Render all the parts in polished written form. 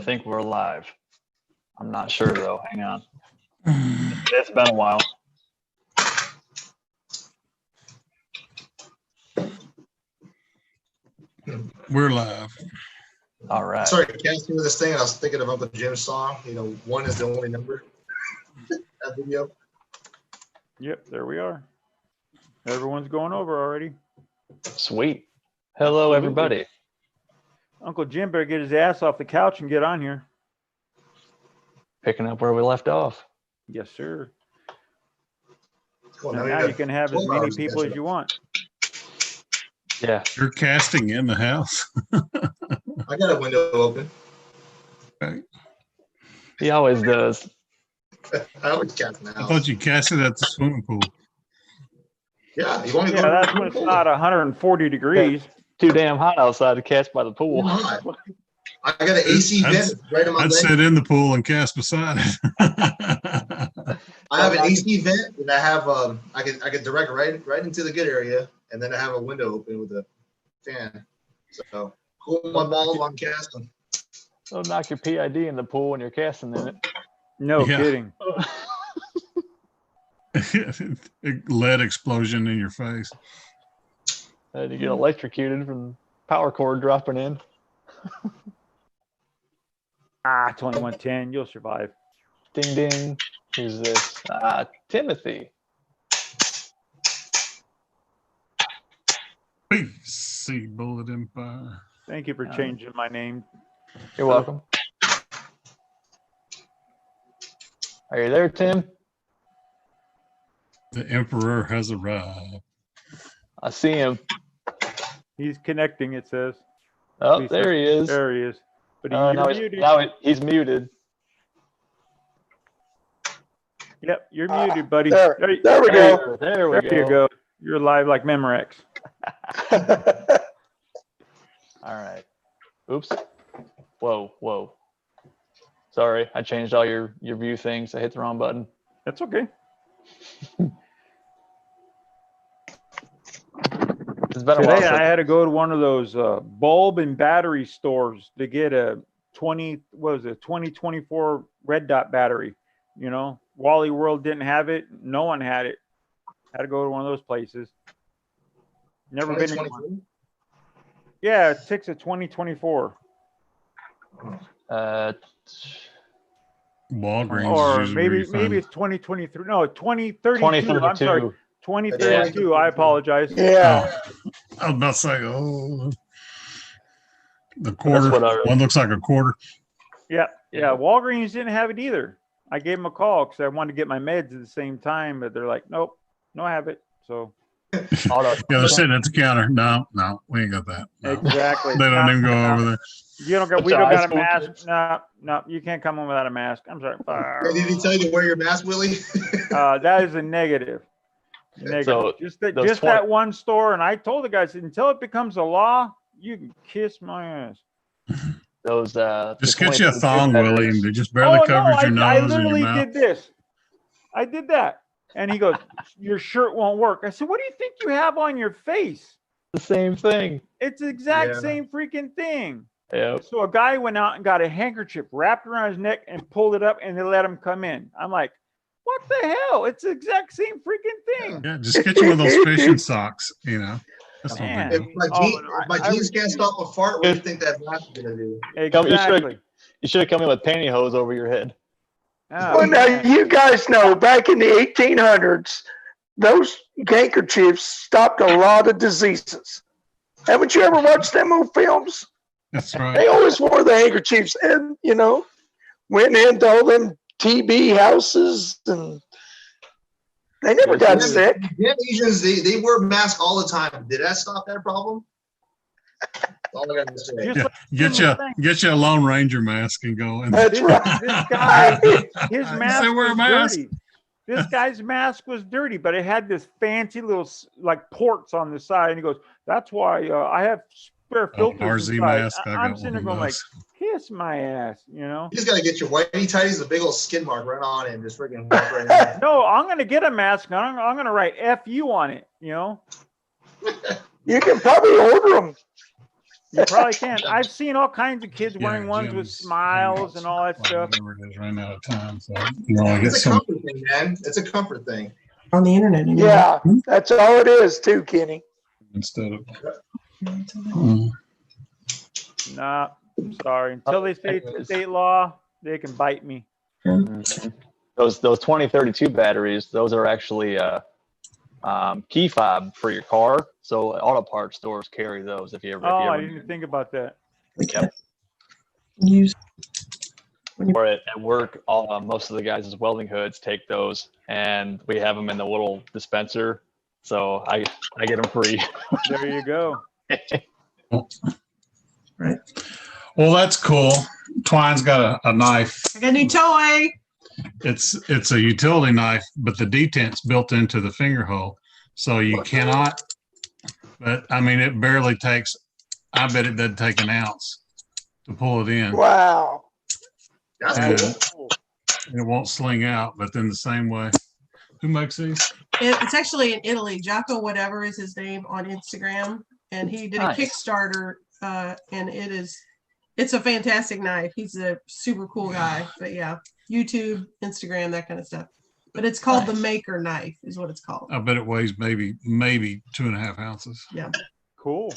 think we're live. I'm not sure though. Hang on. It's been a while. We're live. All right. Sorry, casting with this thing, and I was thinking about the Jim song. You know, 1 is the only number. That video. Yep, there we are. Everyone's going over already. Sweet. Hello, Absolutely. everybody. Uncle Jim better get his ass off the couch and get on here. Picking up where we left off. Yes, sir. Well, And we now got you can have as 12 many hours to people catch as up. you want. Yeah. You're casting in the house. I got a window open. Okay. He always does. I always cast in the I house. thought you casted at the swimming pool. Yeah, you want me to Yeah, go to that's the when it's pool? not 140 degrees. Too damn hot outside to catch by the You're pool. not. I got an AC That's- vent right on my I'd leg. sit in the pool and cast beside it. I have an AC vent, and I have I can direct right into the good area, and then I have a window open with a fan. So cool my balls while I'm casting. Don't knock your PID in the pool when you're casting in it. No Yeah. kidding. Lead explosion in your face. And you get electrocuted from power cord dropping in. 2110, you'll survive. Ding ding. Who's this? Timothy. PC Bullet Empire. Thank you for changing my name. You're welcome. Are you there, Tim? The Emperor has arrived. I see him. He's connecting, it says. Oh, Please there he is. There he is. But Now you're he's, muted. now he's muted. Yep, you're muted, buddy. There we There go. There we There you go. You're live like Memorex. All right. Oops. Whoa, whoa. Sorry, I changed all your view things. I hit the wrong button. That's okay. It's been a while. Today I Since, had to go to one of those bulb and battery stores to get a 2024 red dot battery. You know, Wally World didn't have it. No one had it. Had to go to one of those places. Never been in one. 2023? Yeah, it takes a 2024. Walgreens. Or is usually where you maybe find it's 2023. No, 2032. I'm sorry. 2032. 2032. I apologize. Yeah. I was about to say, oh, the quarter. what I- One looks like a quarter. Yeah. Walgreens didn't have it either. I gave them a call because I wanted to get my meds at the same time, but they're like, nope, no, I have it. So Auto. Yeah, they're sitting at the counter. No, we ain't got that. No. exactly. They don't even go over there. You don't got. We What's don't your got a high mask. school No, you can't come in without a mask. I'm sorry. Hey, did he tell you to wear your mask, Willie? That is a negative. Negative. So, just those that 20 one store, and I told the guys until it becomes a law, you can kiss my ass. Those Just get you a thong, Willie, and it just barely Oh, covers your I nose and your literally mouth. did this. I did that, and he goes, "Your shirt won't work." I said, "What do you think you have on your face? the same thing. It's the exact Yeah. same freaking thing." Yep. So a guy went out and got a handkerchief wrapped around his neck and pulled it up, and they let him come in. I'm like, "What the hell? It's the exact same freaking thing." Yeah, just get you one of those fishing socks, you know. That's no Man. big If deal. my jeans can't stop a fart, what do you think that mask is gonna do? Exactly. You should have come in with pantyhose over your head. Oh, Well, now man. you guys know back in the 1800s, those handkerchiefs stopped a lot of diseases. Haven't you ever watched them old films? That's They right. always wore the handkerchiefs and, went into all them TB houses and they never got Yes, sick. Yeah, Asians, they wear masks all the time. Did that stop that problem? That's all I gotta say. Just Yeah, like get you a Lone Ranger mask and go in. That's right. this guy, his Say mask wear a was mask. dirty. This guy's mask was dirty, but it had this fancy little like ports on the side, and he goes, "That's why I have spare Oh, filters." RZ inside." mask. I I'm got sitting there one of going like, those. "Kiss my ass," You just gotta get your whitey tighties, a big old skin mark right on it, and just freaking walk right in. No, I'm gonna get a mask. And I'm gonna write "FU" on it. You can probably order them. You probably can. I've seen all kinds of kids wearing Yeah, ones with Jim's smiles Hangouts, and all that or stuff. Whatever it is, ran out of time. So you only get It's a some. comfort thing, man. It's a comfort thing. On the internet. Anyway. Yeah, that's all it is too, Kenny. Instead of. Mm. Nah, I'm sorry. Until they say it's state law, they can bite me. Mhm. Those 2032 batteries, those are actually key fob for your car. So auto parts stores carry those if you ever. Oh, if you I ever didn't even think about that. Yep. Use. Or at work, most of the guys' welding hoods take those, and we have them in the little dispenser. So I get them free. There you go. Well, that's cool. Twine's got a knife. I got a new toy. It's a utility knife, but the detent's built into the finger hole, so you cannot. But I mean, it barely takes. I bet it doesn't take an ounce to pull it in. Wow. That's And cool. it won't sling out. But then the same way, who makes these? It's actually in Italy. Jocko, whatever is his name on Instagram, and he did a Nice. Kickstarter, and it's a fantastic knife. He's a super cool guy. But yeah, YouTube, Instagram, that kind of stuff. But it's called the Nice. Maker knife, is what it's called. I bet it weighs maybe 2.5 ounces. Cool.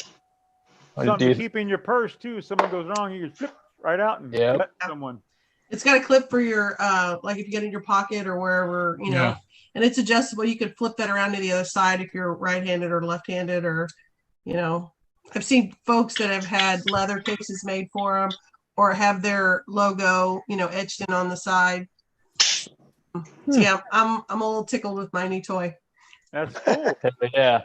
What Something do to you- keep in your purse too. If something goes wrong, you can flip right out and Yep. cut someone. It's got a clip for your like if you get in your pocket or wherever, you know, Yeah. and it's adjustable. You could flip that around to the other side if you're right-handed or left-handed, or, you know, I've seen folks that have had leather cases made for them or have their logo, you know, etched in on the side. So yeah, I'm a little tickled with my new toy. That's cool. Yeah.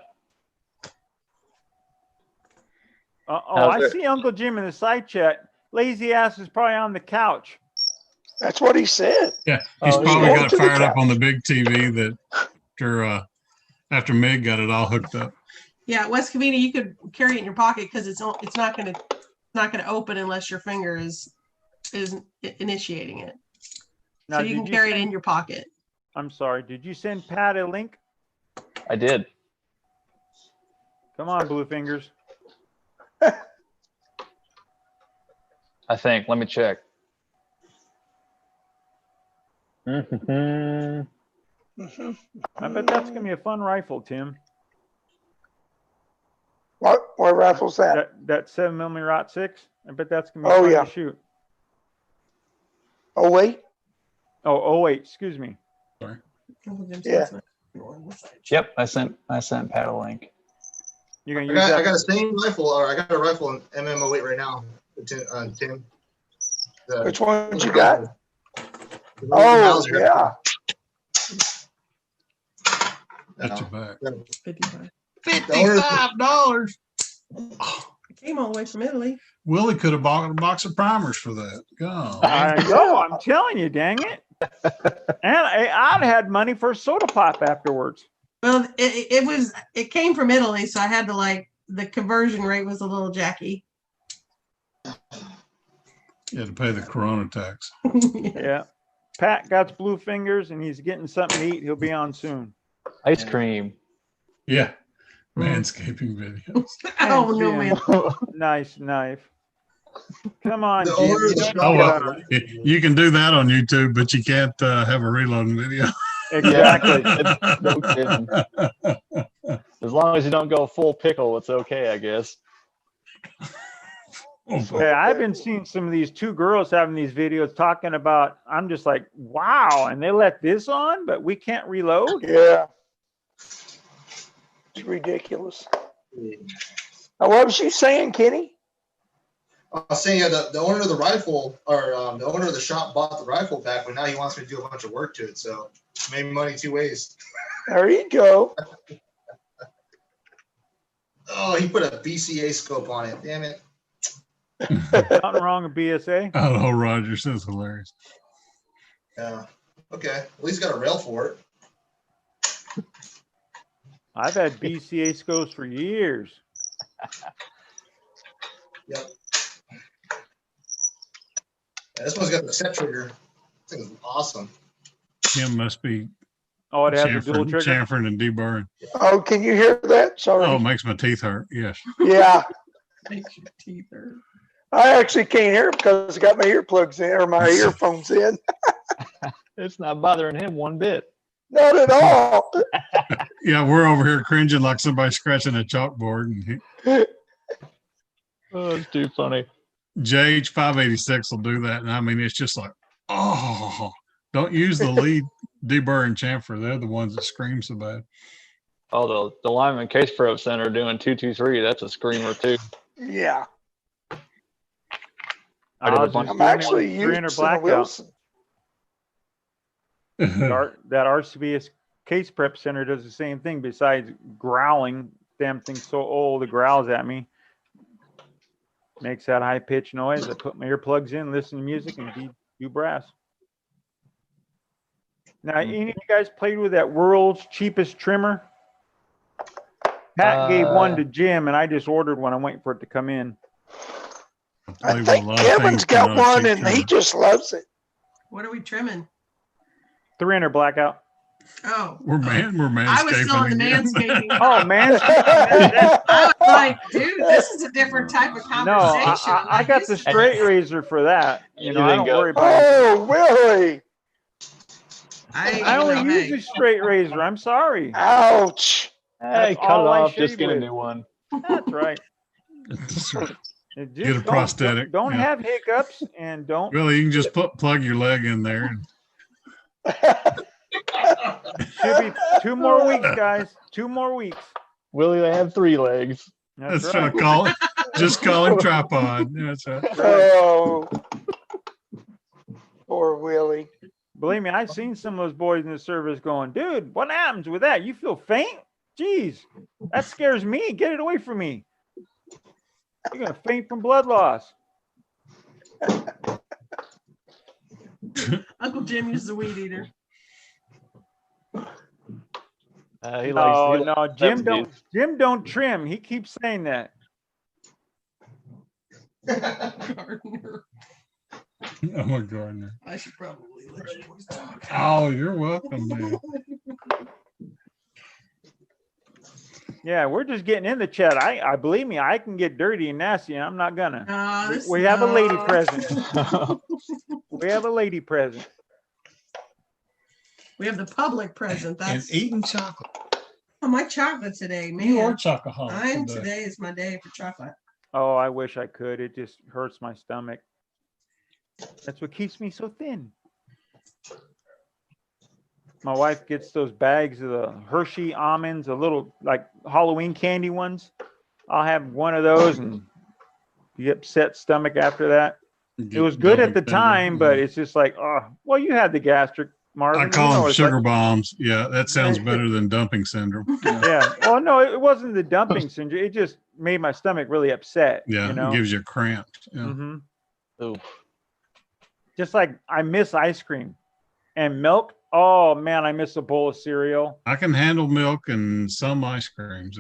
Oh, How's I it? see Uncle Jim in the side chat. Lazy ass is probably on the couch. That's what he said. Yeah, he's Oh, probably yeah. got To it the fired up couch. on the big TV that after Mig got it all hooked up. Yeah, West Covina, you could carry it in your pocket because it's not gonna open unless your finger is initiating it. Now, So you can carry it in your pocket. I'm sorry. Did you send Pat a link? I did. Come on, Blue Fingers. I think. Let me check. Mhm. I bet that's gonna be a fun rifle, Tim. What rifle's that? That 7mm Rot 6. I bet that's gonna be Oh, fun yeah. to shoot. Oh wait. Oh wait, excuse me. Yeah. Yep. I sent Pat a link. You're gonna I use got, that. I got a same rifle, or I got a rifle in MMO8 right now. Tim. Which one you got? Oh yeah. Got your back. $55. $55. It came all the way from Italy. Willie could have bought a box of primers for that. God. I know. I'm telling you, dang it. And I'd had money for a soda pop afterwards. Well, it came from Italy, so I had to the conversion rate was a little jacky. You had to pay the Corona tax. Yeah. Pat got Blue Fingers, and he's getting something to eat. He'll be on soon. Ice cream. Yeah. Manscaping videos. Oh no, man! Nice knife. Come on, The Jim. owner of You the don't shop- Oh, get well, out- you can do that on YouTube, but you can't have a reloading video. Exactly. No kidding. As long as you don't go full pickle, it's okay, I guess. Hey, I've been seeing some of these two girls having these videos talking about, I'm just like, wow, and they let this on, but we can't reload. Yeah. It's ridiculous. Now, what was you saying, Kenny? I was saying, yeah, the owner of the rifle, or the owner of the shop bought the rifle back, but now he wants me to do a bunch of work to it. So made money two ways. There you go. Oh, he put a BCA scope on it. Damn it. Nothing wrong with BSA. Oh, Rogers, that's hilarious. Yeah. Okay. At least got a rail for it. I've had BCA scopes for years. Yep. Yeah, this one's got the set trigger. This thing is awesome. Tim must be Oh, it has a dual trigger. chamfering and deburring. Oh, can you hear that? Sorry. Oh, it makes my teeth hurt. Yes. Yeah. Makes your teeth hurt. I actually can't hear because I got my earplugs in or my earphones in. It's not bothering him one bit. Not at all. Yeah, we're over here cringing like somebody scratching a chalkboard. And Oh, it's too funny. JH586 will do that. And I mean, it's just like, oh, don't use the lead deburr and chamfer. They're the ones that scream so bad. Oh, the Lyman Case Pro Center doing 223. That's a screamer too. Yeah. I did a I'll bunch- just I'm do me actually with 300 using a blackout. Wilson. That RCBS Case Prep Center does the same thing. Besides growling, damn thing's so old it growls at me. Makes that high pitched noise. I put my earplugs in, listen to music, and do brass. Now, any of you guys played with that world's cheapest trimmer? Pat gave one to Jim, and I just ordered one. I'm waiting for it to come in. I think Kevin's got one and he just loves it. What are we trimming? 300 blackout. Oh, We're manscaping. I was still on the again. manscaping. Oh, man. I was like, dude, this is a different type of No, conversation. I got the straight razor for that. You know, I don't worry about it. Oh, Willie. I only use a straight razor. I'm sorry. Ouch. Hey, That's cut it all I off. Just shave get a with. new one. That's right. That's right. Just Get a prosthetic, Don't yeah. have hiccups and don't. Well, you can just plug your leg in there. Should be 2 more weeks, guys. 2 more weeks. Willie, they have 3 legs. That's That's right. right. Call it. Just call him tripod. Yeah, that's right. Oh. Poor Willie. Believe me, I've seen some of those boys in the service going, dude, what happens with that? You feel faint? Jeez, that scares me. Get it away from me. You're going to faint from blood loss. Uncle Jim is the weed eater. He No, likes no, Jim don't trim. He keeps saying that. Gardner. Oh my God. I should probably let you boys talk. Oh, you're welcome, man. Yeah, we're just getting in the chat. I believe me, I can get dirty and nasty, and I'm not gonna. No, We have a lady no. present. We have a lady present. We have the public present. And That's eating chocolate. oh, my chocolate today, You are man. chocoholic. Today is my day for chocolate. Oh, I wish I could. It just hurts my stomach. That's what keeps me so thin. My wife gets those bags of the Hershey almonds, the little like Halloween candy ones. I'll have one of those and you get upset stomach after that. It was good at the time, but it's just like, oh, well, you had the gastric, Marvin. I You call know, them it's sugar like- bombs. Yeah, that sounds better than dumping syndrome. Yeah, Yeah. Well, no, it wasn't the dumping syndrome. It just made my stomach really upset. yeah, You know? it gives you cramps. Yeah. Hmm. Ooh. Just like I miss ice cream and milk. Oh man, I miss a bowl of cereal. I can handle milk and some ice creams.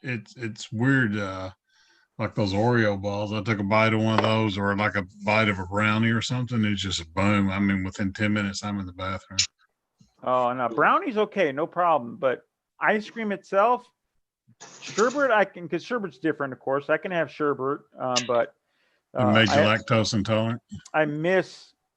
It's weird. Like those Oreo balls. I took a bite of one of those, or like a bite of a brownie or something. It's just boom. I mean, within 10 minutes, I'm in the bathroom. Oh no, brownies okay, no problem. But ice cream itself, sherbet I can, because sherbet's different, of course. I can have sherbet, but It made you I- lactose intolerant.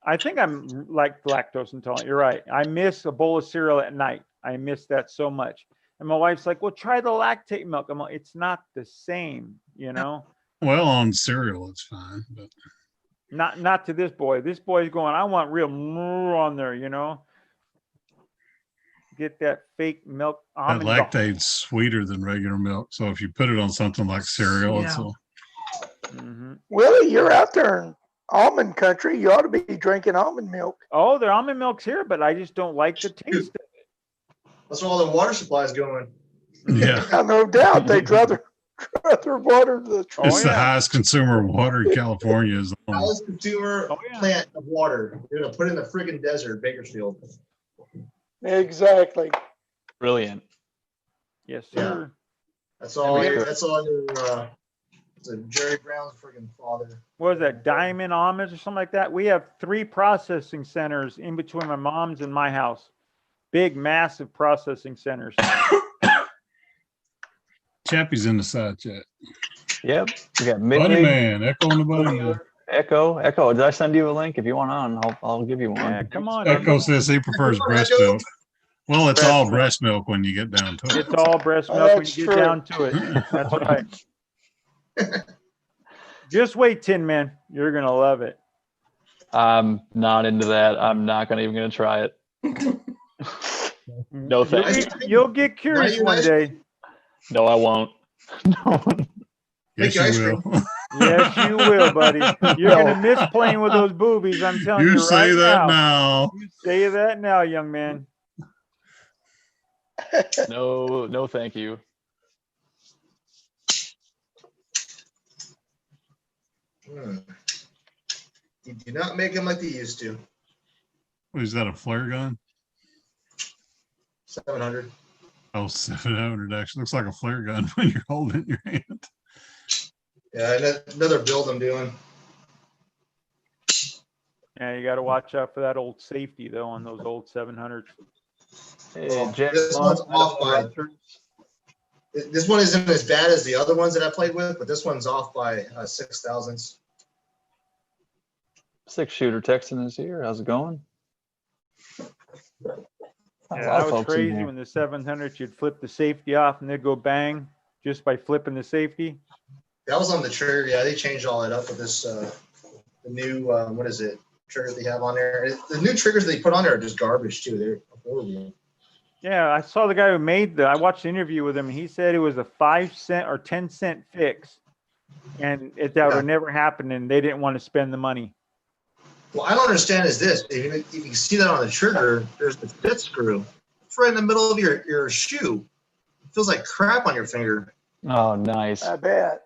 I think I'm like lactose intolerant. You're right. I miss a bowl of cereal at night. I miss that so much. And my wife's like, well, try the lactate milk. I'm like, it's not the same, you know? Well, on cereal, it's fine, but Not to this boy. This boy's going, I want real moo on there, you know? Get that fake milk. that almond lactate's sweeter than regular milk. So if you put it on something like cereal, it's Yeah. Mhm. Willie, you're out there in almond country. You ought to be drinking almond milk. Oh, the almond milk's here, but I just don't like the taste of That's where all the water supply is going. yeah. Now, no doubt they'd rather water the tree. It's the yeah. highest consumer of water in California is almond. Highest consumer Oh, yeah. plant of water. You're gonna put it in the freaking desert, Bakersfield. Exactly. Brilliant. Yes, Yeah. sir. That's all. Yeah, we could. That's all your. It's a Jerry Brown's freaking father. What is that, Diamond Almonds or something like that? We have 3 processing centers in between my mom's and my house. Big, massive processing centers. Chappie's in the side chat. Yep. We got Bunny Mig, Man, Echo and the Bunny Man. Echo. Did I send you a link? If you want on, I'll give you one. Yeah, come on. Echo says he prefers breast milk. Well, it's all breast milk when you get down to it. It's all breast milk when That's you get true. down to it. That's right. Just wait, Tin Man. You're gonna love it. I'm not into that. I'm not even gonna try it. No thanks. You'll get curious you one guys- day. No, I won't. No. Yes, Make ice you cream. will. Yes, you will, buddy. You're gonna miss playing with those boobies. I'm telling you, You say right that now. now. You say that now, young man. No, thank you. You do not make them like they used to. What is that, a flare gun? 700. Oh, 700 actually looks like a flare gun when you're holding it in your hand. Yeah, another build I'm doing. Yeah, you got to watch out for that old safety though on those old 700s. Hey, Oh, Jack this Bond, one's off by- Roger. This one isn't as bad as the other ones that I played with, but this one's off by 6,000. 6-shooter texting is here. How's it going? Yeah, A lot that of was folks in crazy here. when the 700s you'd flip the safety off and they'd go bang just by flipping the safety. That was on the trigger. Yeah, they changed all that up with this, the new, what is it, triggers they have on there. The new triggers they put on there are just garbage too. They're horrible. Yeah, I saw the guy who made I watched the interview with him. And he said it was a 5-cent or 10-cent fix, and that would never happen, and they didn't want to spend the money. Well, I don't understand is this. If you see that on the trigger, there's the fit screw. It's right in the middle of your shoe. It feels like crap on your finger. Oh, nice. I bet.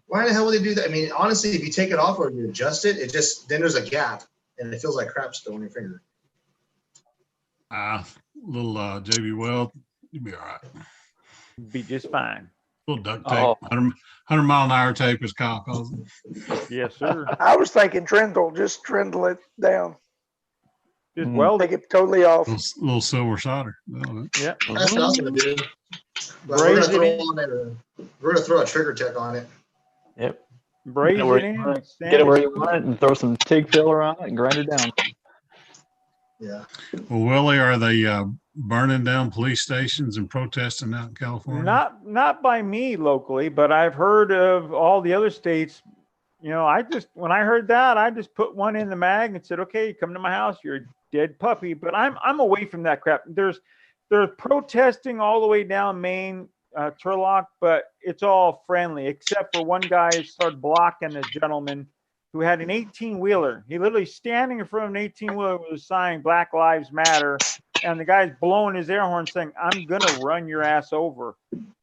Why the hell would they do that? I mean, honestly, if you take it off or you adjust it, then there's a gap and it feels like crap still on your finger. Little JB Weld, you'll be all right. Be just fine. Little duct tape, Oh. 100 mile an hour tape is Kyle calls it. Yes, sir. I was thinking trindle, just trindle it down, Just Mhm. weld take it. it totally off. Little silver solder. That'll do. Yeah. That's what I was gonna do. But Braise it in. we're gonna throw a trigger tech on it. Yep. Braise Get it where it you in. want it. sand Get it where you want it and throw some TIG filler on it and grind it down. Yeah. Well, Willie, are they burning down police stations and protesting out in California? Not by me locally, but I've heard of all the other states. You know, when I heard that, I just put one in the mag and said, "Okay, come to my house. You're a dead puppy." But I'm away from that crap. There's protesting all the way down Maine, Turlock, but it's all friendly, except for one guy who started blocking a gentleman who had an 18-wheeler. He literally standing in front of an 18-wheeler with a sign "Black Lives Matter," and the guy's blowing his air horn saying, "I'm gonna run your ass over."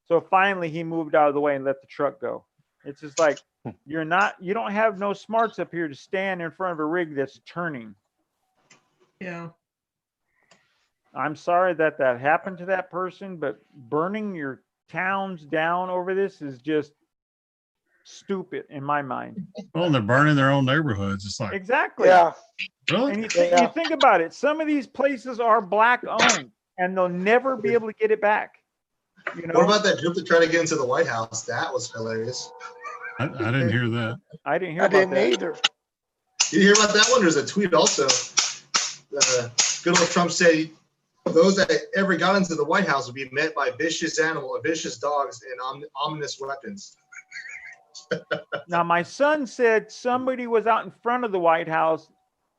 So finally, he moved out of the way and let the truck go. It's just like you don't have no smarts up here to stand in front of a rig that's turning. Yeah. I'm sorry that happened to that person, but burning your towns down over this is just stupid in my mind. Well, they're burning their own neighborhoods. It's like, Exactly. Yeah, really? And you Yeah. think about it. Some of these places are black owned, and they'll never be able to get it back. You know, What about that group that tried to get into the White House? That was hilarious. I didn't hear that. I didn't hear I about didn't that. either. You hear about that one? There's a tweet also. Good old Trump said those that ever got into the White House would be met by vicious dogs, and ominous weapons. Now, my son said somebody was out in front of the White House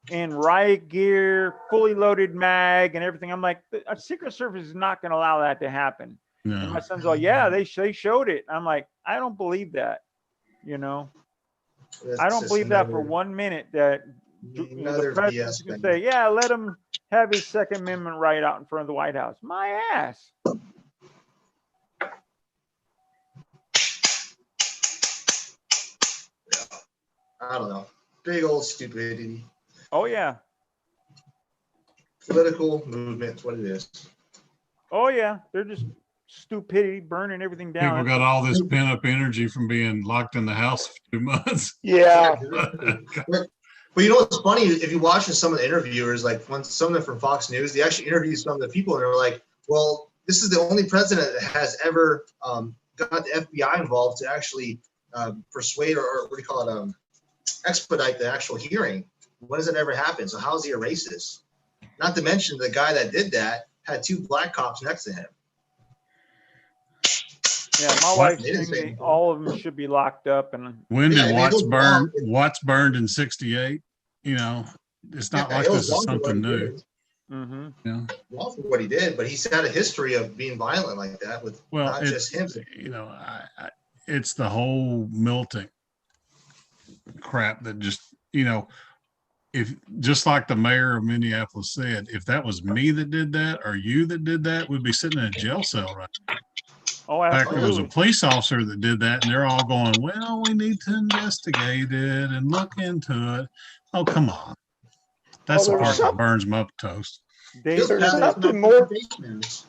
in riot gear, fully loaded mag, and everything. I'm like, a Secret Service is not going to allow that to happen. And No. my son's all, yeah, they showed it. I'm like, I don't believe that. You know, It's I don't just believe that for another- 1 minute that the another president's BS going thing. to say, yeah, let him have his Second Amendment right out in front of the White House. My ass. I don't know. Big old stupidity. Oh, yeah. Political movement, what it is. Oh, yeah. They're just stupidity, burning everything People down. got all this pent up energy from being locked in the house for 2 months. Yeah, But you know what's funny? If you watch some of the interviewers, like some of them from Fox News, they actually interview some of the people and they're like, well, this is the only president that has ever got the FBI involved to actually persuade or what do you call it? Expedite the actual hearing. When does it ever happen? So how is he a racist? Not to mention the guy that did that had 2 black cops next to him. Yeah, my What? wife's They didn't saying say that all of them should be locked up, and When Yeah, I did mean, it Watts was wrong. burn? Watts burned in '68. You know, it's not Yeah, like it was this is wrong for what something he new. did. mm-hmm. You know, Wrong for what he did, but he's had a history of being violent like that with well, not just him. you know, it's the whole militant crap that just, you know, if just like the mayor of Minneapolis said, if that was me that did that or you that did that, we'd be sitting in a jail cell right now. Oh, In fact, there was a absolutely. police officer that did that, and they're all going, "Well, we need to investigate it and look into it." Oh, come on. That's the Well, part there's that some- burns my toast. Dave Just There's said pass that, something no more- confrontations.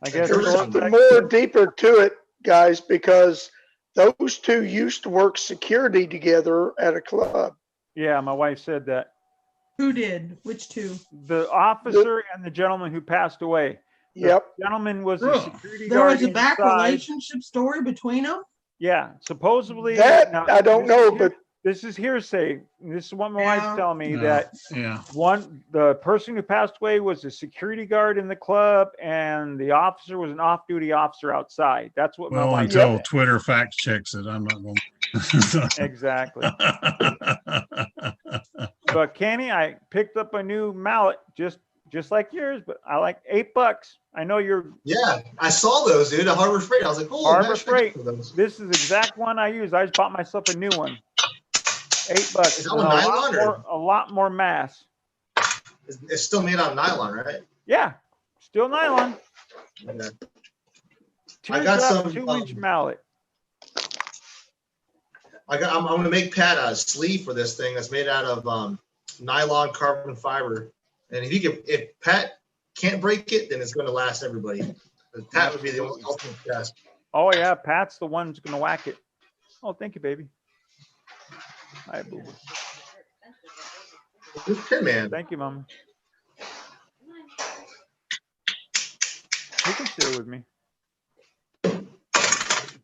I guess There's There's George something Beck- more deeper to it, guys, because those 2 used to work security together at a club. Yeah, my wife said that. Who did? Which 2? The officer and the gentleman who passed away. The Yep. gentleman was a Really? security There guard was a back inside. relationship story between them? Yeah, supposedly. That now, I don't this know, is but this is hearsay. This is what my Yeah. wife's telling me No. that Yeah. the person who passed away was a security guard in the club, and the officer was an off-duty officer outside. That's what my Well, wife until said. Twitter fact checks it, I'm not going Exactly. to. But Kenny, I picked up a new mallet, just like yours, but I like $8. I know you're. Yeah, I saw those, dude, at Harbor Freight. I was like, oh, Harbor man, I should Freight. get those. This is the exact one I use. I just bought myself a new one. $8. Is that and one a lot nylon or- more- a lot more mass. It's still made out of nylon, right? Yeah, still nylon. Okay. Two got some, 2-inch mallet. I'm gonna make Pat a sleeve for this thing that's made out of nylon carbon fiber. And if Pat can't break it, then it's gonna last everybody. Pat would be the ultimate test. Oh yeah, Pat's the one who's gonna whack it. Oh, thank you, baby. Hi, boo. Who's Tin Man? Thank you, Mama. You can stay with me.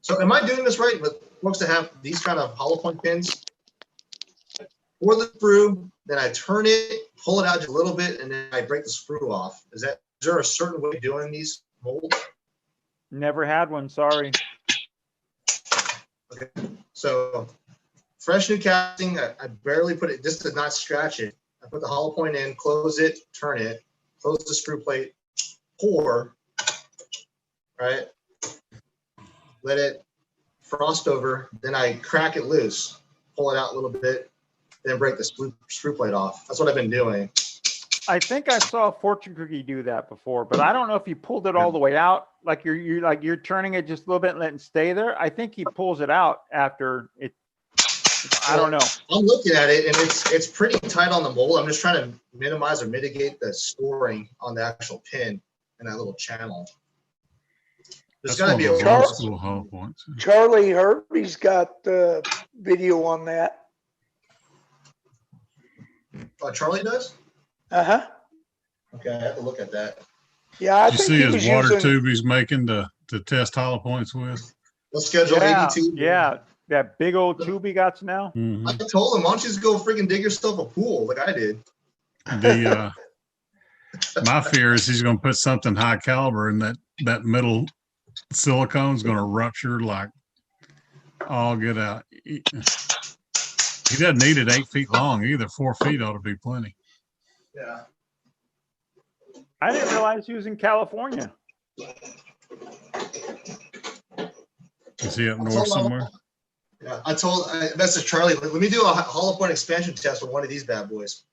So am I doing this right with folks that have these kind of hollow point pins? Pour the screw, then I turn it, pull it out just a little bit, and then I break the screw off. Is there a certain way of doing these molds? Never had one. Sorry. Okay, so fresh new casting, I barely put it, this does not scratch it. I put the hollow point in, close it, turn it, close the screw plate, pour, right? Let it frost over, then I crack it loose, pull it out a little bit, then break the screw plate off. That's what I've been doing. I think I saw Fortune Cookie do that before, but I don't know if he pulled it all the way out. Like you're turning it just a little bit and letting it stay there. I think he pulls it out after it. I don't know. I'm looking at it and it's pretty tight on the mold. I'm just trying to minimize or mitigate the scoring on the actual pin in that little channel. There's That's gotta one be of a those Charles- old school hollow points. Charlie Herbie's got the video on that. Charlie does? Uh-huh. Okay, I have to look at that. Yeah, I Did you think see he his was water using, tube he's making to test hollow points with? Let's schedule Yeah, 82. yeah, that big old tube he got now. Mhm. I told him, why don't you just go freaking dig yourself a pool like I did? The my fear is he's going to put something high caliber and that middle silicone's going to rupture like all get out. He doesn't need it 8 feet long either. 4 feet ought to be plenty. Yeah. I didn't realize he was in California. Is he up north somewhere? Yeah, I told message Charlie, let me do a hollow point expansion test with one of these bad boys.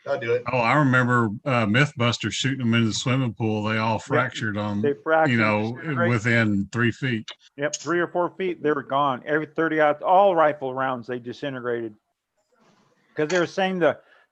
I'll do it. Oh, I remember Mythbusters shooting them into the swimming pool. They all fractured on, They fractured. you know, disintegrate. within 3 feet. Yep, 3 or 4 feet, they were gone. Every 30 out, all rifle rounds, they disintegrated. Because they were saying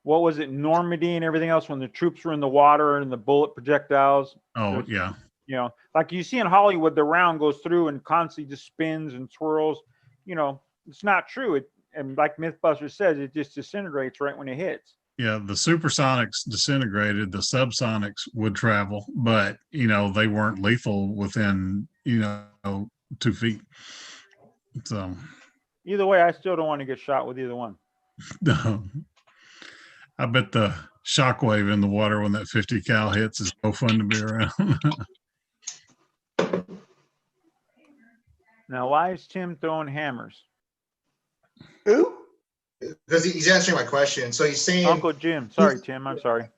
what was it, Normandy and everything else when the troops were in the water and the bullet projectiles. Oh, yeah. You know, like you see in Hollywood, the round goes through and constantly just spins and swirls. You know, it's not true. And like Mythbusters says, it just disintegrates right when it hits. Yeah, the supersonics disintegrated, the subsonics would travel, but you know, they weren't lethal within, 2 feet. So, Either way, I still don't want to get shot with either one. no. I bet the shockwave in the water when that 50 cal hits is no fun to be around. Now, why is Tim throwing hammers? Who? Because he's answering my question. So he's saying Uncle Jim. Sorry, Tim. I'm sorry.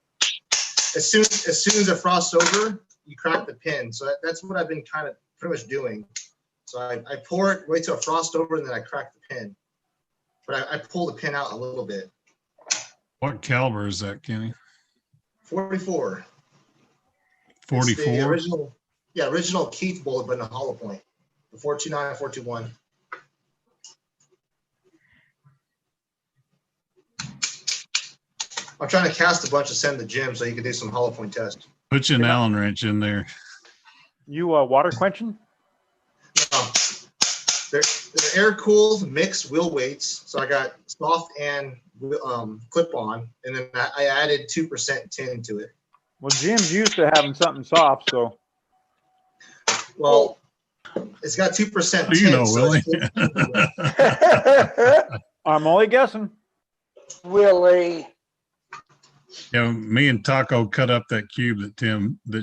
as soon as it frosts over, you crack the pin. So that's what I've been kind of pretty much doing. So I pour it, wait till it frosts over, and then I crack the pin. But I pull the pin out a little bit. What caliber is that, Kenny? 44. It's the 44? original Keith bullet, but in a hollow point. The 429, 421. I'm trying to cast a bunch to send to Jim so you can do some hollow point tests. Put you an Allen wrench in there. You water quenching? They're air cooled mixed wheel weights. So I got soft and clip on, and then I added 2% tin to it. Well, Jim's used to having something soft, so Well, it's got 2% How do you tin. know, so Willie? I'm only guessing. Willie. Me and Taco cut up that cube that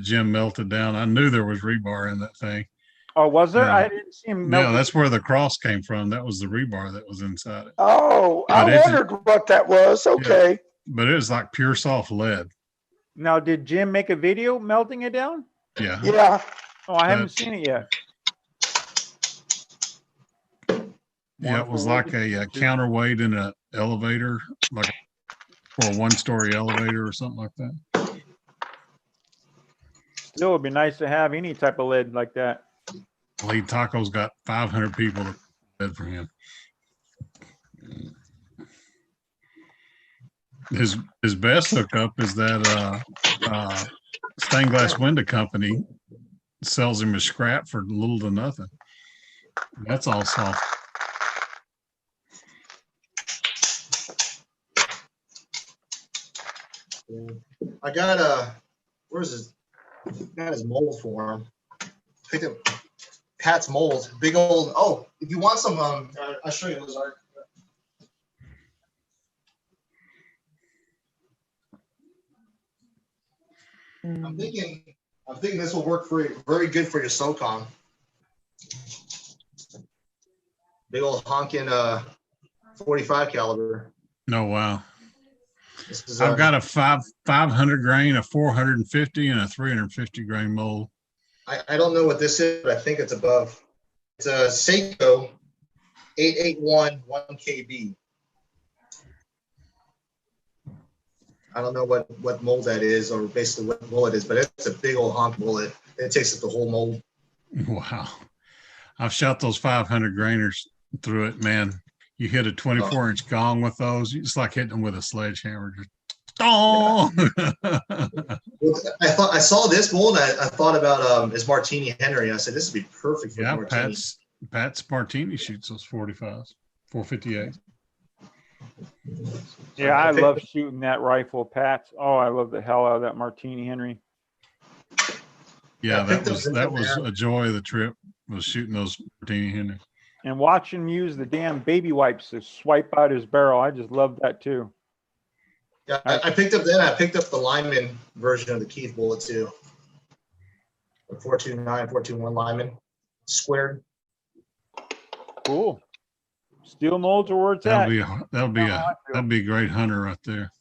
Jim melted down. I knew there was rebar in that thing. Oh, was there? Yeah. I didn't see him melt. Yeah, that's where the cross came from. That was the rebar that was inside it. Oh, But I it's- wondered what that was. Okay. But it was like pure soft lead. Now, did Jim make a video melting it down? Yeah. Yeah. Oh, I haven't seen it yet. Yeah, it was like a counterweight in an elevator, like for a one-story elevator or something like that. Still, it'd be nice to have any type of lead like that. Lee Taco's got 500 people that bid for him. His best hookup is that stained glass window company sells him a scrap for little to nothing. That's all soft. I got where's his? Got his mold for him. Picked up Pat's mold. Big old. Oh, if you want some, I'll show you those art. I'm thinking this will work for you, very good for your SOCOM. Big old honking 45 caliber. No, wow. This is, I've got a 500 grain, a 450, and a 350 grain mold. I don't know what this is, but I think it's above. It's a Seiko 881 1KB. I don't know what mold that is, or basically what bullet is, but it's a big old honk bullet. It takes up the whole mold. Wow. I've shot those 500 grainers through it, man. You hit a 24-inch gong with those. It's like hitting them with a sledgehammer. Just, oh! I saw this mold. I thought about his Martini Henry. I said this would be perfect for Yeah, Martini. Pat's Martini shoots those 45s, 458. Yeah, I love shooting that rifle, Pat. Oh, I love the hell out of that Martini Henry. Yeah, I picked up that was some a joy of the trip, was shooting those Martini Henry. And watch him use the damn baby wipes to swipe out his barrel. I just love that too. Yeah, I picked up I picked up the Lyman version of the Keith bullet too. The 429, 421 Lyman squared. Cool. Steel molds are where it's at. That'd be a great hunter right there.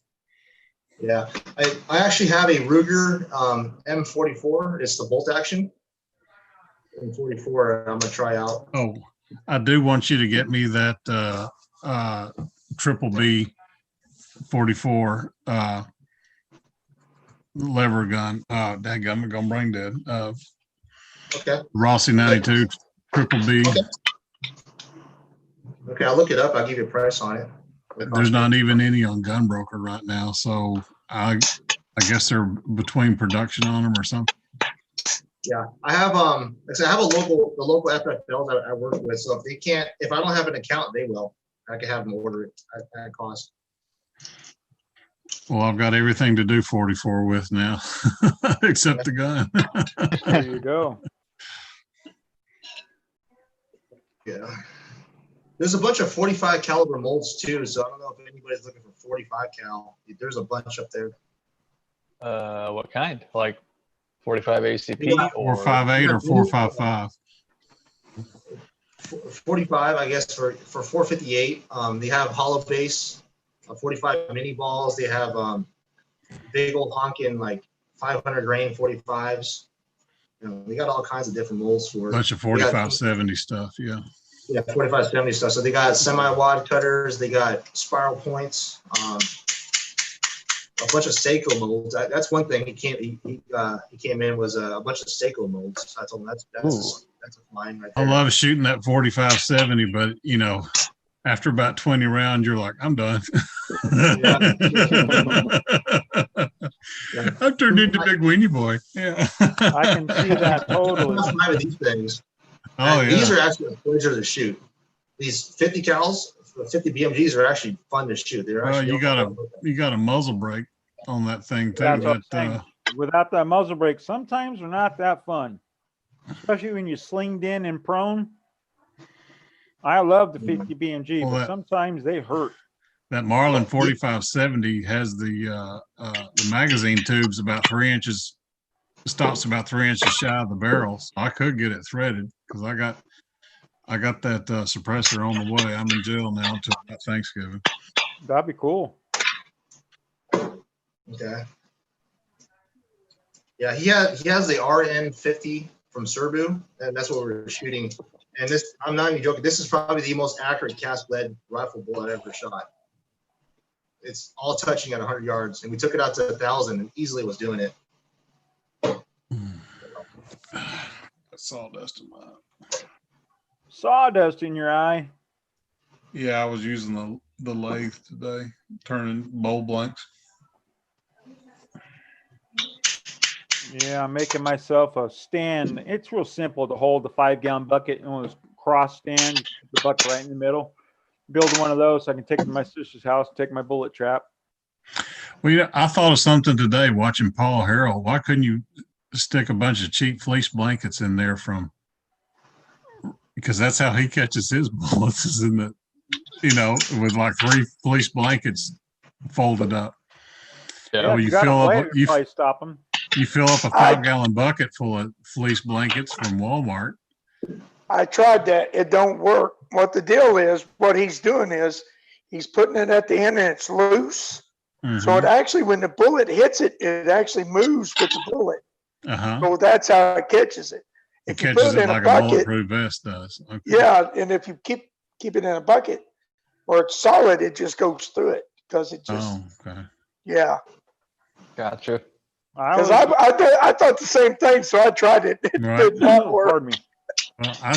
Yeah, I actually have a Ruger M44. It's the bolt action M44. I'm gonna try out. Oh, I do want you to get me that Triple B 44 lever gun. Daggum, I'm gonna bring that. Okay. Rossi 92 Triple B. Okay, I'll look it up. I'll give you a price on it. There's not even any on Gunbroker right now, so I guess they're between production on them or something. Yeah, I have the local FFLs that I work with. So if I don't have an account, they will. I can have them order it at cost. Well, I've got everything to do 44 with now, except the gun. There you go. Yeah. There's a bunch of 45 caliber molds too, so I don't know if anybody's looking for 45 cal. There's a bunch up there. What kind? Like 45 ACP Yeah. or 458 or 455. 45, I guess, for 458. They have hollow base, 45 mini balls. They have big old honking like 500 grain 45s. You know, they got all kinds of different molds for it. Bunch of 4570 stuff. Yeah. Yeah, 4570 stuff. So they got semi-wad cutters. They got spiral points. A bunch of Seiko molds. That's one thing he came in was a bunch of Seiko molds. I told him that's a line right I there. love shooting that 4570, but you know, after about 20 rounds, you're like, I'm done. I've turned into Big Weenie Boy. Yeah. I can see that totally. That's why with these things. Oh, And these yeah. are actually a pleasure to shoot. These 50 cals, 50 BMGs are actually fun to shoot. They're Well, actually you got a muzzle brake on that thing too. That's what I'm That, saying. Without that muzzle brake, sometimes they're not that fun, especially when you're slinged in and prone. I love the 50 BMG, Well, but sometimes they hurt. that Marlin 4570 has the magazine tubes about 3 inches, stops about 3 inches shy of the barrel. So I could get it threaded because I got that suppressor on the way. I'm in jail now until about Thanksgiving. That'd be cool. Okay. Yeah, he has the RN50 from Serbu, and that's what we're shooting. And this, I'm not even joking. This is probably the most accurate cast lead rifle bullet I've ever shot. It's all touching at 100 yards, and we took it out to 1,000 and easily was doing it. Sawdust in my eye. Sawdust in your eye. Yeah, I was using the lathe today, turning bowl blanks. Yeah, I'm making myself a stand. It's real simple to hold the 5-gallon bucket and those cross stand, the bucket right in the middle. Build one of those so I can take it to my sister's house, take my bullet trap. Well, yeah, I thought of something today watching Paul Harrell. Why couldn't you stick a bunch of cheap fleece blankets in there because that's how he catches his bullets is in the, with like 3 fleece blankets folded up. Yeah. Well, you got a blade, you probably stop them. fill up a 5-gallon bucket full of fleece blankets from Walmart. I tried that. It don't work. What the deal is, what he's doing is he's putting it at the end and it's loose. So it actually, when the bullet hits it, it actually moves with the bullet. So that's how it catches it. It If you catches put it it in like a a bucket, bulletproof vest does. Okay. yeah, and if you keep it in a bucket or it's solid, it just goes through it because it just, Oh, okay. yeah. Gotcha. Because I thought the same thing, so I tried it. It Right. did not work. Pardon me. Well,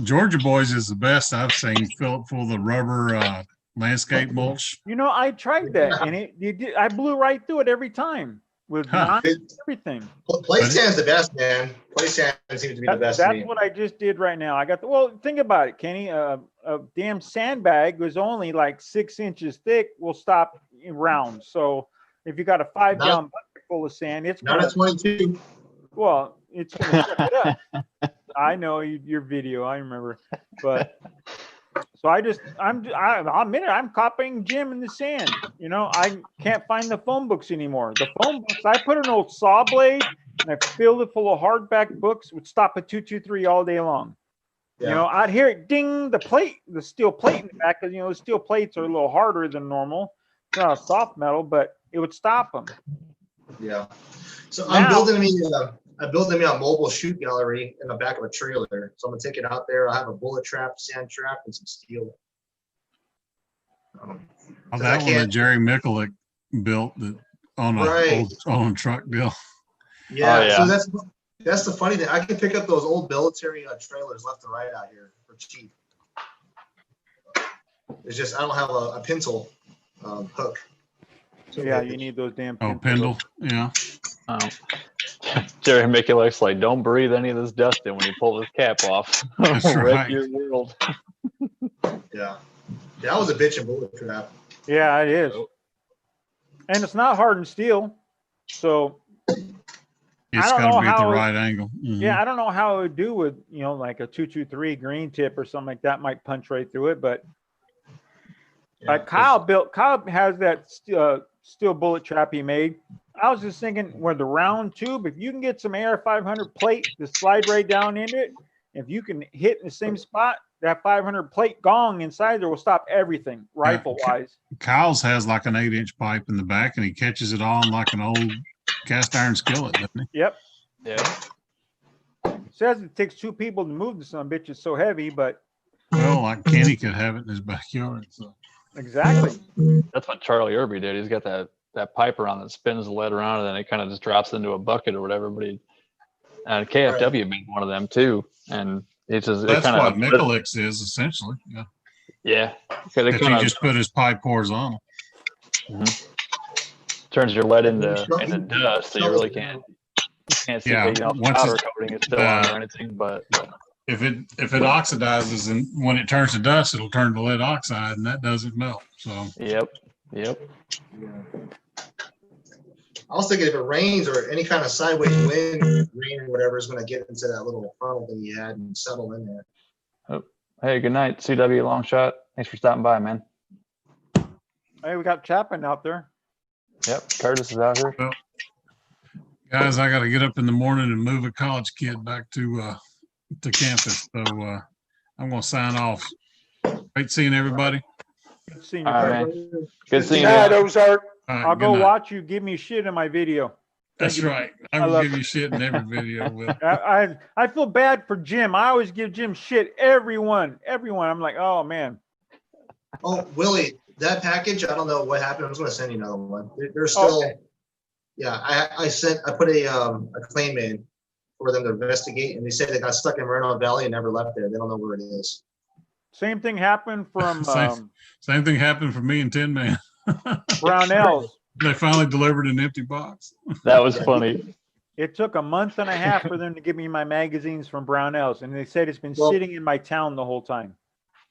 Georgia Boys is the best I've seen. Fill it full of the rubber landscape mulch. I tried that and I blew right through it every time with everything. Play sand's the best, man. Play sand seems to be the best. That's what I just did right now. I got think about it, Kenny. A damn sandbag was only like 6 inches thick. Will stop rounds. So if you got a 5-gallon bucket full of sand, it's not a 22. Well, it's gonna suck it up. I know your video. I remember, but so I'll admit it. I'm copying Jim in the sand. I can't find the phone books anymore. The phone books, I put an old saw blade and I filled it full of hardback books. Would stop at 223 all day long. Yeah. I'd hear it ding, the steel plate in the back, because the steel plates are a little harder than normal. It's not a soft metal, but it would stop them. Yeah. So I'm building me a mobile shoot gallery in the back of a trailer. So I'm gonna take it out there. I'll have a bullet trap, sand trap, and some steel. That one that Jerry Mikulik built on a old truck deal. Yeah. So that's the funny thing. I can pick up those old military trailers left and right out here for cheap. It's just I don't have a pencil hook. Yeah, you need those damn. Pendle. Yeah. Jerry Mikulik's like, don't breathe any of this dust in when you pull this cap off. That's right. Your world. Yeah. That was a bitch and bullet trap. Yeah, it is. And it's not hardened steel. So It's don't got know to be at the how- right angle. Mhm. Yeah, I don't know how it would do with, like a 223 green tip or something like that might punch right through it. But Yeah, Kyle has that steel bullet trap he made. I was just thinking where the round tube, if you can get some AR 500 plate to slide right down into it, if you can hit in the same spot, that 500 plate gong inside there will stop everything rifle wise. Kyle's has like an 8-inch pipe in the back, and he catches it on like an old cast iron skillet, doesn't he? Yep. Yeah. Says it takes 2 people to move the son of a bitch. It's so heavy, but Well, like Kenny could have it in his backyard. So. exactly. That's what Charlie Irby did. He's got that pipe around that spins the lead around and then it kind of just drops into a bucket or whatever. But and KFW made one of them too. And it's just, That's it kind what of, Michelix is essentially. Yeah. yeah. Because it If you kind of just put his pipe horizontal. turns your lead into dust. So you really can't see Yeah, the once powder it's, coating is still on there or anything. But if it oxidizes and when it turns to dust, it'll turn to lead oxide, and that doesn't melt. So yep. I was thinking if it rains or any kind of sideways wind, rain or whatever is going to get into that little funnel thing you had and settle in there. Hey, good night, CW Long Shot. Thanks for stopping by, man. Hey, we got Chapman out there. Yep, Curtis is out here. guys, I got to get up in the morning and move a college kid back to campus. So I'm going to sign off. Great seeing everybody. Good seeing you. All right, Curtis. man. Good seeing Good night, you. Ozark. All right, I'll good go night. watch you give me shit in my video. That's right. I I'm going love to give you shit in every video. Will. I feel bad for Jim. I always give Jim shit. Everyone. I'm like, oh man. Oh, Willie, that package, I don't know what happened. I was going to send you another one. There's still, Okay. yeah, I put a claim in for them to investigate, and they said they got stuck in Moreno Valley and never left there. They don't know where it is. Same thing happened from Same thing happened for me and Tin Man. Brownells. They finally delivered an empty box. That was funny. It took a month and a half for them to give me my magazines from Brownells, and they said it's been Well- sitting in my town the whole time.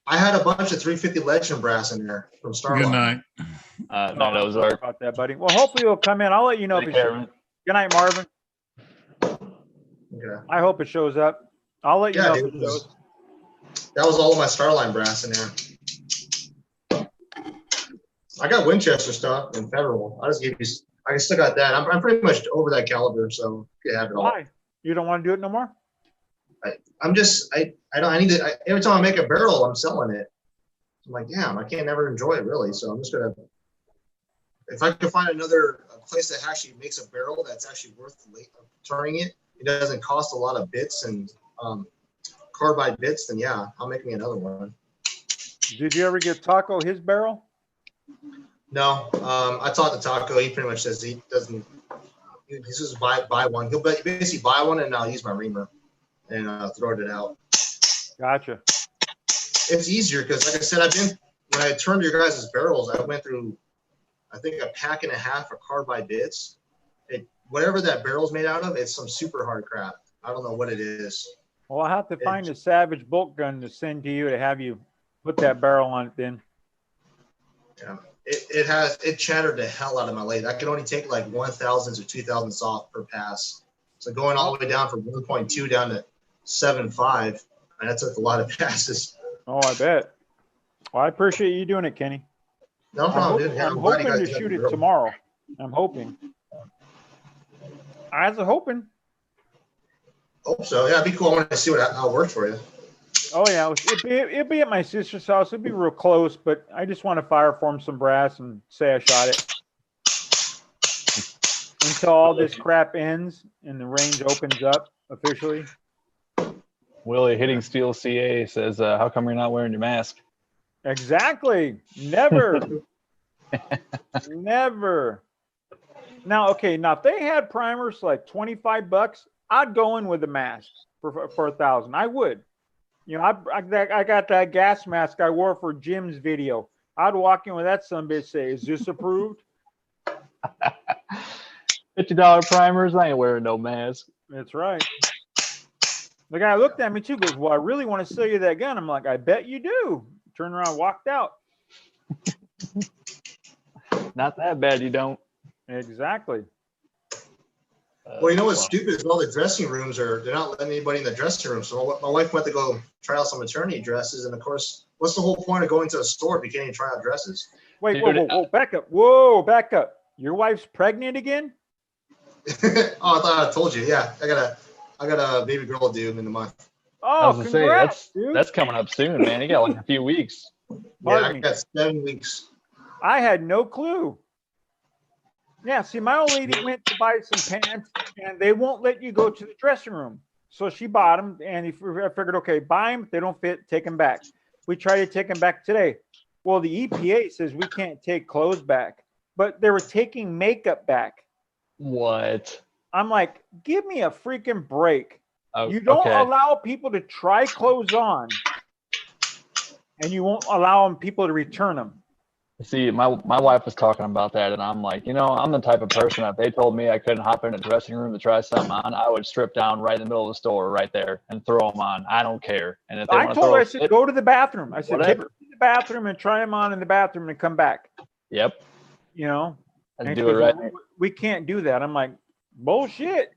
I had a bunch of 350 legend brass in there from Starline. Good night. Night, Ozark. About that, buddy. Well, hopefully it'll come in. I'll let you know if Take it care, shows. man. Good night, Marvin. Okay. I hope it shows up. I'll let you Yeah, know dude, if it shows. that was all of my Starline brass in there. I got Winchester stuff in Federal. I still got that. I'm pretty much over that caliber, so you can have it all. Why? You don't want to do it no more? I need to, every time I make a barrel, I'm selling it. I'm like, damn, I can't never enjoy it really. So I'm just going to, if I can find another place that actually makes a barrel that's actually worth turning it, it doesn't cost a lot of bits and carbide bits, then yeah, I'll make me another one. Did you ever get Taco his barrel? No, I talked to Taco. He pretty much says he doesn't, he just buy one. He'll basically buy one and I'll use my reamer and throw it out. Gotcha. It's easier because, like I said, when I turned your guys' barrels, I went through, I think, a pack and a half of carbide bits. Whatever that barrel's made out of, it's some super hard crap. I don't know what it is. Well, I'll have to find a Savage bolt gun to send to you to have you put that barrel on it then. Yeah. It chattered the hell out of my lathe. I could only take like 1,000s or 2,000s off per pass. So going all the way down from 1.2 down to 7.5, and that took a lot of passes. Oh, I bet. Well, I appreciate you doing it, Kenny. No problem, dude. Yeah, I'm glad you hoping guys to got shoot the it barrel. tomorrow. I'm hoping. I was hoping. Hope so. Yeah, it'd be cool. I want to see how it works for you. Oh yeah, it'd be at my sister's house. It'd be real close, but I just want to fireform some brass and say I shot it. Until all this crap ends and the range opens up officially. Willie hitting Steel CA says, how come you're not wearing your mask? Exactly. Never. Never. Now, okay. Now, if they had primers like $25, I'd go in with a mask for 1,000. I would. You know, I got that gas mask I wore for Jim's video. I'd walk in with that son bitch say, is this approved? $50 primers. I ain't wearing no mask. That's right. The guy looked at me too, goes, well, I really want to sell you that gun. I'm like, I bet you do. Turned around, walked out. Not that bad, you don't. Exactly. Well, you know what's stupid is all the dressing rooms they're not letting anybody in the dressing room. So my wife went to go try out some maternity dresses. And of course, what's the whole point of going to a store if you can't even try out dresses? Wait, whoa, back up. Whoa, back up. Your wife's pregnant again? Oh, I thought I told you. Yeah, I got a baby girl due in a month. I Oh, was gonna say, congrats, dude. that's coming up soon, man. You got like a few weeks. Yeah, Pardon I me. got 7 weeks. I had no clue. Yeah, see, my old lady went to buy some pants, and they won't let you go to the dressing room. So she bought them, and I figured, okay, buy them. If they don't fit, take them back. We tried to take them back today. Well, the EPA says we can't take clothes back, but they were taking makeup back. What? I'm like, give me a freaking break. Oh, You don't okay. allow people to try clothes on, and you won't allow people to return them. See, my wife was talking about that, and I'm like, I'm the type of person that if they told me I couldn't hop in a dressing room to try something on, I would strip down right in the middle of the store right there and throw them on. I don't care. And if they I want to told throw her, I a said, fit, go to the bathroom. I said, take whatever. her to the bathroom and try them on in the bathroom and come back. Yep, You know, I'd and do she it goes, right. "Well, we can't do that." I'm like, bullshit.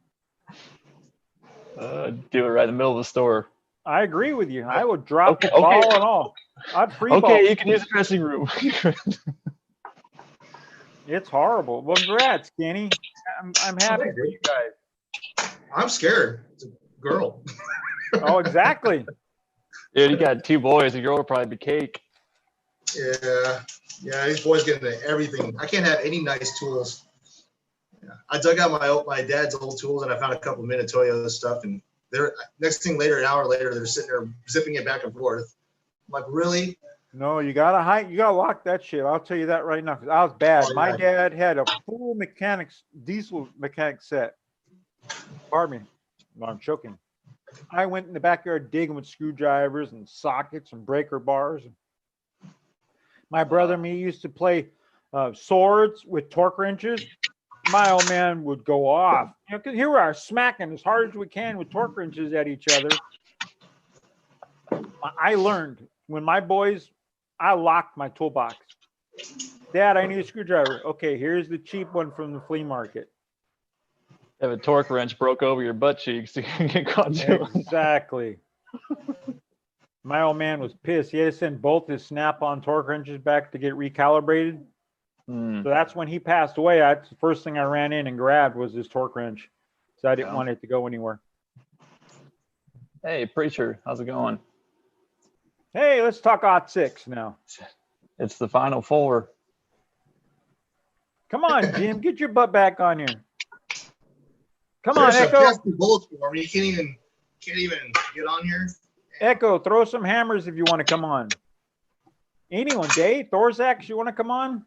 Do it right in the middle of the store. I agree with you. I would drop Okay, the ball okay. and all. I'd free ball. Okay, you can use the dressing room. It's horrible. Well, congrats, Kenny. I'm happy for you guys. I'm scared. It's a girl. Oh, exactly. Dude, you got 2 boys. The girl will probably be cake. Yeah, these boys get into everything. I can't have any nice tools. Yeah. I dug out my dad's old tools and I found a couple of Minatoyo stuff, and they're next thing later, an hour later, they're sitting there zipping it back and forth. I'm like, really? No, you gotta hide. You gotta lock that shit. I'll tell you that right now. 'Cause I was bad. Oh, My yeah. dad had a full diesel mechanic set. Pardon me. No, I'm choking. I went in the backyard digging with screwdrivers and sockets and breaker bars. My brother and me used to play swords with torque wrenches. My old man would go off. 'Cause here we are smacking as hard as we can with torque wrenches at each other. I learned when my boys, I locked my toolbox. Dad, I need a screwdriver. Okay, here's the cheap one from the flea market. If a torque wrench broke over your butt cheeks, you can get caught too. Exactly. My old man was pissed. He had to send both his snap-on torque wrenches back to get recalibrated. Hmm. So that's when he passed away. That's the first thing I ran in and grabbed was his torque wrench. So I didn't want it to go anywhere. Hey, preacher, how's it going? Hey, let's talk '06 now. It's the Final Four. Come on, Jim, get your butt back on here. Come on, Seriously, Echo. cast the bullets for me. You can't even get on here. Echo, throw some hammers if you want to come on. Anyone, Dave, Thorzax, you want to come on?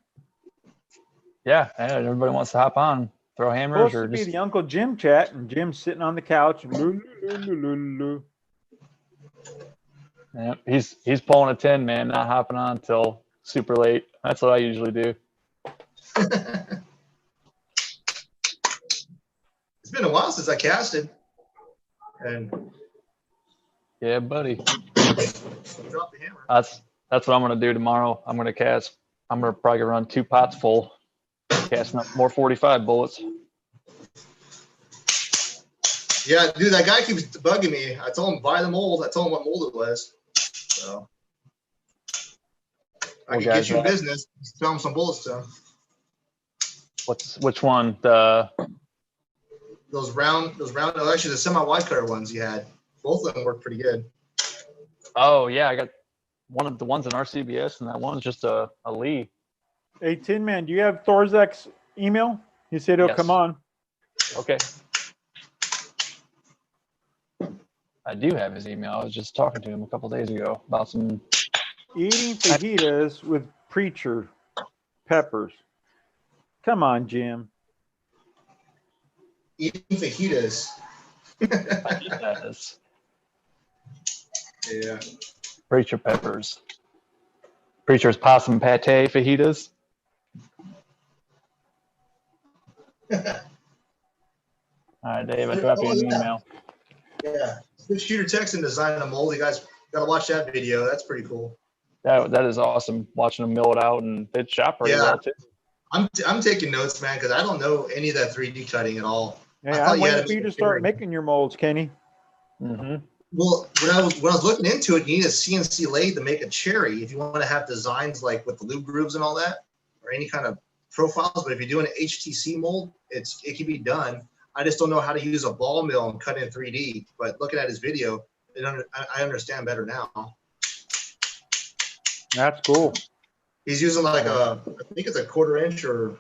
Yeah, everybody wants to hop on, throw hammers, Supposed or to be just the Uncle Jim chat, and Jim's sitting on the couch. Loo, loo, loo, loo, loo. yeah, he's pulling a 10, man, not hopping on until super late. That's what I usually do. It's been a while since I casted. And Yeah, buddy. drop the hammer. That's what I'm gonna do tomorrow. I'm gonna cast. I'm gonna probably run 2 pots full, casting up more 45 bullets. Yeah, dude, that guy keeps bugging me. I told him buy the mold. I told him what mold it was. So I What can guy's get you that? business. Tell him some bullets to Which one? The those round. Oh, actually, the semi-wide cutter ones you had. Both of them work pretty good. oh yeah, I got one of the ones in RCBS, and that one's just a Lee. Hey, Tin Man, do you have Thorzak's email? He said he'll Yes. come on. Okay. I do have his email. I was just talking to him a couple days ago about some. Eating fajitas with preacher peppers. Come on, Jim. Eating fajitas. fajitas. Yeah. Preacher peppers. Preacher's possum pate fajitas. All right, Dave, I dropped you an email. Yeah. Shooter Texan designed a mold. You guys gotta watch that video. That's pretty cool. That is awesome. Watching them mill it out, and it shot pretty Yeah. well too. I'm taking notes, man, because I don't know any of that 3D cutting at all. Hey, thought I'm you had waiting to for you make to a start cherry. making your molds, Kenny. Hmm. Well, when I was looking into it, you need a CNC lathe to make a cherry if you want to have designs like with the loop grooves and all that, or any kind of profiles. But if you're doing an HTC mold, it can be done. I just don't know how to use a ball mill and cut in 3D. But looking at his video, I understand better now. That's cool. He's using like I think it's a 1/4 inch or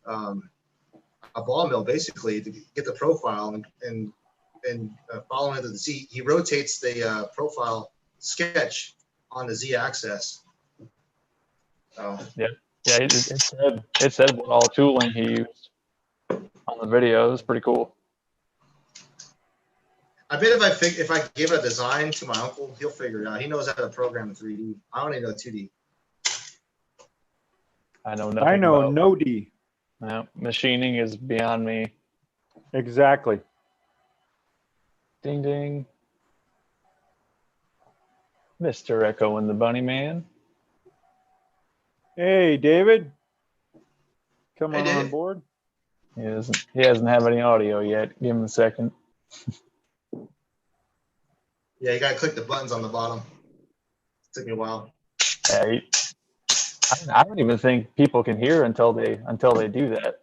a ball mill basically to get the profile and following it to the Z. He rotates the profile sketch on the Z axis. So Yeah, it said what all tooling he used on the video. It was pretty cool. I bet if I give a design to my uncle, he'll figure it out. He knows how to program in 3D. I only know 2D. I know nothing. I know about, no D. machining is beyond me. Exactly. Ding ding. Mr. Echo and the Bunny Man. Hey, David. Come Hey, on Dave. board. He hasn't have any audio yet. Give him a second. Yeah, you gotta click the buttons on the bottom. It took me a while. Yeah, I don't even think people can hear until they do that.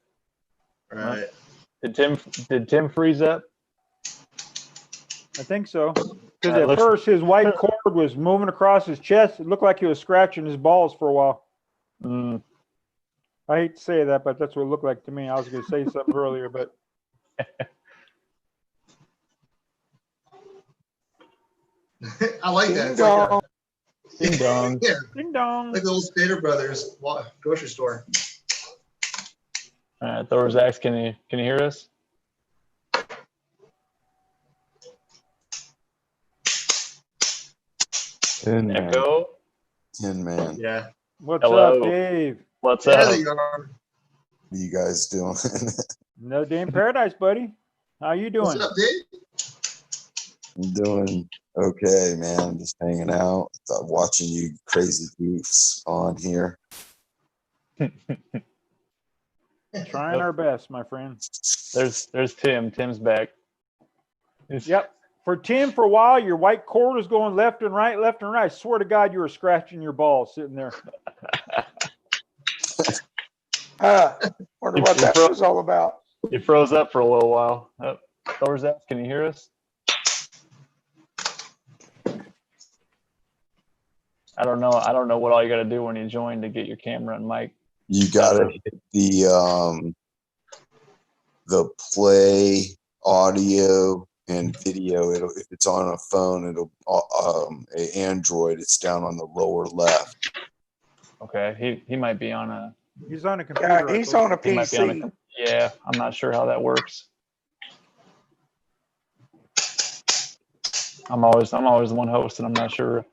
All right. Did Tim freeze up? I think so. Because It at looks- first his white cord was moving across his chest. It looked like he was scratching his balls for a while. Mm, I hate to say that, but that's what it looked like to me. I was going to say something earlier, but I like that. Ding It's like dong. ding dong. yeah, ding dong. like the old Stater Brothers grocery store. All right, Thor's Axe, can you hear us? Tin Man. Echo. Tin Man. Yeah. What's Hello. up, Dave? What's There up? they are. What are you guys doing? No day in paradise, buddy. How you What's doing? up, Dave? I'm doing okay, man. Just hanging out, watching you crazy goofs on here. Trying our best, my friend. There's Tim. Tim's back. Yep. For Tim, for a while, your white cord was going left and right, left and right. I swear to God, you were scratching your balls sitting there. Wonder what that was all about. You froze up for a little while. Oh, Thor's Axe, can you hear us? I don't know what all you got to do when you join to get your camera and mic. You gotta hit the play audio and video. If it's on a phone, it'll a Android. It's down on the lower left. Okay, he might be on a. He's on a computer. Yeah, I he's believe. on a He might be on a. PC. Yeah, I'm not sure how that works. I'm always the one hosting. I'm not sure.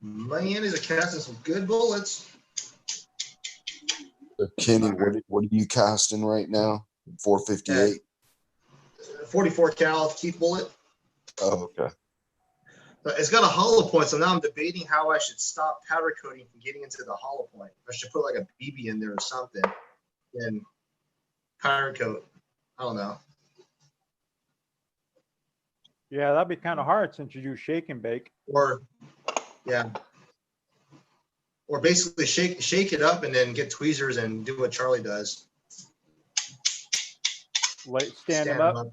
Man, he's casting some good bullets. So Kenny, what are you casting right now? 458. 44 cal Keith bullet. Oh, okay. But it's got a hollow point, so now I'm debating how I should stop powder coating from getting into the hollow point. I should put like a BB in there or something and powder coat. I don't know. Yeah, that'd be kind of hard since you do shake and bake. Or yeah. Or basically shake it up and then get tweezers and do what Charlie does. Stand them up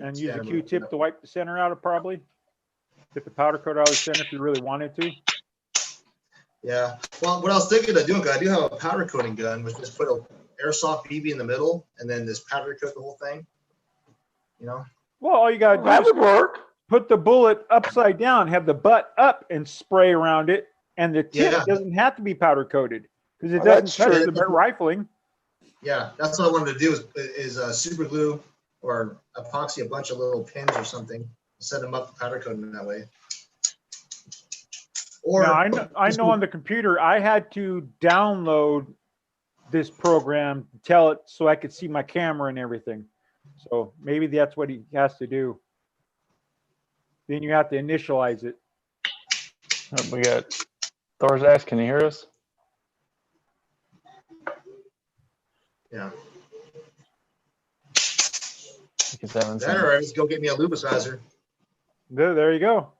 and use a Stand 'em up, Q-tip yeah. to wipe the center out of probably. Get the powder coat out of the center if you really wanted to. Yeah. Well, what I was thinking of doing, 'cause I do have a powder coating gun, was just put a airsoft BB in the middle and then just powder coat the whole thing. You know? Well, all you gotta do That is would work. put the bullet upside down, have the butt up, and spray around it. And the tip Yeah. doesn't have to be powder coated because it Oh, doesn't that's touch true. the rifling. Yeah, that's what I wanted to do is super glue or epoxy a bunch of little pins or something, set them up powder coating that way. Or Now, I know on the computer, I had to download this program to tell it so I could see my camera and everything. So maybe that's what he has to do. Then you have to initialize it. We got Thor's Axe. Can you hear us? yeah. 67 That cents. or just go get me a lubicizer. There you go.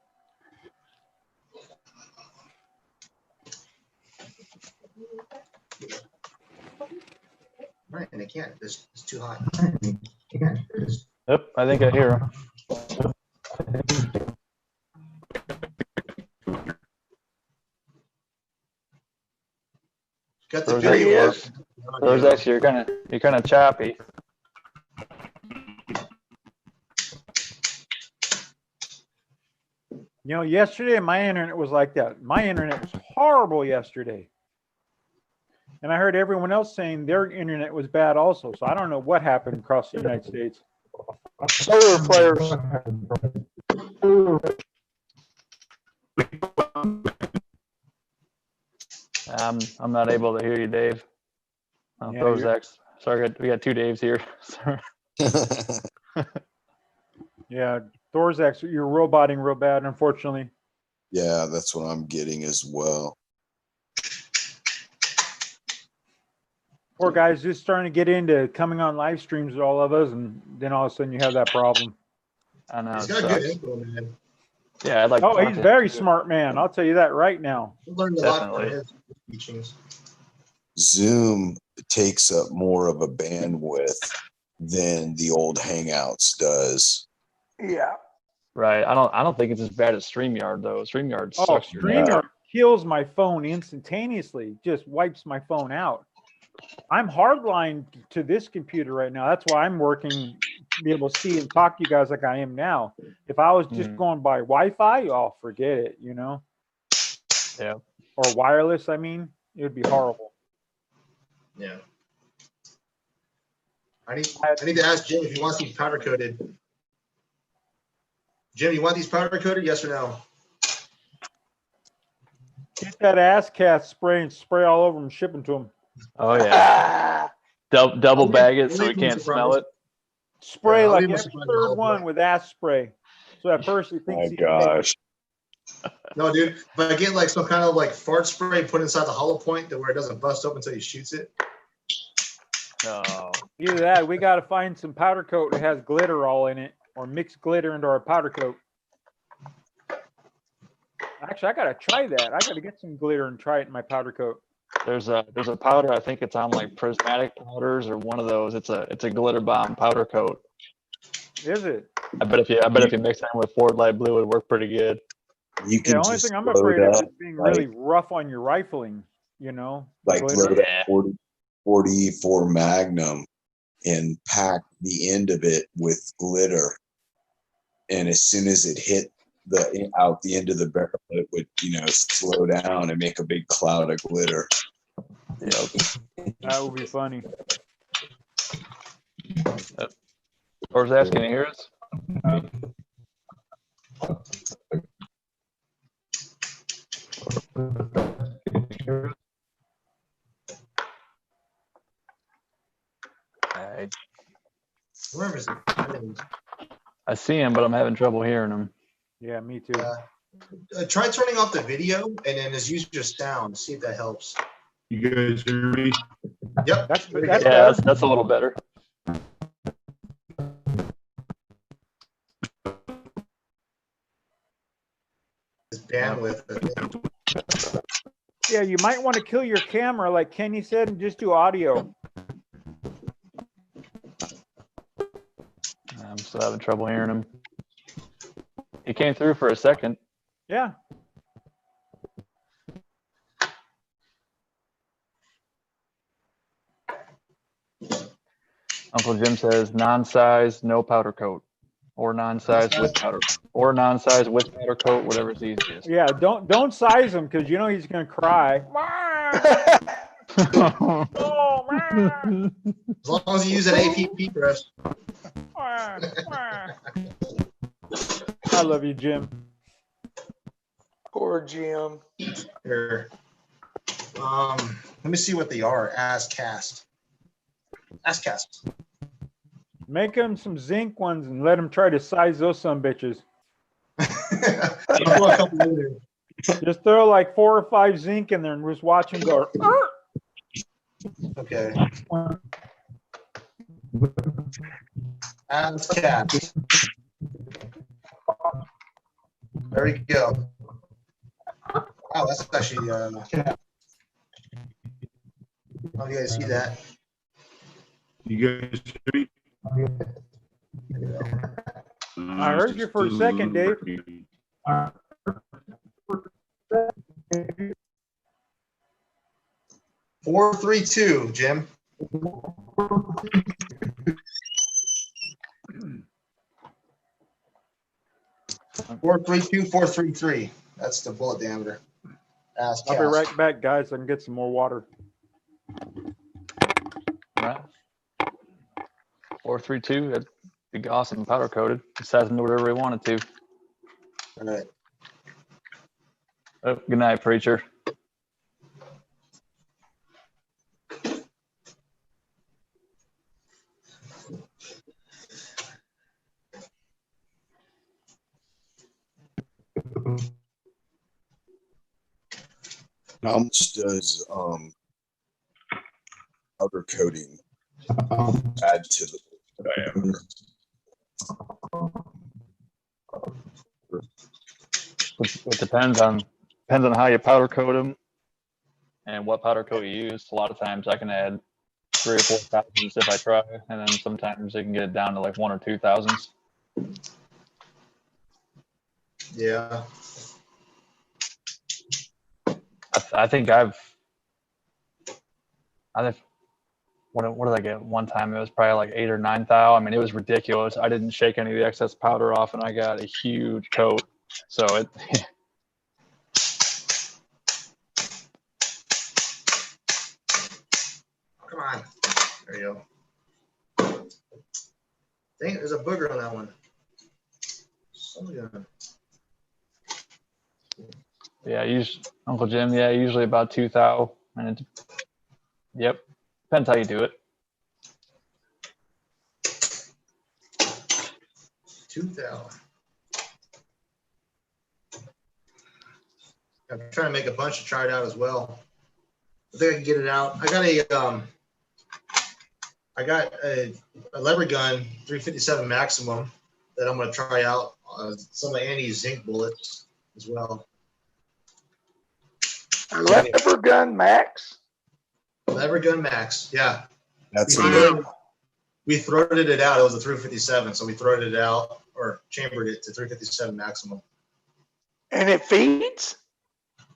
Right, and they can't. It's too hot. Yep, I think I hear him. Got the There he video. is. There's actually you're kind of choppy. You know, yesterday my internet was like that. My internet was horrible yesterday. And I heard everyone else saying their internet was bad also. So I don't know what happened across the United States. Solar flares. I'm not able to hear you, Dave. Yeah, Prozac. Sorry, we got two Daves here. Sorry. Yeah, Thorzak's, you're roboting real bad, unfortunately. Yeah, that's what I'm getting as well. Poor guy's just starting to get into coming on live streams with all of us, and then all of a sudden you have that problem. I know. He's it got good sucks. info, man. Yeah, I'd like. to Oh, talk he's to him. very smart, man. I'll tell you that right now. I learned a lot from Definitely. his teachings. Zoom takes up more of a bandwidth than the old Hangouts does. Yeah. Right. I don't think it's as bad as StreamYard though. StreamYard Oh, sucks your StreamYard kills my phone instantaneously. Just wipes my phone out. I'm hardlined to this computer right now. That's why I'm working to be able to see and talk to you guys like I am now. If I was just going by Wi-Fi, oh, forget it, you know? Yeah. Or wireless, I mean, it would be horrible. Yeah. I need to ask Jim if he wants these powder coated. Jim, you want these powder coated? Yes or no? Get that ass cast spray and spray all over them and ship them to them. Oh yeah. Double bag it so I'll we leave him can't smell surprised. it. Spray I'll like leave him every surprised third all one day. with ass spray. So at first he My thinks he's gosh. No, dude. But I get like some kind of like fart spray put inside the hollow point to where it doesn't bust open until he shoots it. No. either that, we got to find some powder coat that has glitter all in it, or mix glitter into our powder coat. Actually, I gotta try that. I gotta get some glitter and try it in my powder coat. There's a powder. I think it's on like Prismatic Powders or one of those. It's a glitter bomb powder coat. Is it? I bet if you mix that with Ford Light Blue, it'd work pretty good. You Yeah, can the only just thing I'm load afraid of up, is being really rough on your rifling, you know? like glitter. load up Yeah. 44 Magnum and pack the end of it with glitter. And as soon as it hit out the end of the barrel, it would, slow down and make a big cloud of glitter. That would be funny. Thorzak, can you hear us? Where is it? I see him, but I'm having trouble hearing him. Yeah, me too. Try turning off the video and then just use your sound. See if that helps. You guys hear me? Yep. That's Yeah, better. that's a little better. It's bandwidth. Yeah, you might want to kill your camera, like Kenny said, and just do audio. I'm still having trouble hearing him. He came through for a second. Yeah. Uncle Jim says non-size, no powder coat, or non-size with powder, or non-size with powder coat, whatever's easiest. Yeah, don't size him because you know he's gonna cry. Oh, man. As long as you use an APP brush. I love you, Jim. Poor Jim. Here. Let me see what they are. Ascast. Ascast. Make him some zinc ones and let him try to size those some bitches. I'll throw a couple in there. Just throw like 4 or 5 zinc in there and just watch him go. Okay. Ask Cass. There we go. Wow, that's actually, oh, you guys see that? You guys hear me? I heard you for a second, Dave. 432, Jim. Four three two 433. That's the bullet diameter. Ask I'll be Cass. right back, guys. I can get some more water. Right. 432. That'd be awesome. Powder coated. Just has to do whatever he wanted to. All right. Oh, good night, preacher. How much does powder coating add to the diameter? It depends on how you powder coat them and what powder coat you use. A lot of times I can add 3 or 4 thousandths if I try, and then sometimes you can get it down to like 1 or 2 thousandths. Yeah. I think what did I get one time? It was probably like 8 or 9 thou. I mean, it was ridiculous. I didn't shake any of the excess powder off, and I got a huge coat. So it. Come on. There you go. Dang it, there's a booger on that one. Yeah, Uncle Jim. Yeah, usually about 2 thou, and yep, depends how you do it. 2 thou. I'm trying to make a bunch to try it out as well. I think I can get it out. I got a lever gun 357 maximum that I'm going to try out. Some of Andy's zinc bullets as well. Lever gun max. Lever gun max, yeah. That's We throated it out. It was a 357, so we throated it out or chambered it to 357 maximum. And it feeds?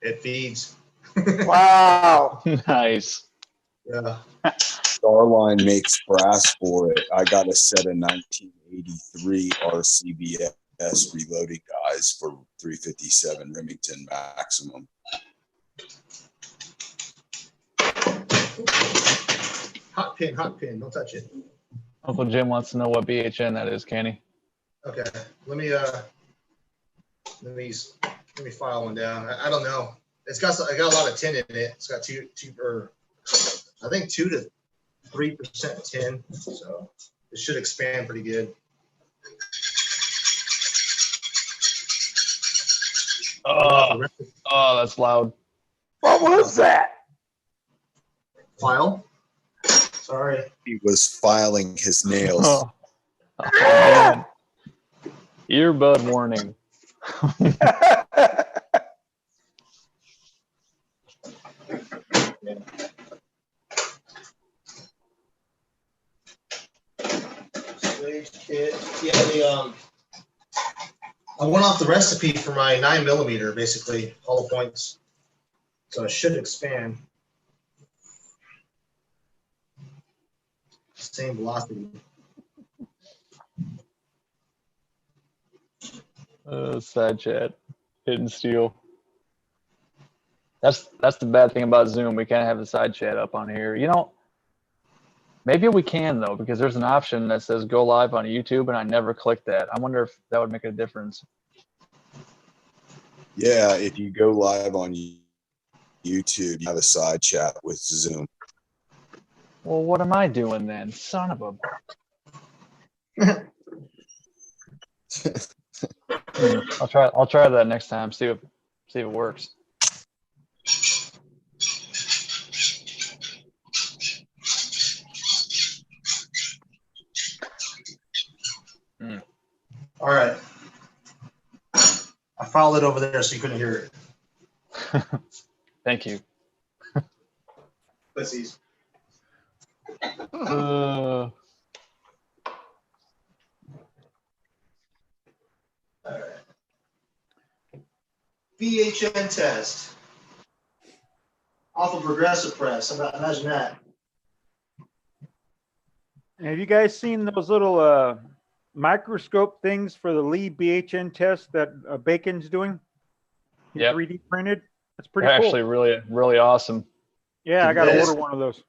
It feeds. Wow. Nice. Yeah. Starline makes brass for it. I got a set of 1983 RCBS reloading guys for 357 Remington maximum. Hot pin, don't touch it. Uncle Jim wants to know what BHN that is, can he? Okay, let me file one down. I don't know. I got a lot of tin in it. It's got two I think 2 to 3% tin, so it should expand pretty good. Oh, that's loud. What was that? File. Sorry. He was filing his nails. Oh, man. Earbud warning. Stage kit. Yeah, I went off the recipe for my 9mm, basically hollow points, so it should expand. Same velocity. Side chat, hidden steel. That's the bad thing about Zoom. We can't have the side chat up on here. You know, maybe we can though, because there's an option that says go live on YouTube, and I never clicked that. I wonder if that would make a difference. Yeah, if you go live on YouTube, you have a side chat with Zoom. Well, what am I doing then? Son of a. I'll try that next time. See if it works. All right. I filed it over there so you couldn't hear it. Thank you. Pussies. Uh, All right. VHN test. Off of Progressive Press. Imagine that. Have you guys seen those little microscope things for the Lee BHN test that Bacon's doing? He Yep. 3D printed. That's pretty they're cool. actually really awesome. Yeah, I got to Yes. order one of those.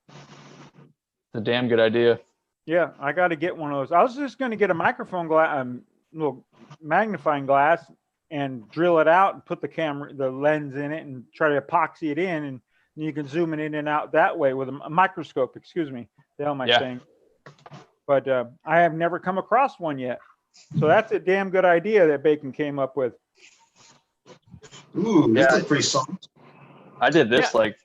It's a damn good idea. Yeah, I got to get one of those. I was just going to get a microphone glass, little magnifying glass, and drill it out and put the lens in it and try to epoxy it in, and you can zoom it in and out that way with a microscope. Excuse me, the hell am I Yeah. saying? But I have never come across one yet. So that's a damn good idea that Bacon came up with. Ooh, Yeah. this is pretty soft. I did this like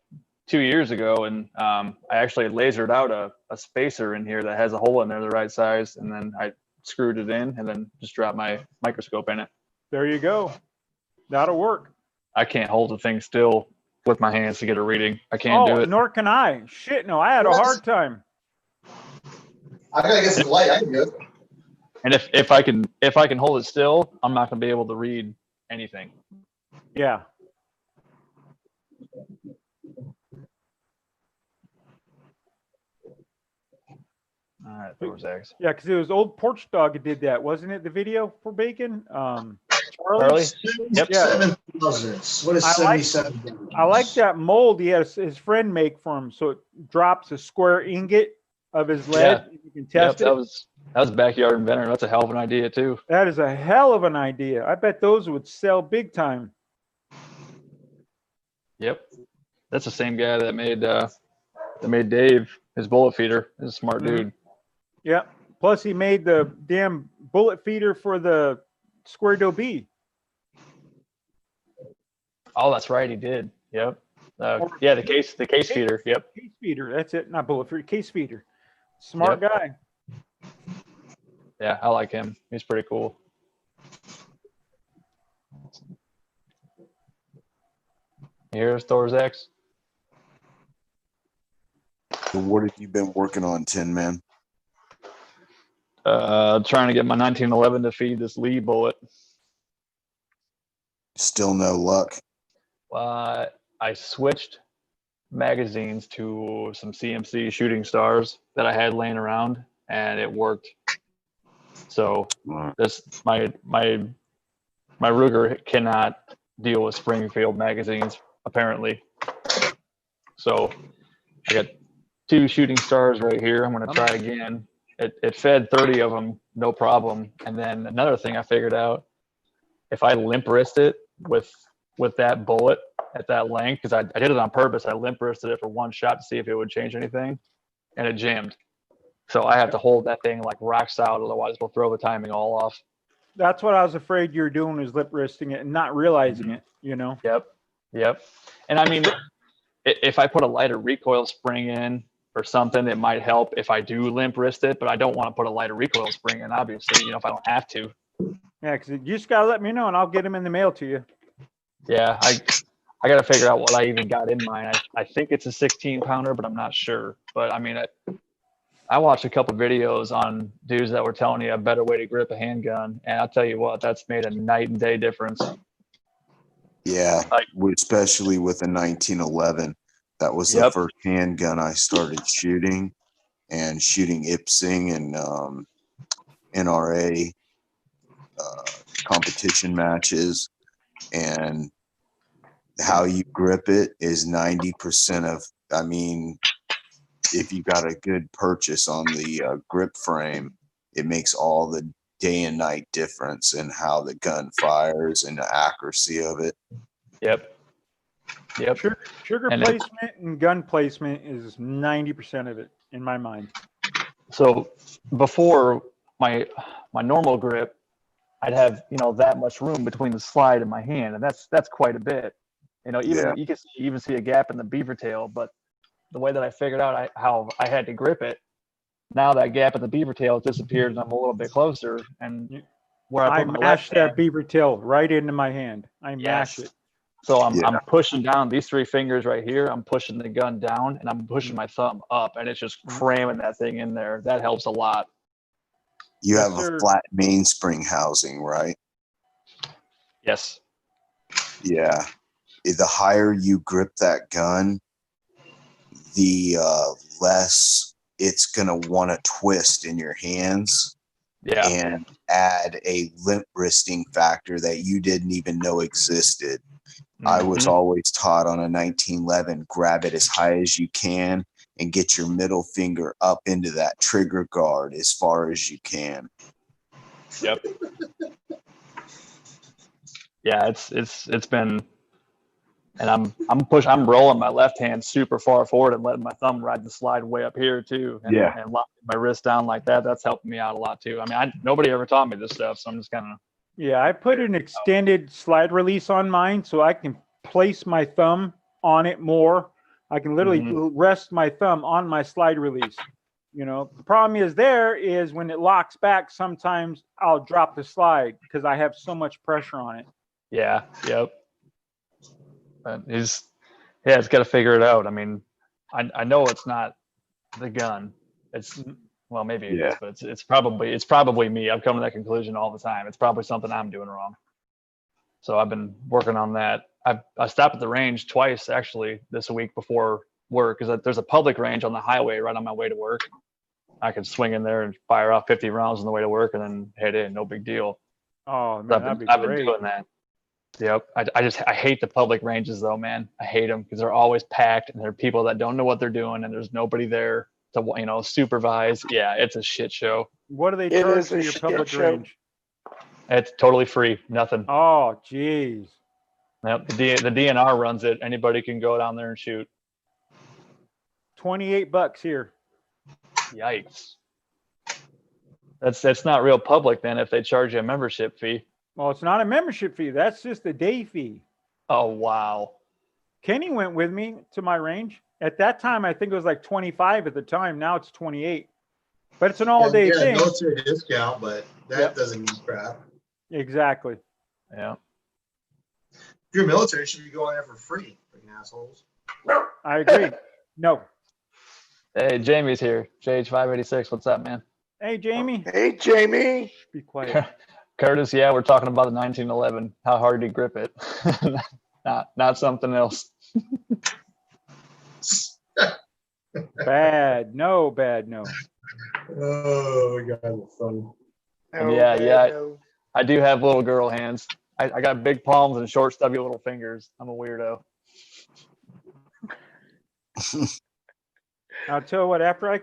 2 years ago, and I actually lasered out a spacer in here that has a hole in there the right size, and then I screwed it in and then just dropped my microscope in it. There you go. That'll work. I can't hold the thing still with my hands to get a reading. I can't do it. Nor can I. Shit, no, I had a hard time. I gotta get some light. I can do it. And if I can hold it still, I'm not gonna be able to read anything. Yeah. All right, there was X. Yeah, because it was Old Porch Dog that did that, wasn't it? The video for Bacon? Charlie? Charlie? Yep. Yeah. 7,000. What is I like- 77? I like that mold he had his friend make for him. So it drops a square ingot of his lead. You can Yep, test that it. was Backyard Inventor. That's a hell of an idea too. That is a hell of an idea. I bet those would sell big time. Yep. That's the same guy that made Dave his bullet feeder. He's a smart Mhm. dude. Yeah. Plus he made the damn bullet feeder for the Square Dough B. Oh, that's right, he did. Yep. Or- Yeah, the case feeder. Yep. Case feeder. That's it. Not bullet feeder. Case feeder. Smart guy. Yeah, I like him. He's pretty cool. Here's Thor's X. So what have you been working on, Tin Man? Trying to get my 1911 to feed this Lee bullet. Still no luck. I switched magazines to some CMC shooting stars that I had laying around, and it worked. So this my Ruger cannot deal with Springfield magazines apparently. So I got 2 shooting stars right here. I'm going to try again. It fed 30 of them, no problem. And then another thing I figured out, if I limp wrist it with that bullet at that length, because I did it on purpose, I limp wristed it for one shot to see if it would change anything, and it jammed. So I have to hold that thing like rock solid, otherwise we'll throw the timing all off. That's what I was afraid you were doing, is lip wristing it and not realizing it, you know? Yep. And I mean, if I put a lighter recoil spring in or something, it might help if I do limp wrist it, but I don't want to put a lighter recoil spring in, obviously, if I don't have to. Yeah, because you just got to let me know and I'll get them in the mail to you. Yeah, I got to figure out what I even got in mine. I think it's a 16 pounder, but I'm not sure. But I mean, I watched a couple videos on dudes that were telling you a better way to grip a handgun, and I'll tell you what, that's made a night and day difference. Yeah, Like- especially with a 1911. That was the Yep. first handgun I started shooting, and shooting IPSing and NRA competition matches. And how you grip it is 90% of, I mean, if you got a good purchase on the grip frame, it makes all the day and night difference in how the gun fires and the accuracy of it. Yep. Sugar And placement and gun placement is 90% of it in my mind. So before my normal grip, I'd have that much room between the slide and my hand, and that's quite a bit. Even you can even see a gap in the beaver tail. But the way that I figured out how I had to grip it, now that gap in the beaver tail has disappeared, and I'm a little bit closer, and where I I put my left mashed that hand. beaver tail right into my hand. I mash Yes. it. So I'm Yeah. pushing down these 3 fingers right here. I'm pushing the gun down and I'm pushing my thumb up, and it's just cramming that thing in there. That helps a lot. You Yes, have sir. a flat mainspring housing, right? Yes. Yeah. The higher you grip that gun, the less it's going to want to twist in your hands Yeah. and add a limp wristing factor that you didn't even know existed. I was Mhm. always taught on a 1911, grab it as high as you can and get your middle finger up into that trigger guard as far as you can. Yep. Yeah, it's been, and I'm rolling my left hand super far forward and letting my thumb ride the slide way up here too, and, Yeah. and locking my wrist down like that. That's helping me out a lot too. I mean, nobody ever taught me this stuff, so I'm just kind of. Yeah, I put an extended slide release on mine so I can place my thumb on it more. I can literally rest my thumb on my slide release. You know, the problem is when it locks back, sometimes I'll drop the slide because I have so much pressure on it. Yeah. Yep. But it's got to figure it out. I mean, I know it's not the gun. It's, well, maybe it is, but it's probably me. I've come to that conclusion all the time. It's probably something I'm doing wrong. So I've been working on that. I stopped at the range twice actually this week before work, because there's a public range on the highway right on my way to work. I could swing in there and fire off 50 rounds on the way to work and then head in. No big deal. Oh, So man, that'd be I've been great. doing that. Yep. I hate the public ranges though, man. I hate them because they're always packed and there are people that don't know what they're doing and there's nobody there to, supervise. Yeah, it's a shit show. What do they It charge is for a your shit public show. range? It's totally free. Nothing. Oh, geez. Yep. The DNR runs it. Anybody can go down there and shoot. $28 here. Yikes. That's not real public then if they charge you a membership fee. Well, it's not a membership fee. That's just a day fee. Oh, wow. Kenny went with me to my range. At that time, I think it was like 25 at the time. Now it's 28. But it's an all-day thing. Military discount, but that doesn't mean crap. Exactly. Yeah. If you're military, you should be going there for free, freaking assholes. I agree. No. Hey, Jamie's here. JH586. What's up, man? Hey, Jamie. Hey, Jamie. Be quiet. Curtis, yeah, we're talking about the 1911. How hard do you grip it? not something else. Bad. No, bad. No. Oh my God, that's funny. No. I do have little girl hands. I got big palms and short, stubby little fingers. I'm a weirdo. I'll tell you what, after I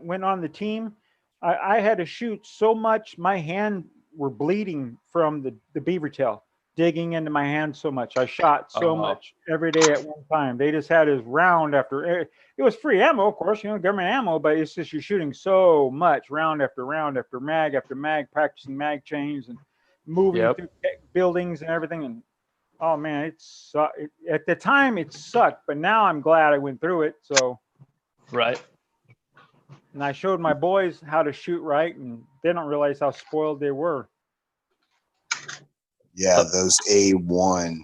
went on the team, I had to shoot so much, my hand were bleeding from the beaver tail, digging into my hand so much. I shot so much every day at one time. They just had his round after, it was free ammo, of course, government ammo, but it's just you're shooting so much, round after round after mag, practicing mag chains and moving through buildings and everything. And oh man, at the time it sucked, but now I'm glad I went through it. So. Right. And I showed my boys how to shoot right, and they don't realize how spoiled they were. Yeah, those A1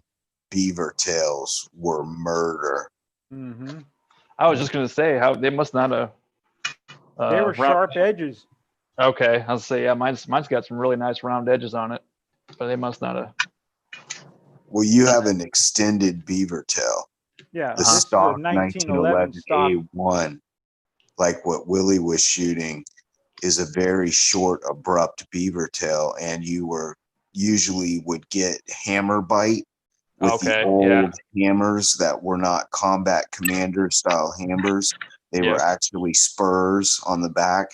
beaver tails were murder. Mm-hmm. I was just gonna say how they must not have. They were sharp edges. Okay, I'll say yeah. Mine's got some really nice round edges on it, but they must not have. Well, you have an extended beaver tail. Yeah, The this is a stock 1911 stock. A1, like what Willie was shooting, is a very short, abrupt beaver tail, and you usually would get hammer bite with the old hammers that were not combat commander style hammers. They were actually spurs on the back.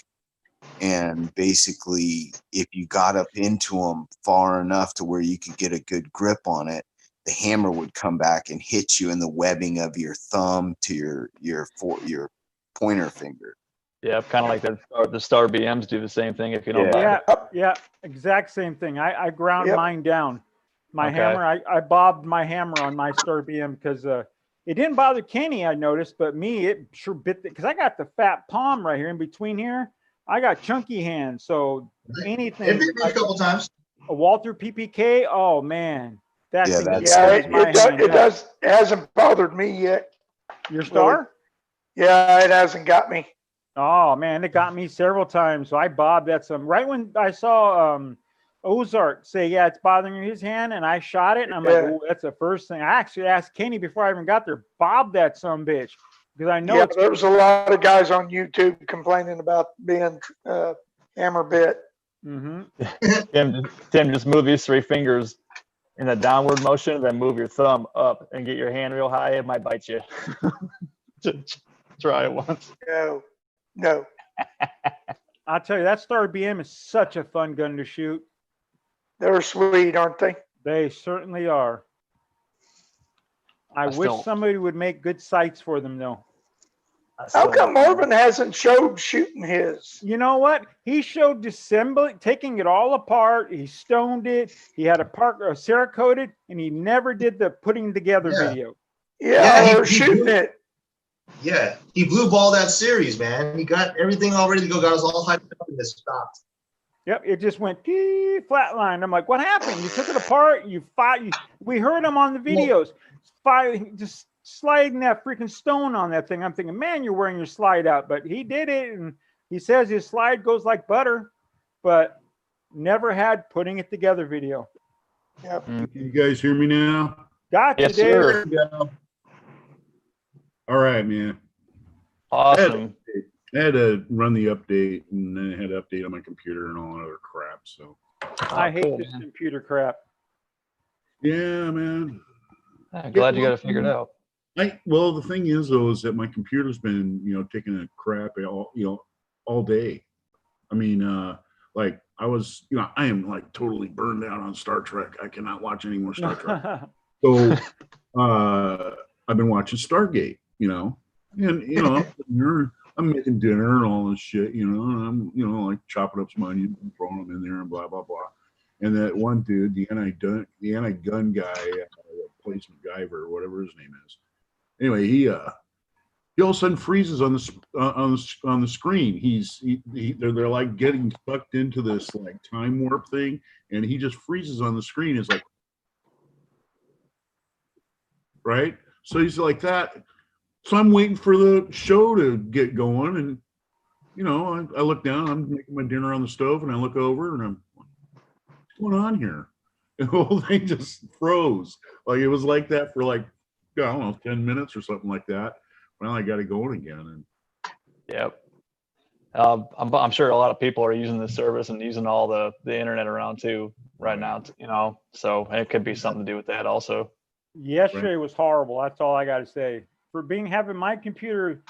And basically, if you got up into them far enough to where you could get a good grip on it, the hammer would come back and hit you in the webbing of your thumb to your pointer finger. Yeah, kind of like the Star BMs do the same thing if you don't buy it. Yeah, exact same thing. I ground mine down. My hammer, I bobbed my hammer on my Star BM because it didn't bother Kenny, I noticed, but me, it sure bit because I got the fat palm right here in between here. I got chunky hands, so anything. It bit me a couple times. A Walther PPK. Oh man, that Yeah, thing that's- Yeah, tears my hand it up. does. It hasn't bothered me yet. Your star? Yeah, it hasn't got me. Oh man, it got me several times. So I bobbed at some right when I saw Ozark say, yeah, it's bothering his hand, and I shot it, and I'm like, Yeah. oh, that's the first thing. I actually asked Kenny before I even got there, bob that some bitch. Because I know Yeah, it's there's a lot of guys on YouTube complaining about being hammer bit. Tim, just move these 3 fingers in a downward motion, then move your thumb up and get your hand real high. It might bite you. Just try it once. No. I'll tell you, that Star BM is such a fun gun to shoot. They're sweet, aren't they? They certainly are. I wish still- somebody would make good sights for them, though. How come Marvin hasn't showed shooting his? You know what? He showed disassembly, taking it all apart. He stoned it. He had a Cerakoted, and he never did the putting together Yeah. video. Yeah, he- or shooting it. Yeah, he blue balled that series, man. He got everything all ready to go. Got us all hyped up and it stopped. Yep, it just went flatline. I'm like, what happened? You took it apart. We heard him on the videos. Just sliding that freaking stone on that thing. I'm thinking, man, you're wearing your slide out. But he did it, and he says his slide goes like butter, but never had putting it together video. Yep. You guys hear me now? Gotcha, Yes, Dave. sir. All right, man. Awesome. I had to run the update, and then I had to update on my computer and all that other crap. So, I hate cool, this man. computer crap. yeah, man. I'm glad you got it figured out. Well, the thing is, though, is that my computer's been, taking a crap all day. I mean, like I was, I am like totally burned out on Star Trek. I cannot watch any more Star Trek. So, I've been watching Stargate, and I'm making dinner and all this shit, and I'm, like chopping up some onions and throwing them in there and blah blah blah. And that one dude, the anti-gun guy, replacement MacGyver or whatever his name is. Anyway, he all of a sudden freezes on the screen. They're like getting sucked into this like time warp thing, and he just freezes on the screen. It's like, right? So he's like that. So I'm waiting for the show to get going, and I look down. I'm making my dinner on the stove, and I look over, and I'm, what's going on here? And the whole thing just froze. Like it was like that for like, I don't know, 10 minutes or something like that. Well, I got it going again, and Yep. I'm sure a lot of people are using this service and using all the internet around too right now, so it could be something to do with that also. Yesterday was horrible. That's all I got to say. For having my computer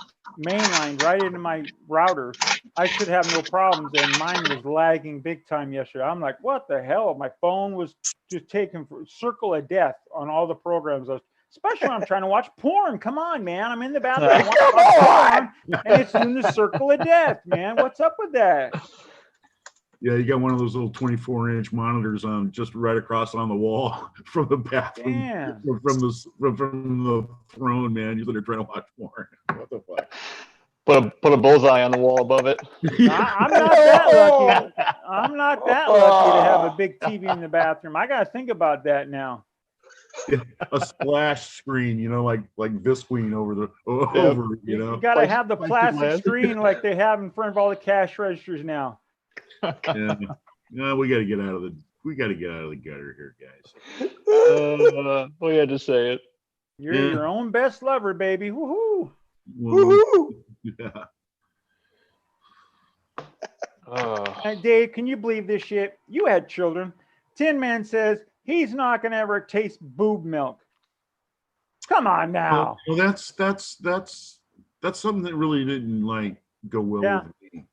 mainlined right into my router, I should have no problems, and mine was lagging big time yesterday. I'm like, what the hell? My phone was just taking circle of death on all the programs. Especially when I'm trying to watch porn. Come on, man. I'm in the bathroom watching porn, and it's doing the circle of death, man. What's up with that? yeah, you got one of those little 24-inch monitors on just right across on the wall from the bathroom, Damn. from the throne, man. You're trying to watch porn. What the fuck? Put a bullseye on the wall above it. I'm not that lucky. I'm not that lucky to have a big TV in the bathroom. I got to think about that now. A splash screen, like Visqueen over You got to Like- have the like plastic man. screen like they have in front of all the cash registers now. Yeah. No, we got to get out of the gutter here, guys. We had to say it. You're Yeah. your own best lover, baby. Woohoo! Well, Woohoo! yeah. Hey, Dave, can you believe this shit? You had children. Tin Man says he's not going to ever taste boob milk. Come on now. Well, that's something that really didn't like go well Yeah. with me.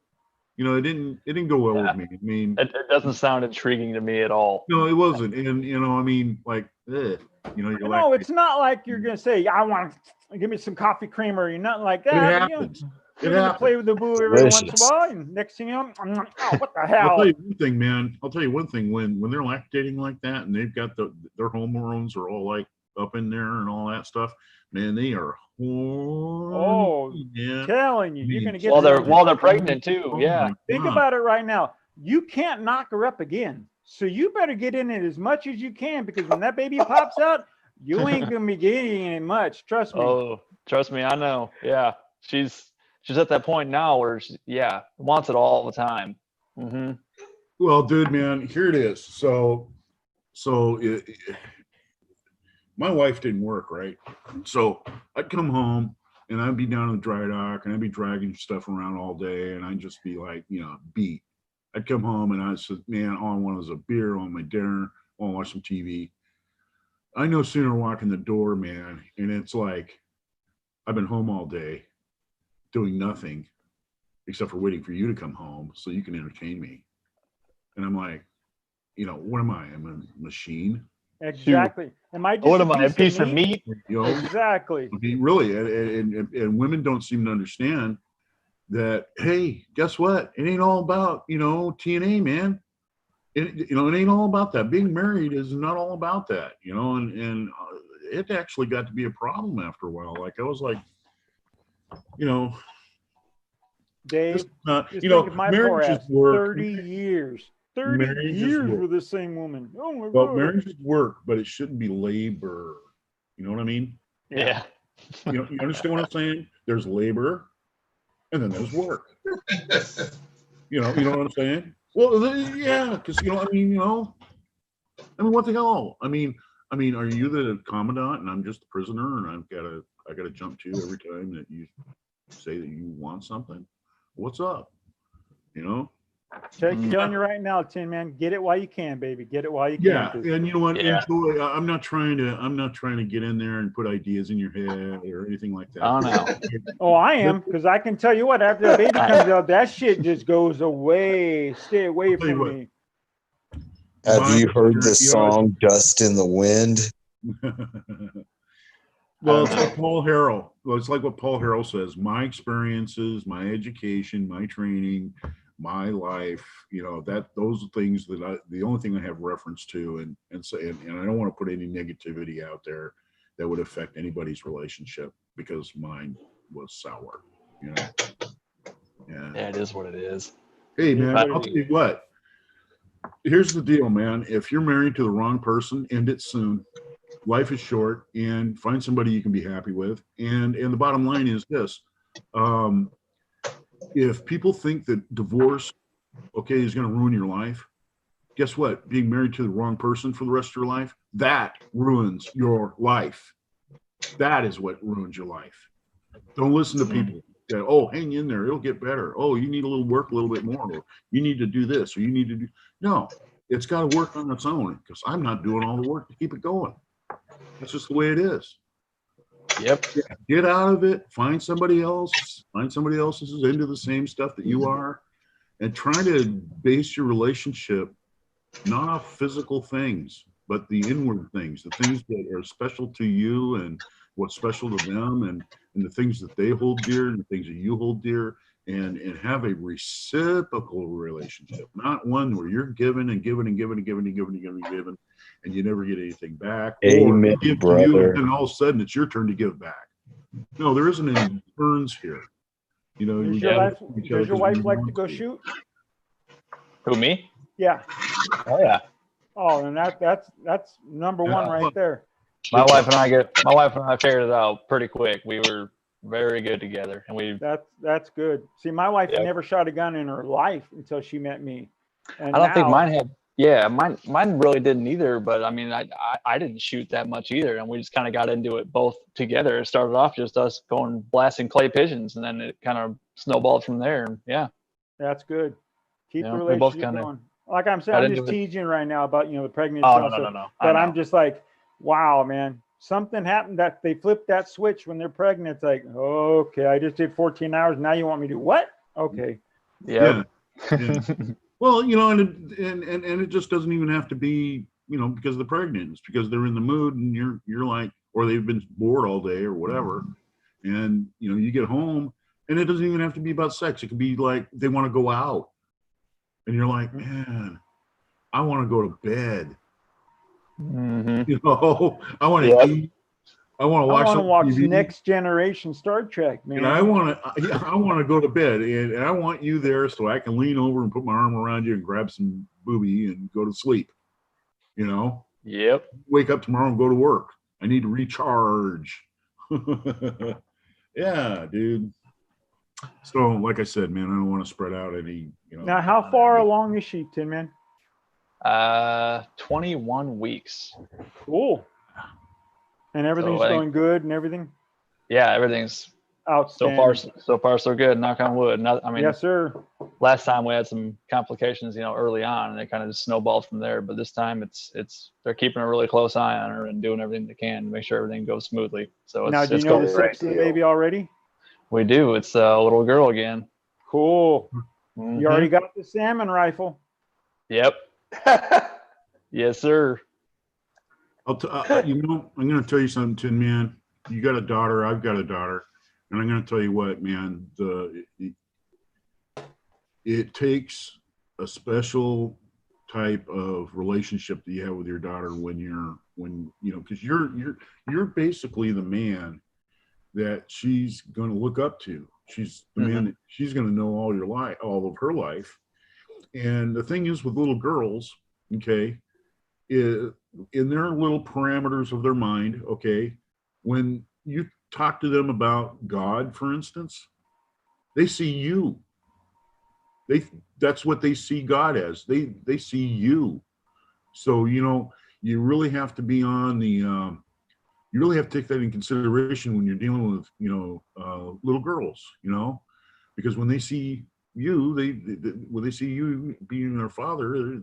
It didn't go well Yeah. with me. I mean, It doesn't sound intriguing to me at all. no, it wasn't. And I mean, like, you're No, like, it's not like you're going to say, I want to give me some coffee creamer. You're nothing like it that. happens. You're It going to happens. play with the boob every once in a Delicious. while. And next thing you know, I'm like, oh, what the I'll hell? tell you one thing, man. I'll tell you one thing. When they're lactating like that, and they've got their hormones are all like up in there and all that stuff, man, they are horny. man. Telling you, you're going to get While the- they're pregnant too. Yeah. my Think God. about it right now. You can't knock her up again. So you better get in it as much as you can, because when that baby pops out, you ain't gonna be getting it much. Trust me. Oh, trust me, I know. Yeah, she's at that point now where she, wants it all the time. Hmm. Well, dude, man, here it is. So my wife didn't work, right? So I'd come home and I'd be down in the dry dock and I'd be dragging stuff around all day and I'd just be like, beat. I'd come home and I said, man, all I want is a beer, on my dinner, I want to watch some TV. I no sooner walk in the door, man, and it's like I've been home all day doing nothing except for waiting for you to come home so you can entertain me. And I'm like, what am I? I'm a machine. Exactly. Am I just What am I, a piece of meat? Exactly. I mean, really, and women don't seem to understand that. Hey, guess what? It ain't all about TNA, man. It ain't all about that. Being married is not all about that, and it actually got to be a problem after a while. Like I was like, Dave, not, just think of my poor ass, 30 years. 30 years with the same woman. Oh my God. Marriage is work, but it shouldn't be labor. You know what I mean? Yeah. You understand what I'm saying? There's labor, and then there's work. You know what I'm saying? Well, yeah, because I mean, what the hell? I mean, are you the commandant and I'm just the prisoner, and I gotta jump to you every time that you say that you want something? What's up? Telling you right now, Tin Man, get it while you can, baby. Get it while you can. Yeah, and you know what? Yeah. Enjoy. I'm not trying to get in there and put ideas in your head or anything like that. Oh no. Oh, I am, because I can tell you what, after the baby comes out, that shit just goes away. Stay away from me. Have you heard the song "Dust in the Wind"? Well, it's like Paul Harrell. Well, it's like what Paul Harrell says. My experiences, my education, my training, my life. Those are things that the only thing I have reference to, and I don't want to put any negativity out there that would affect anybody's relationship, because mine was sour. Yeah, it is what it is. Hey, man, I'll tell you what. Here's the deal, man. If you're married to the wrong person, end it soon. Life is short, and find somebody you can be happy with. And the bottom line is this: if people think that divorce, is going to ruin your life, guess what? Being married to the wrong person for the rest of your life, that ruins your life. That is what ruins your life. Don't listen to people that, hang in there, it'll get better. Oh, you need a little work, a little bit more, or you need to do this, or you need to do. No, it's got to work on its own, because I'm not doing all the work to keep it going. That's just the way it is. Yep. Get out of it. Find somebody else. Find somebody else who's into the same stuff that you are, and try to base your relationship not off physical things, but the inward things, the things that are special to you and what's special to them, and the things that they hold dear and the things that you hold dear, and have a reciprocal relationship, not one where you're giving and giving and giving and giving and giving and giving and giving, and you never get anything back. Amen, or give brother. to you, and all of a sudden it's your turn to give back. No, there isn't any turns here. Does your wife like to go shoot? Who, me? Yeah. Oh yeah. Oh, and that's number one right there. My wife and I figured it out pretty quick. We were very good together, and that's good. See, my wife Yep. never shot a gun in her life until she met me. And I don't think mine had. Yeah, mine really didn't either. But I mean, I didn't shoot that much either, and we just kind of got into it both together. It started off just us going blasting clay pigeons, and then it kind of snowballed from there. And yeah, that's good. Keep the we both relationship kinda going. Like I'm saying, I'm just teasing right now about the pregnancy. Oh no. But I'm just like, wow, man. Something happened that they flipped that switch when they're pregnant. It's like, okay, I just did 14 hours. Now you want me to do what? Okay. Yeah. Well, and it just doesn't even have to be, because they're pregnant. It's because they're in the mood, and you're like, or they've been bored all day or whatever. And, you get home, and it doesn't even have to be about sex. It could be like they want to go out. And you're like, man, I want to go to bed. Mm-hmm. I want to eat. I want to I watch. want to some watch TV, Next Generation Star Trek, man. and I want to go to bed, and I want you there so I can lean over and put my arm around you and grab some booby and go to sleep. You know, Yep. wake up tomorrow and go to work. I need to recharge. Yeah, dude. So, like I said, man, I don't want to spread out any. Now, how far along is she, Tin Man? 21 weeks. Cool. And everything's So, going good and everything? Yeah, everything's Outstanding. so far so good. Knock on wood. I mean, Yes, sir. last time we had some complications, early on, and it kind of just snowballed from there. But this time, they're keeping a really close eye on her and doing everything they can to make sure everything goes smoothly. So Now, do you know the sex of the baby already? We do. It's a little girl again. Cool. Mhm. You already got the salmon rifle. Yep. Yes, sir. I'm going to tell you something, Tin Man. You got a daughter. I've got a daughter, and I'm going to tell you what, man. It takes a special type of relationship that you have with your daughter because you're basically the man that she's going to look up to. She's the man that she's going to know all of her life. And the thing is with little girls, okay, in their little parameters of their mind, okay, when you talk to them about God, for instance, they see you. That's what they see God as. They see you. So, you really have to be on the, you really have to take that in consideration when you're dealing with, little girls, because when they see you, when they see you being their father,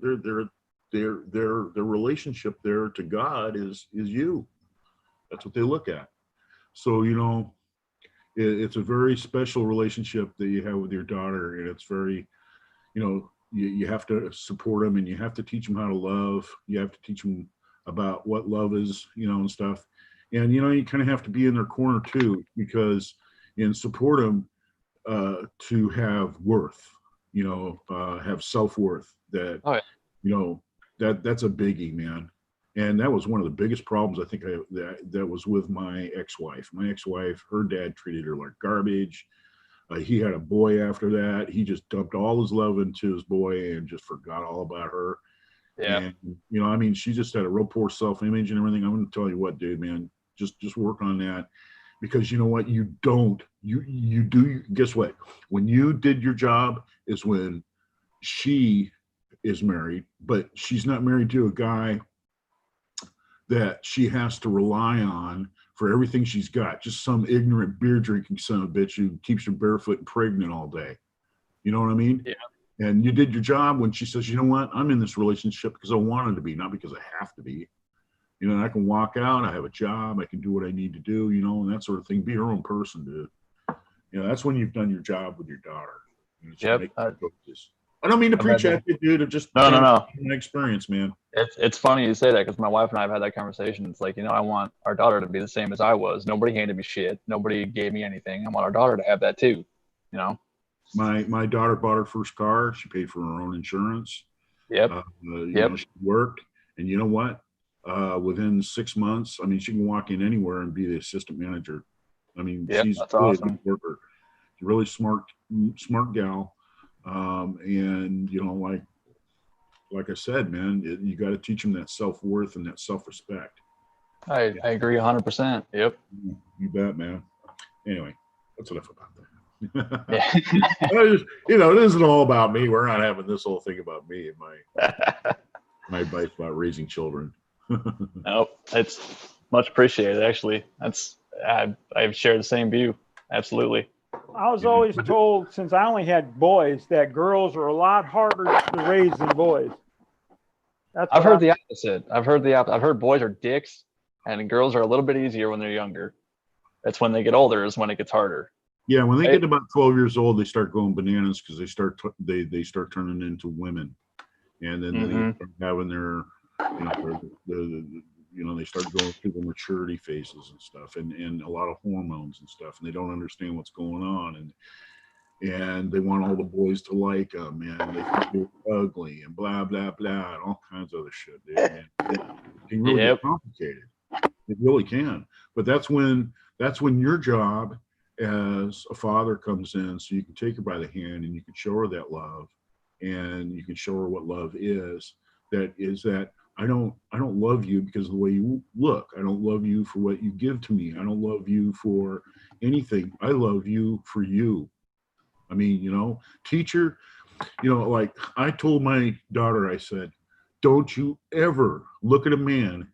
their relationship there to God is you. That's what they look at. So, it's a very special relationship that you have with your daughter, and it's very, you have to support them, and you have to teach them how to love. You have to teach them about what love is, and stuff. And, you kind of have to be in their corner too, because support them to have worth, have self-worth that, that's a biggie, man. And that was one of the biggest problems I think that was with my ex-wife. My ex-wife, her dad treated her like garbage. He had a boy after that. He just dumped all his love into his boy and just forgot all about her. Yeah. And, she just had a real poor self-image and everything. I'm going to tell you what, dude, man, just work on that, because you know what? You do. Guess what? When you did your job is when she is married, but she's not married to a guy that she has to rely on for everything she's got. Just some ignorant beer drinking son of a bitch who keeps her barefoot and pregnant all day. You know what I mean? Yeah. And you did your job when she says, you know what? I'm in this relationship because I wanted to be, not because I have to be. I can walk out, I have a job, I can do what I need to do, and that sort of thing. Be your own person, dude. That's when you've done your job with your daughter. Yep. I don't mean to preach at you, dude. It's just no. an experience, man. It's funny you say that, because my wife and I have had that conversation. It's like, I want our daughter to be the same as I was. Nobody handed me shit. Nobody gave me anything. I want our daughter to have that too. My daughter bought her first car. She paid for her own insurance. Yep. She worked, and you know what? Within 6 months, I mean, she can walk in anywhere and be the assistant manager. I mean, she's really awesome. a good worker. She's a really smart gal. And like I said, man, you got to teach them that self-worth and that self-respect. I agree 100%. Yep. You bet, man. Anyway, that's enough about that. Yeah. It isn't all about me. We're not having this whole thing about me and my advice about raising children. Nope. It's much appreciated, actually. I've shared the same view. Absolutely. I was always told, since I only had boys, that girls are a lot harder to raise than boys. I've heard the opposite. I've heard boys are dicks and girls are a little bit easier when they're younger. That's when they get older is when it gets harder. Yeah, when they get about 12 years old, they start going bananas because they start turning into women, and then they start having their, they start going through the maturity phases and stuff, and a lot of hormones and stuff, and they don't understand what's going on, and they want all the boys to like them, and they think they're ugly and blah blah blah and all kinds of other shit, dude. It can really get complicated. It really can. But that's when your job as a father comes in, so you can take her by the hand and you can show her that love, and you can show her what love is. That is that I don't love you because of the way you look. I don't love you for what you give to me. I don't love you for anything. I love you for you. I mean, teacher, like I told my daughter, I said, don't you ever look at a man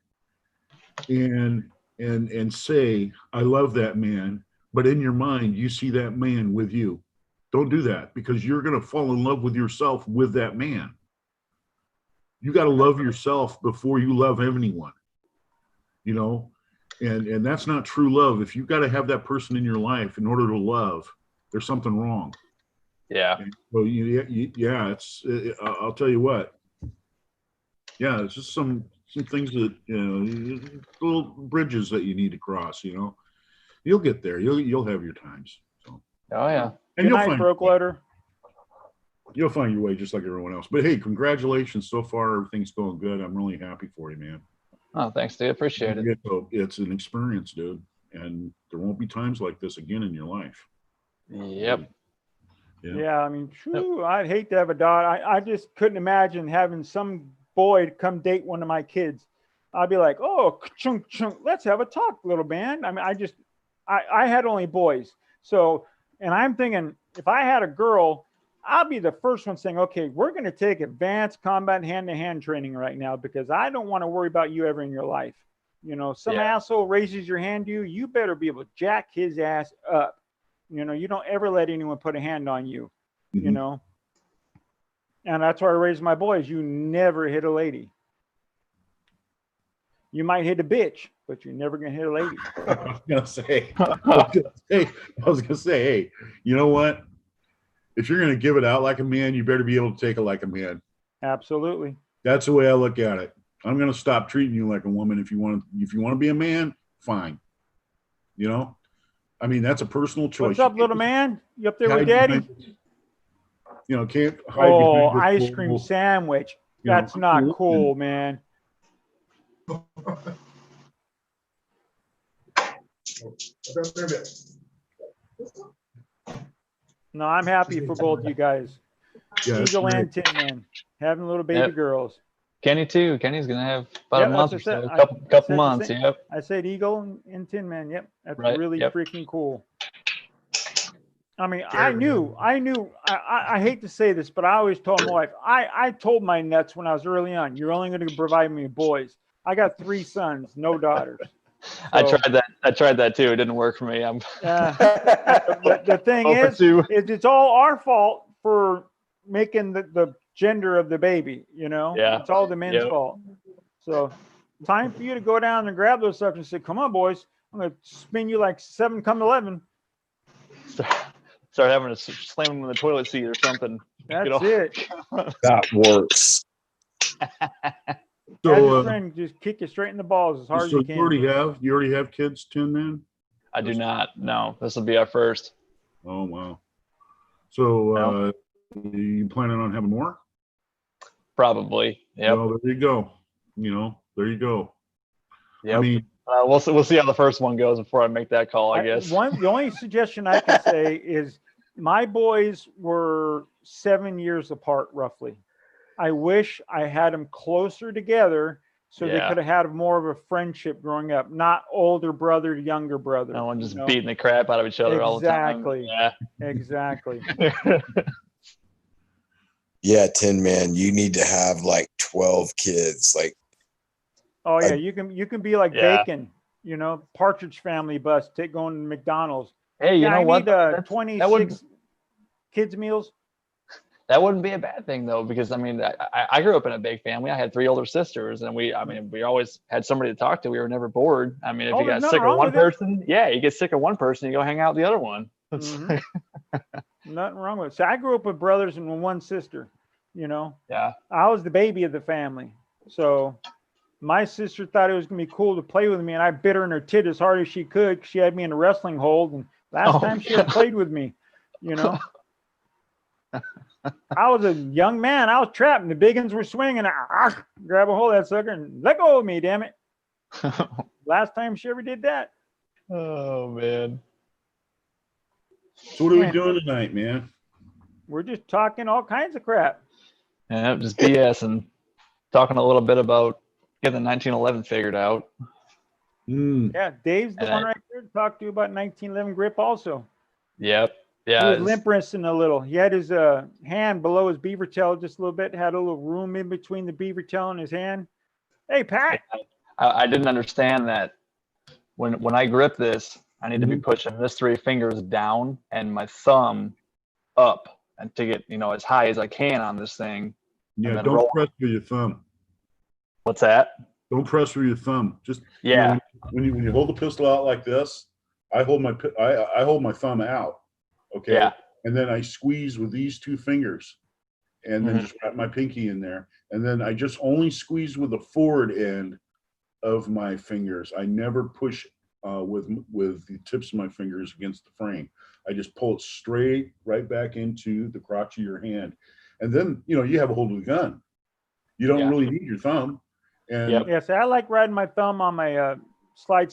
and say, I love that man, but in your mind, you see that man with you. Don't do that, because you're going to fall in love with yourself with that man. You got to love yourself before you love anyone, and that's not true love. If you've got to have that person in your life in order to love, there's something wrong. Yeah. Well, I'll tell you what. Yeah, it's just some things that, little bridges that you need to cross, You'll get there. You'll have your times. So. Oh yeah. And Good night, Broke Letter. You'll find your way just like everyone else. But hey, congratulations. So far, everything's going good. I'm really happy for you, man. Oh, thanks, dude. Appreciate it. It's an experience, dude. And there won't be times like this again in your life. Yep. Yeah, I mean, I'd hate to have a daughter. I just couldn't imagine having some boy to come date one of my kids. I'd be like, oh, chunk, let's have a talk, little man. I mean, I had only boys. So, and I'm thinking, if I had a girl, I'll be the first one saying, okay, we're going to take advanced combat hand-to-hand training right now, because I don't want to worry about you ever in your life. Some asshole raises your hand to you, you better be able to jack his ass up. You don't ever let anyone put a hand on you, And that's why I raised my boys. You never hit a lady. You might hit a bitch, but you're never going to hit a lady. I was gonna say, hey, you know what? If you're going to give it out like a man, you better be able to take it like a man. Absolutely. That's the way I look at it. I'm going to stop treating you like a woman. If you want to be a man, fine. I mean, that's a personal choice. What's up, little man? You up there with daddy? Can't hide. Oh, ice cream sandwich. That's not cool, man. No, I'm happy for both you guys. Yeah, Eagle and Tin Man having little baby girls. Kenny too. Kenny's gonna have about a month or so, couple months. Yep. I said Eagle and Tin Man. Yep, that's Right, really yep. freaking cool. I mean, I knew. I hate to say this, but I always told my wife. I told my nuts when I was early on, you're only going to provide me boys. I got 3 sons, no daughters. So, I tried that too. It didn't work for me. The thing is it's all our fault for making the gender of the baby. Yeah. It's all the men's fault. So, time for you to go down and grab those suckers and say, "Come on, boys! I'm going to spin you like 7 come 11." Start having to slam them in the toilet seat or something. That's it. That works. So, your friend just kick you straight in the balls as hard as you can. You already have kids, Tin Man? I do not. No, this will be our first. Oh wow. So you planning on having more? Probably. Yeah. Well, there you go. There you go. Yeah. I mean, we'll see how the first one goes before I make that call, I guess. The only suggestion I can say is my boys were 7 years apart, roughly. I wish I had them closer together so they could have had more of a friendship growing up, not older brother to younger brother. No one just beating the crap out of each other all the time. Exactly. Yeah, Tin Man, you need to have like 12 kids. Like, oh yeah, you can be like Bacon, Partridge Family bus, going to McDonald's. Hey, you know what? Need 26 kids meals. That wouldn't be a bad thing though, because I mean, I grew up in a big family. I had 3 older sisters, and we always had somebody to talk to. We were never bored. I mean, if you got sick of one person, you get sick of one person, you go hang out with the other one. Mm-hmm. Nothing wrong with it. So I grew up with brothers and 1 sister. Yeah. I was the baby of the family, so my sister thought it was gonna be cool to play with me, and I bit her in her tit as hard as she could. She had me in a wrestling hold, and last time she had played with me, I was a young man. I was trapped, and the big uns were swinging. Grab a hold of that sucker and let go of me, damn it. last time she ever did that. Oh man. So what are we Man. doing tonight, man? We're just talking all kinds of crap. Yeah, just BS and talking a little bit about getting the 1911 figured out. Yeah, Dave's the And one I- right there to talk to you about 1911 grip also. Yep. He Yeah. was limp wristing a little. He had his hand below his beaver tail just a little bit, had a little room in between the beaver tail and his hand. Hey, Pat. I didn't understand that when I grip this, I need to be Mhm. pushing this 3 fingers down and my thumb up and to get, as high as I can on this thing. Yeah, then don't roll. press with your thumb. What's that? Don't press with your thumb. Just Yeah. when you hold the pistol out like this, I hold my thumb out. Okay. Yeah. And then I squeeze with these 2 fingers, and then Mhm. just wrap my pinky in there, and then I just only squeeze with the forward end of my fingers. I never push with the tips of my fingers against the frame. I just pull it straight right back into the crotch of your hand, and then you have a hold of the gun. You don't Yeah. really need your thumb. And Yep. Yeah, see, I like riding my thumb on my slide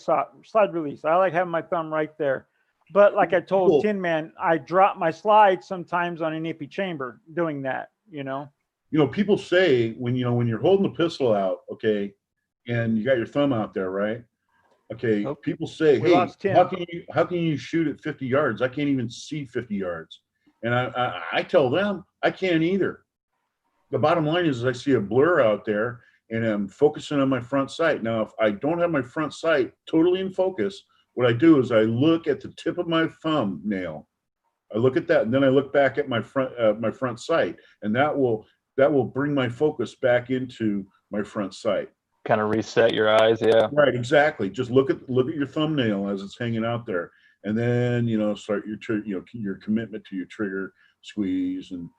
release. I like having my thumb right there. But like I told Cool. Tin Man, I drop my slide sometimes on an ippy chamber doing that, people say when you're holding the pistol out, okay, and you got your thumb out there, right? Okay, Oh. people say, We hey, lost Tim. how can you shoot at 50 yards? I can't even see 50 yards. And I tell them I can't either. The bottom line is I see a blur out there and I'm focusing on my front sight. Now, if I don't have my front sight totally in focus, what I do is I look at the tip of my thumbnail. I look at that, and then I look back at my front sight, and that will bring my focus back into my front sight. Kind of reset your eyes. Yeah. Right, exactly. Just look at your thumbnail as it's hanging out there, and then start your commitment to your trigger, squeeze, and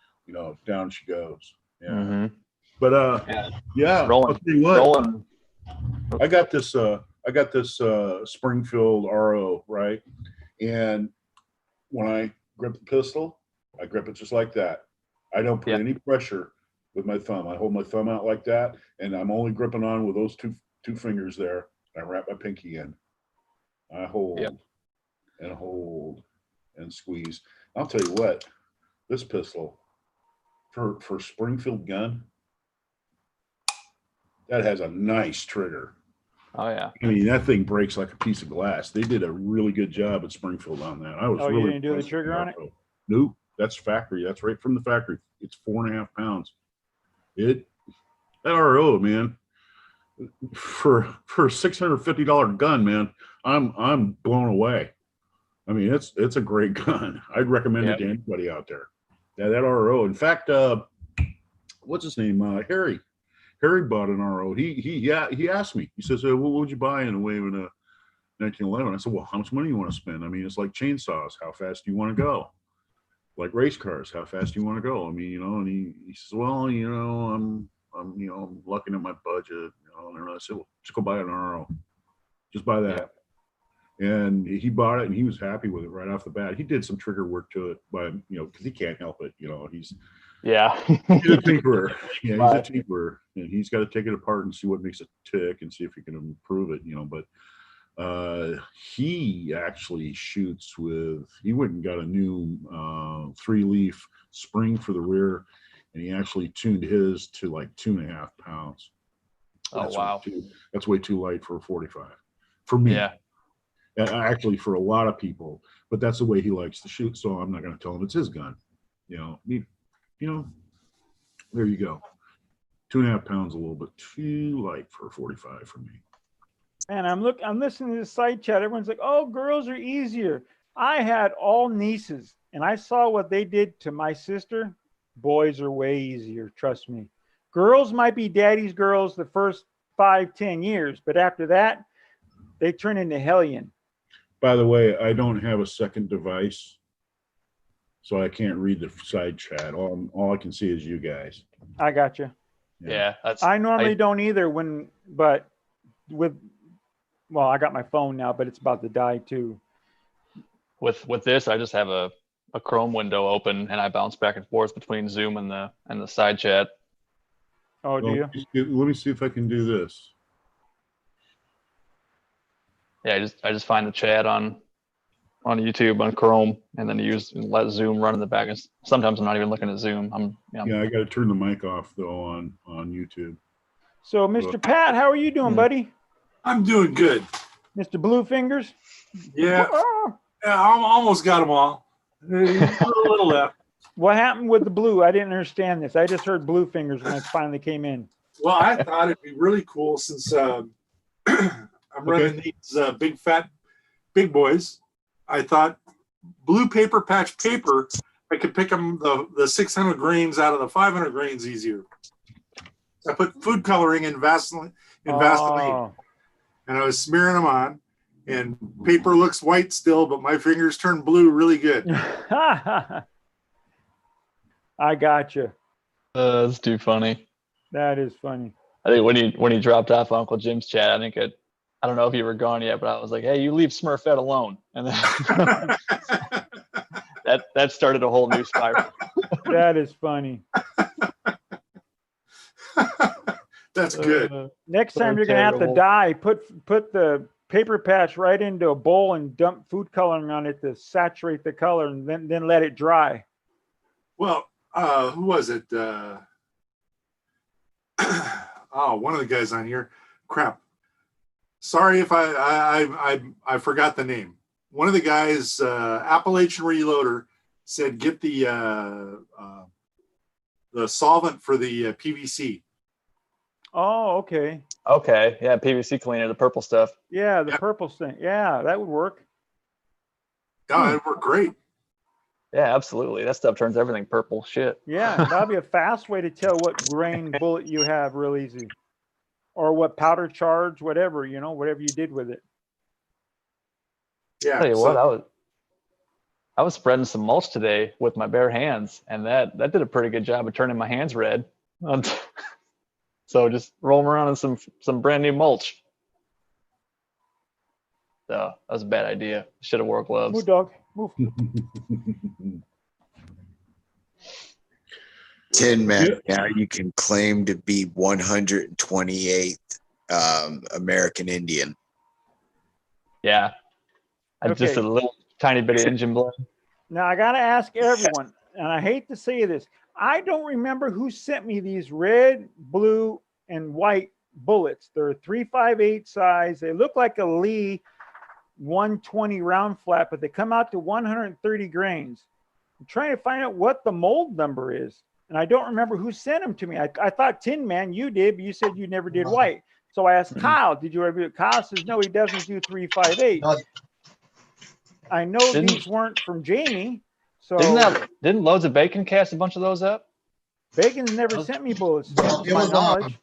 down she goes. Yeah. Mm-hmm. But yeah, Rolling. I'll tell you what. Rolling. I got this Springfield RO, right? And when I grip the pistol, I grip it just like that. I don't put any pressure with my thumb. I hold my thumb out like that, and I'm only gripping on with those two fingers there. I wrap my pinky in. I hold and hold and squeeze. I'll tell you what, this pistol for Springfield gun, that has a nice trigger. Oh yeah. I mean, that thing breaks like a piece of glass. They did a really good job at Springfield on that. I was Oh, you really didn't do the impressed with trigger on it? RO. Nope, that's factory. That's right from the factory. It's 4.5 pounds. That RO, man, for a $650 gun, man, I'm blown away. I mean, it's a great gun. I'd recommend it to anybody out there. Yeah, that RO. In fact, what's his name? Harry. Harry bought an RO. He asked me. He says, "What would you buy in a way of a 1911?" I said, "Well, how much money do you want to spend? I mean, it's like chainsaws. How fast do you want to go? Like race cars. How fast do you want to go? I mean, And he says, "Well, I'm looking at my budget. And I said, "Well, just go buy an RO. Just buy that." And he bought it, and he was happy with it right off the bat. He did some trigger work to it, but because he can't help it. He's a tinkerer. Yeah, he's a tinkerer, and he's got to take it apart and see what makes it tick and see if he can improve it. But he actually shoots with. He went and got a new 3-leaf spring for the rear, and he actually tuned his to like 2.5 pounds. Oh wow. That's way too light for a 45 for me. Yeah. Actually, for a lot of people, but that's the way he likes to shoot. So I'm not going to tell him it's his gun. There you go. 2.5 pounds, a little bit too light for a 45 for me. And I'm listening to the side chat. Everyone's like, "Oh, girls are easier." I had all nieces, and I saw what they did to my sister. Boys are way easier. Trust me. Girls might be daddy's girls the first 5-10 years, but after that, they turn into hellion. By the way, I don't have a second device, so I can't read the side chat. All I can see is you guys. I got you. Yeah. I normally don't either but I got my phone now, but it's about to die too. With this, I just have a Chrome window open, and I bounce back and forth between Zoom and the side chat. Oh, do you? Let me see if I can do this. Yeah, I just find the chat on YouTube on Chrome, and then let Zoom run in the back. And sometimes I'm not even looking at Zoom. Yeah, I got to turn the mic off though on YouTube. So, Mr. Pat, how are you doing, buddy? I'm doing good. Mr. Blue Fingers? Yeah, I almost got them all. There's a little left. What happened with the blue? I didn't understand this. I just heard Blue Fingers when I finally came in. Well, I thought it'd be really cool since I'm running these big fat big boys. I thought blue paper patch paper, I could pick them the 600 grains out of the 500 grains easier. I put food coloring in Vaseline, and I was smearing them on. And paper looks white still, but my fingers turn blue really good. I got you. That's too funny. That is funny. I think when he dropped off Uncle Jim's chat, I think I don't know if you were gone yet, but I was like, "Hey, you leave Smurfette alone," and then that started a whole new spiral. That is funny. That's good. Next time you're gonna have to dye. Put the paper patch right into a bowl and dump food coloring on it to saturate the color, and then let it dry. Well, who was it? One of the guys on here. Crap. Sorry if I forgot the name. One of the guys, Appalachian Reloader, said get the solvent for the PVC. Oh, okay. Okay, yeah, PVC cleaner, the purple stuff. Yeah, the purple thing. Yeah, that would work. Yeah, it'd work great. Yeah, absolutely. That stuff turns everything purple. Shit. Yeah, that'd be a fast way to tell what grain bullet you have real easy. Or what powder charge, whatever you did with it. Yeah. I'll tell you what, I was spreading some mulch today with my bare hands, and that did a pretty good job of turning my hands red. So just roll them around in some brand new mulch. So that was a bad idea. Should have wore gloves. Move, dog. Move. Tin Man, now you can claim to be 128th American Indian. Yeah. Just a little tiny bit of engine blood. Now I gotta ask everyone, and I hate to say this, I don't remember who sent me these red, blue, and white bullets. They're 3.58 size. They look like a Lee 120 round flat, but they come out to 130 grains. I'm trying to find out what the mold number is, and I don't remember who sent them to me. I thought Tin Man, you did, but you said you never did white. So I asked Kyle, did you ever do it? Kyle says, no, he doesn't do 3.58. I know these weren't from Jamie. So didn't Loads of Bacon cast a bunch of those up? Bacon's never sent me bullets. It was knowledge.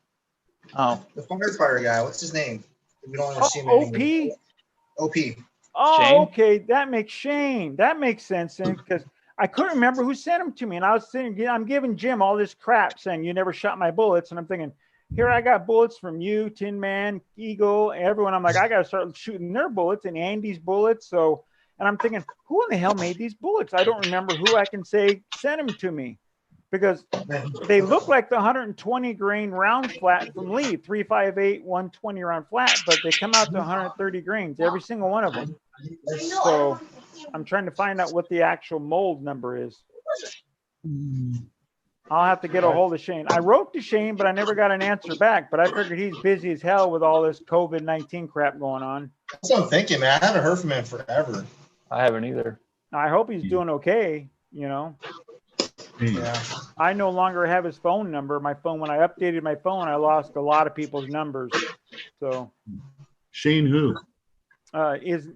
Oh, the firefighter guy. What's his name? We don't ever see him anymore. OP. OP. Oh, Shane? okay. That makes Shane. That makes sense then, because I couldn't remember who sent them to me, and I was sitting. I'm giving Jim all this crap saying you never shot my bullets, and I'm thinking, here I got bullets from you, Tin Man, Eagle, everyone. I'm like, I got to start shooting their bullets and Andy's bullets. So, and I'm thinking, who in the hell made these bullets? I don't remember who I can say sent them to me, because they look like the 120 grain round flat from Lee, 3.58, 120 round flat, but they come out to 130 grains, every single one of them. So I'm trying to find out what the actual mold number is. I'll have to get a hold of Shane. I wrote to Shane, but I never got an answer back, but I figured he's busy as hell with all this COVID-19 crap going on. That's what I'm thinking, man. I haven't heard from him forever. I haven't either. I hope he's doing okay, Yeah. I no longer have his phone number. My phone, when I updated my phone, I lost a lot of people's numbers. So Shane who? His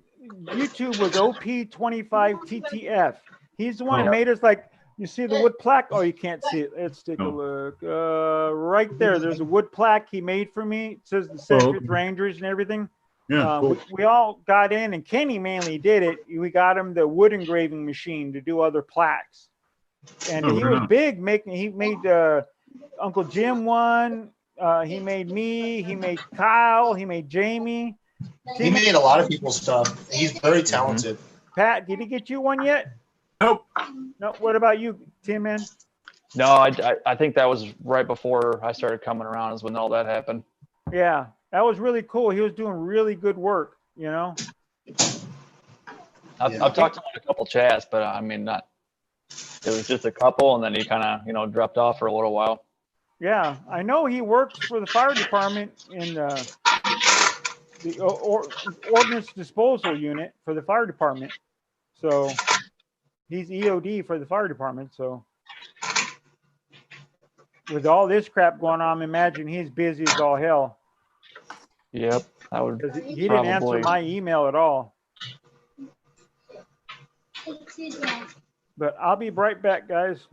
YouTube was OP25TTF. He's the one who made us like, you see the wood plaque? Oh, you can't see it. Let's take a look. Right there, there's a wood plaque he made for me. It says the Sedgwick Rangers and everything. Yeah, cool. We all got in, and Kenny mainly did it. We got him the wood engraving machine to do other plaques. And he was big he made Uncle Jim one. He made me. He made Kyle. He made Jamie. He made a lot of people's stuff. He's very talented. Pat, did he get you one yet? Nope. No. What about you, Tim, man? No, I think that was right before I started coming around is when all that happened. Yeah, that was really cool. He was doing really good work. you know? I've talked to him in a couple chats, but I mean, not. It was just a couple, and then he kind of dropped off for a little while. Yeah, I know he works for the fire department in the ordnance disposal unit for the fire department. So he's EOD for the fire department. So with all this crap going on, imagine he's busy as all hell. Yep, I would. 'Cause he didn't answer my email at all. But I'll be right back, guys.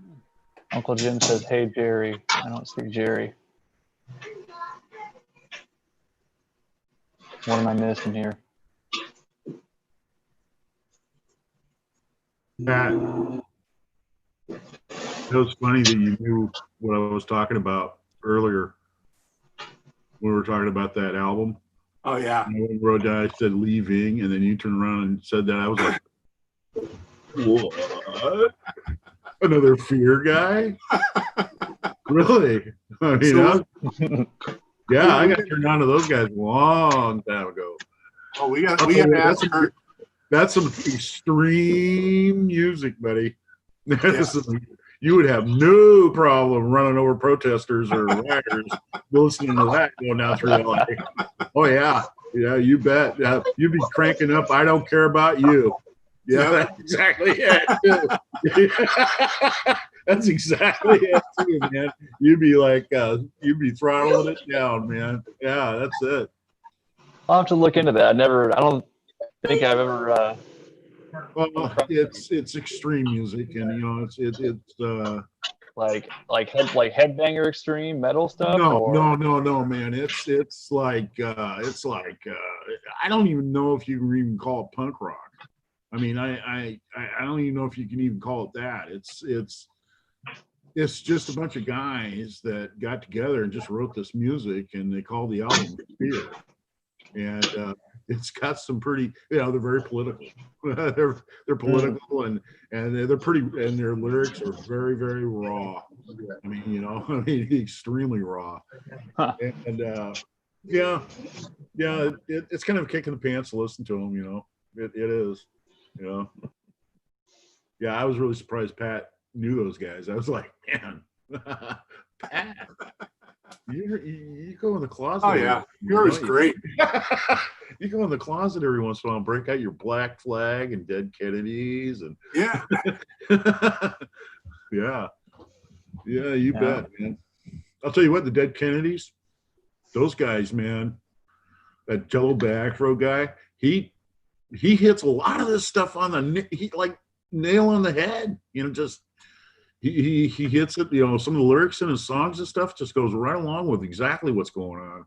Uncle Jim says, "Hey Jerry." I don't see Jerry. What am I missing here? Pat, it was funny that you knew what I was talking about earlier. We were talking about that album. Oh yeah. And when Road Guy said leaving, and then you turned around and said that. I was like, what? Another Fear guy? Really? I mean, yeah, I got turned on to those guys a long time ago. Oh, we got to ask her. That's some extreme music, buddy. You would have no problem running over protesters or rioters listening to that going down through LA. Oh yeah, you bet. You'd be cranking up. I don't care about you. Yeah, that's exactly it. That's exactly it too, man. You'd be like, you'd be throttling it down, man. Yeah, that's it. I'll have to look into that. I don't think I've ever. Well, it's extreme music, and it's like headbanger extreme metal stuff. No, man. It's like I don't even know if you can even call it punk rock. I mean, I don't even know if you can even call it that. It's just a bunch of guys that got together and just wrote this music, and they called the album Fear. And it's got some pretty, they're very political. they're political and they're pretty, and their lyrics are very, very raw. I mean, extremely raw. Huh. And it's kind of a kick in the pants to listen to them. It is. Yeah, I was really surprised Pat knew those guys. I was like, man, Pat, you go in the closet. Oh yeah, yours great. You go in the closet every once in a while and break out your Black Flag and Dead Kennedys and yeah, you bet, man. I'll tell you what, the Dead Kennedys, those guys, man, that Jello Afro guy, he hits a lot of this stuff on the nail on the head. Just he hits it. Some of the lyrics in his songs and stuff just goes right along with exactly what's going on.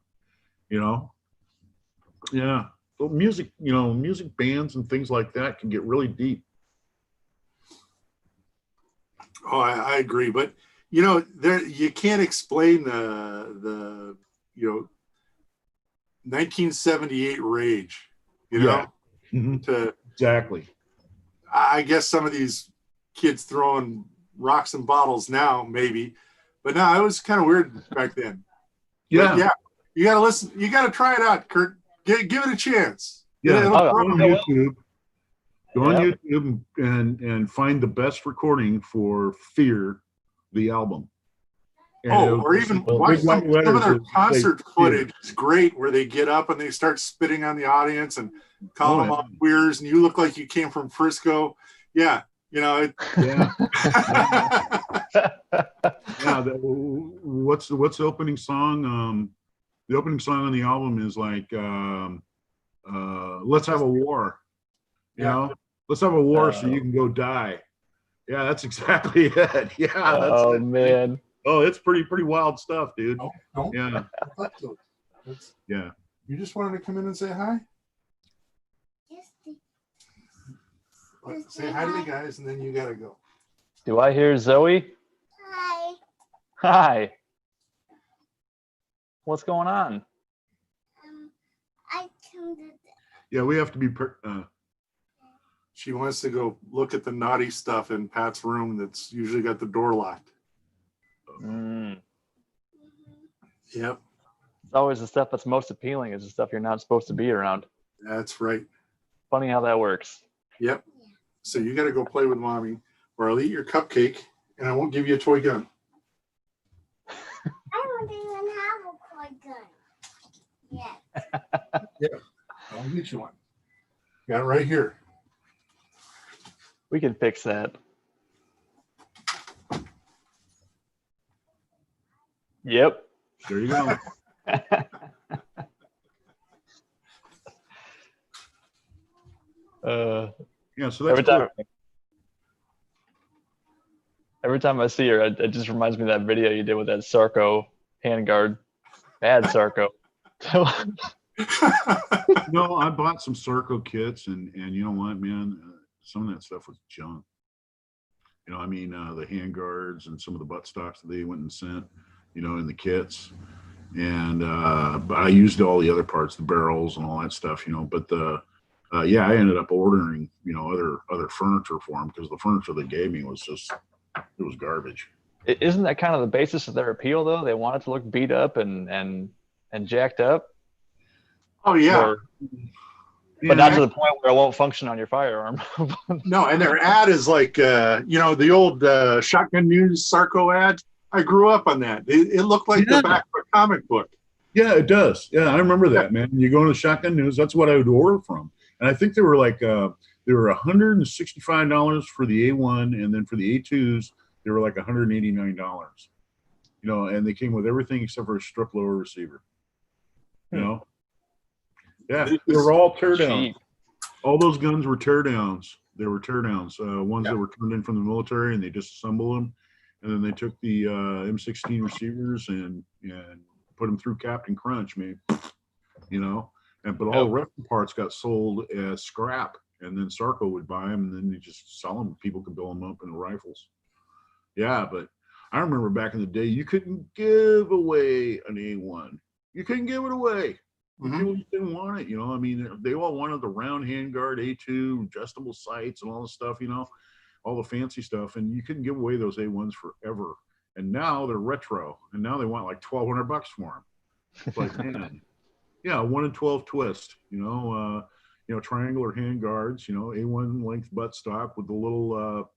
Yeah. So music bands and things like that can get really deep. Oh, I agree, but you can't explain the 1978 rage. Yeah. Mm-hmm. Exactly. I guess some of these kids throwing rocks and bottles now, maybe, but no, it was kind of weird back then. Yeah. But yeah. You got to listen. You got to try it out, Kurt. Give it a chance. Yeah. Go on YouTube. Go on Yeah. YouTube and find the best recording for Fear, the album. Or even watch some of their concert footage is great, where they get up and they start spitting on the audience and calling them all queers, and you look like you came from Frisco. Yeah, What's the opening song? The opening song on the album is like "Let's Have a War." Let's have a war so you can go die. Yeah, that's exactly it. Yeah. That's it. Man. Oh, it's pretty wild stuff, dude. Don't. Yeah. Yeah. You just wanted to come in and say hi? Say hi to the guys, and then you gotta go. Do I hear Zoe? Hi. Hi. What's going on? I come to Yeah, we have to be. She wants to go look at the naughty stuff in Pat's room that's usually got the door locked. Mm. Yep. It's always the stuff that's most appealing is the stuff you're not supposed to be around. That's right. Funny how that works. Yep. So you got to go play with mommy, or I'll eat your cupcake, and I won't give you a toy gun. I don't even have a toy gun. Yeah. Yeah. I'll get you one. Got it right here. We can fix that. Yep. There you go. Yeah, so that's every time I see her, it just reminds me of that video you did with that Sarko handguard. Bad Sarko. No, I bought some Sarko kits, and you know what, man, some of that stuff was junk. You know, I mean, the handguards and some of the butt stocks that they went and sent, you know, in the kits. And but I used all the other parts, the barrels and all that stuff, you know. But yeah, I ended up ordering, you know, other furniture for them, because the furniture they gave me was just, it was garbage. Isn't that kind of the basis of their appeal, though? They want it to look beat up and jacked up. Oh yeah. But not to the point where it won't function on your firearm. No, and their ad is like, you know, the old Shotgun News Sarko ad. I grew up on that. It looked like the back of a comic book. Yeah, it does. Yeah, I remember that, man. You go to Shotgun News, that's what I would order from. And I think they were like, they were $165 for the A1, and then for the A2s, they were like $189. You know, and they came with everything except for a strip lower receiver. You know? Yeah, they were all tear downs. All those guns were tear downs. They were tear downs. Ones that were turned in from the military, and they disassembled them. And then they took the M16 receivers and put them through Captain Crunch, man. You know, but all the rest of the parts got sold as scrap, and then Sarko would buy them, and then they just sell them. People could build them up into rifles. Yeah, but I remember back in the day, you couldn't give away an A1. You couldn't give it away. People just didn't want it, you know. I mean, they all wanted the round handguard A2, adjustable sights, and all the stuff, you know, all the fancy stuff, and you couldn't give away those A1s forever. And now they're retro, and now they want like $1,200 for them. It's like, man, yeah, 1 in 12 twist, you know, triangular handguards, you know, A1 length buttstock with the little,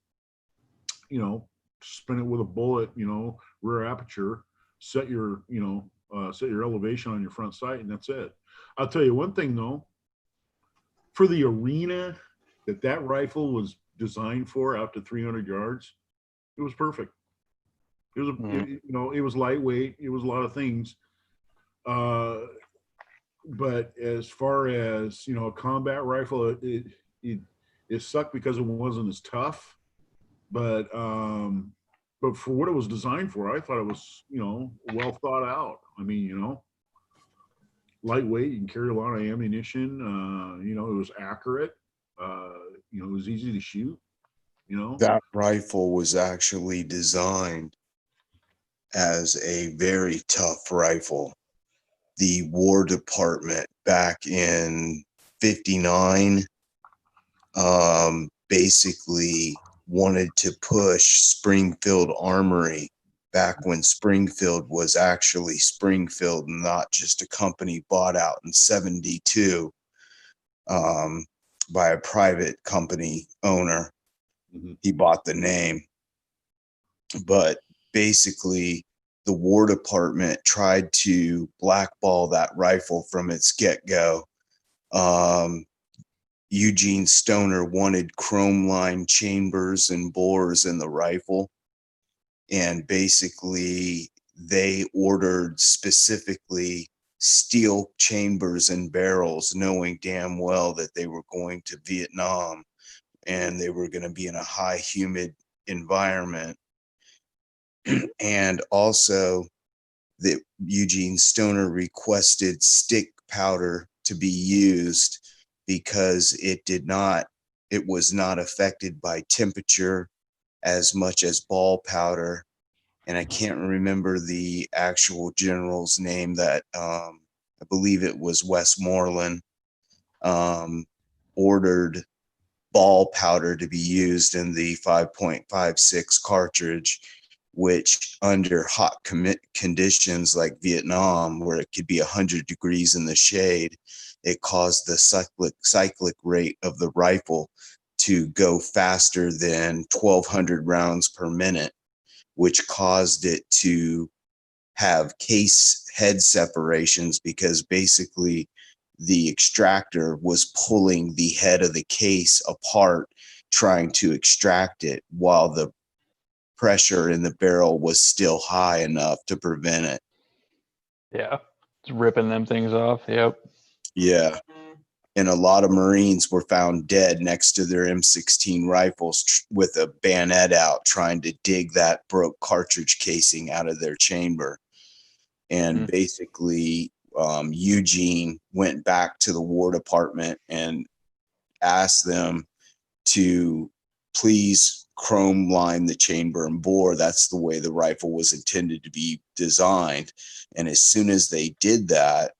you know, spin it with a bullet, you know, rear aperture, set your, you know, set your elevation on your front sight, and that's it. I'll tell you one thing though, for the arena that rifle was designed for, out to 300 yards, it was perfect. It was, you know, it was lightweight. It was a lot of things. But as far as, you know, a combat rifle, it sucked because it wasn't as tough. But for what it was designed for, I thought it was, you know, well thought out. I mean, you know, lightweight, you can carry a lot of ammunition. You know, it was accurate. You know, it was easy to shoot. You know, that rifle was actually designed as a very tough rifle. The War Department back in '59 basically wanted to push Springfield Armory back when Springfield was actually Springfield, not just a company bought out in '72 by a private company owner. He bought the name. But basically, the War Department tried to blackball that rifle from its get-go. Eugene Stoner wanted chrome line chambers and bores in the rifle. And basically, they ordered specifically steel chambers and barrels, knowing damn well that they were going to Vietnam and they were going to be in a high humid environment. And also that Eugene Stoner requested stick powder to be used because it was not affected by temperature as much as ball powder. And I can't remember the actual general's name that, I believe it was Westmoreland, ordered ball powder to be used in the 5.56 cartridge, which under hot conditions like Vietnam, where it could be 100 degrees in the shade, it caused the cyclic rate of the rifle to go faster than 1,200 rounds per minute, which caused it to have case head separations, because basically the extractor was pulling the head of the case apart, trying to extract it, while the pressure in the barrel was still high enough to prevent it. Yeah. It's ripping them things off. Yep. Yeah. And a lot of Marines were found dead next to their M16 rifles with a bayonet out, trying to dig that broke cartridge casing out of their chamber. And basically, Eugene went back to the War Department and asked them to please chrome line the chamber and bore. That's the way the rifle was intended to be designed. And as soon as they did that,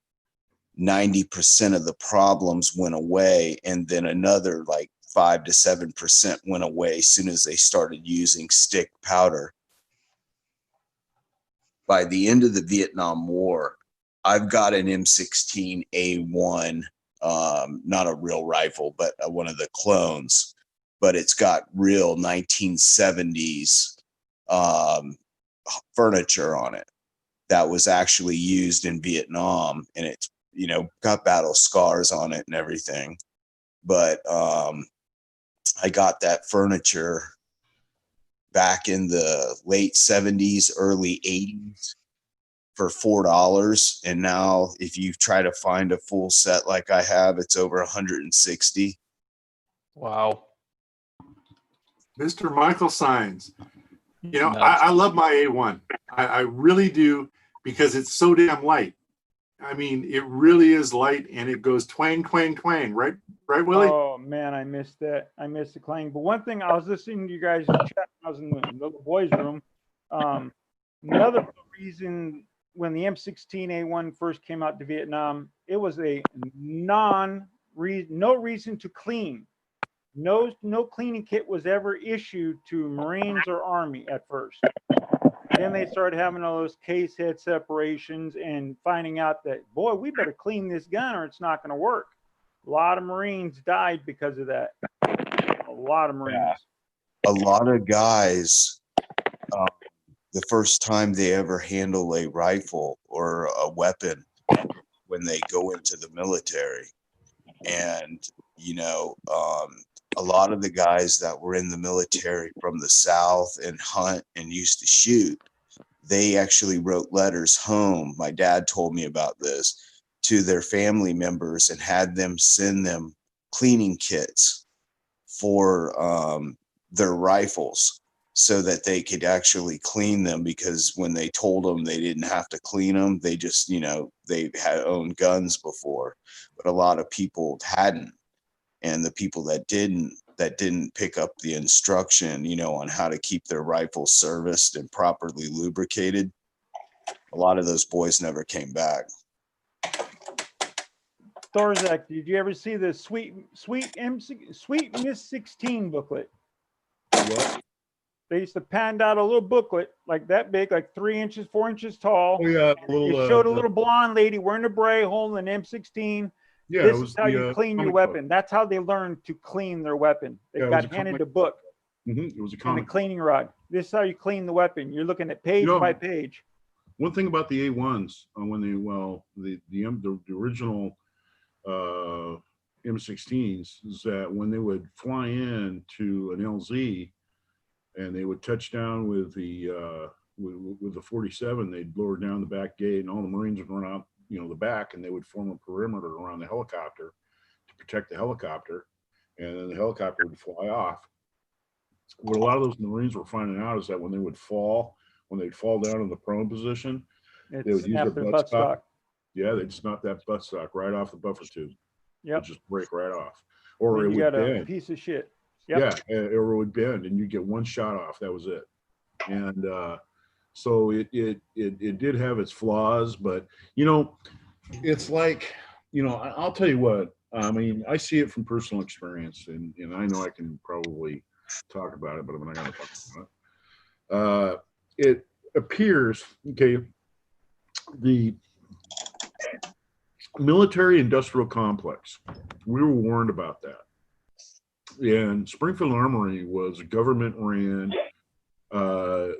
90% of the problems went away, and then another like 5 to 7% went away as soon as they started using stick powder. By the end of the Vietnam War, I've got an M16A1, not a real rifle, but one of the clones, but it's got real 1970s furniture on it that was actually used in Vietnam, and it's, you know, got battle scars on it and everything. But I got that furniture back in the late 70s, early 80s for $4. And now if you try to find a full set like I have, it's over 160. Wow. Mr. Michael Signs. You know, Nuts. I love my A1. I really do, because it's so damn light. I mean, it really is light, and it goes twang, twang, twang. Right, Willie? Oh man, I missed that. I missed the clang. But one thing, I was listening to you guys chat when I was in the little boys' room. Another reason when the M16A1 first came out to Vietnam, it was a no reason to clean. No cleaning kit was ever issued to Marines or Army at first. Then they started having all those case head separations and finding out that, boy, we better clean this gun or it's not going to work. A lot of Marines died because of that. A lot of Marines. Yeah. A lot of guys, the first time they ever handle a rifle or a weapon when they go into the military. And, you know, a lot of the guys that were in the military from the South and hunt and used to shoot, they actually wrote letters home. My dad told me about this, to their family members, and had them send them cleaning kits for their rifles so that they could actually clean them, because when they told them they didn't have to clean them, they just, you know, they had owned guns before, but a lot of people hadn't. And the people that didn't pick up the instruction, you know, on how to keep their rifles serviced and properly lubricated, a lot of those boys never came back. Thorzak, did you ever see the Sweet Miss 16 booklet? What? They used to hand out a little booklet like that big, like 3 inches, 4 inches tall. Oh yeah, It showed a little blonde lady wearing a beret holding an M16. Yeah, This it was is how you clean your comic weapon. book. That's how they learned to clean their weapon. They Yeah, it was got a handed comic a book It was a and a comic. cleaning rod. This is how you clean the weapon. You're looking at page by page. One thing about the A1s, when the original M16s, is that when they would fly in to an LZ and they would touch down with the 47, they'd lower down the back gate, and all the Marines would run out, you know, the back, and they would form a perimeter around the helicopter to protect the helicopter, and then the helicopter would fly off. What a lot of those Marines were finding out is that when they'd fall down in the prone position, they would use their butt stock. Yeah, they'd snap that butt stock right off the buffer tube. Yep. It'd just break right off. Or Then it you would got a bend. piece of shit. Yep. Yeah, or it would bend, and you get one shot off. That was it. And so it did have its flaws, but you know, it's like, you know, I'll tell you what. I mean, I see it from personal experience, and I know I can probably talk about it, but I'm not going to talk about it. it appears, okay, the military industrial complex, we were warned about that. And Springfield Armory was government ran.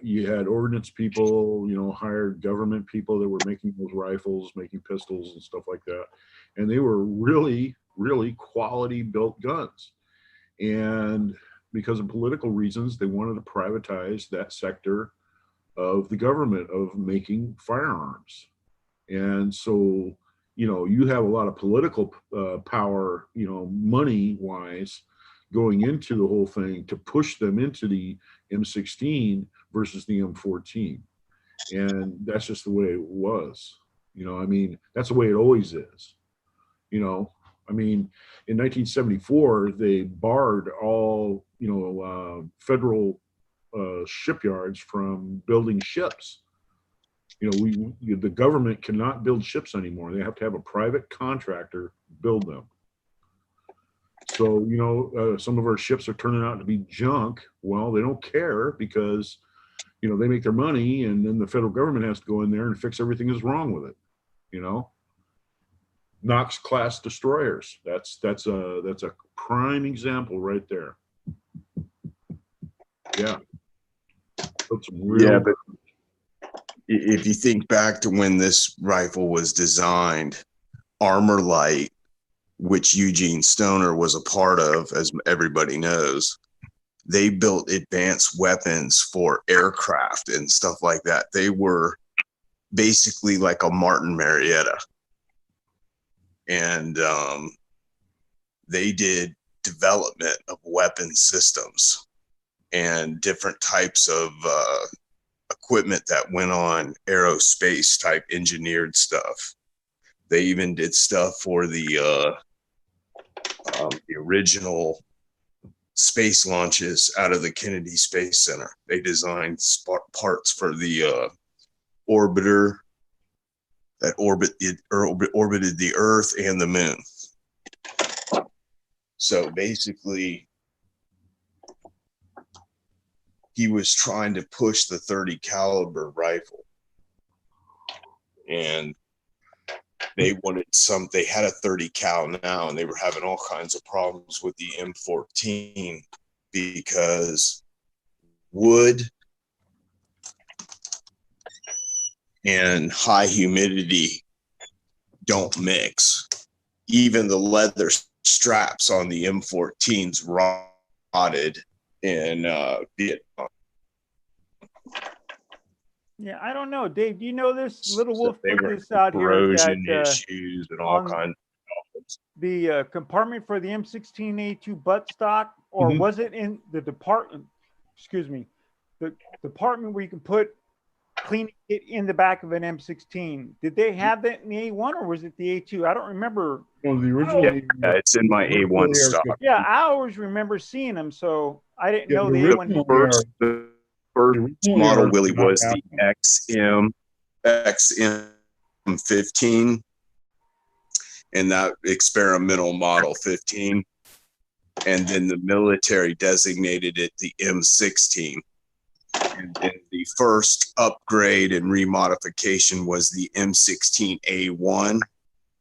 You had ordnance people, hired government people that were making those rifles, making pistols and stuff like that. And they were really, really quality built guns. And because of political reasons, they wanted to privatize that sector of the government of making firearms. And so, you have a lot of political power, money wise, going into the whole thing to push them into the M16 versus the M14. And that's just the way it was. That's the way it always is. In 1974, they barred all, federal shipyards from building ships. The government cannot build ships anymore. They have to have a private contractor build them. So, some of our ships are turning out to be junk. Well, they don't care because, they make their money, and then the federal government has to go in there and fix everything that's wrong with it. Knox class destroyers. That's a prime example right there. Yeah. Yeah, but if you think back to when this rifle was designed, Armor Light, which Eugene Stoner was a part of, as everybody knows, they built advanced weapons for aircraft and stuff like that. They were basically like a Martin Marietta. And they did development of weapon systems and different types of equipment that went on aerospace type engineered stuff. They even did stuff for the original space launches out of the Kennedy Space Center. They designed parts for the orbiter that orbited the Earth and the Moon. So basically, he was trying to push the 30 caliber rifle, and they had a 30 cal now, and they were having all kinds of problems with the M14 because wood and high humidity don't mix. Even the leather straps on the M14s rotted in Vietnam. Yeah, I don't know, Dave. Do you know this? Little So Wolf they put were this out here corrosion that issues and all on kinds of problems. the compartment for the M16A2 buttstock, or Mhm. was it in the department? Excuse me, the department where you can put cleaning it in the back of an M16. Did they have that in the A1 or was it the A2? I don't remember. Well, the original. Yeah, it's in my A1 stock. Yeah, I always remember seeing them, so I didn't Yeah, know the the A1. original The first original model, AR Willie, did not was the XM15, and that experimental model 15. And then the military designated it the M16. And then the first upgrade and remodification was the M16A1.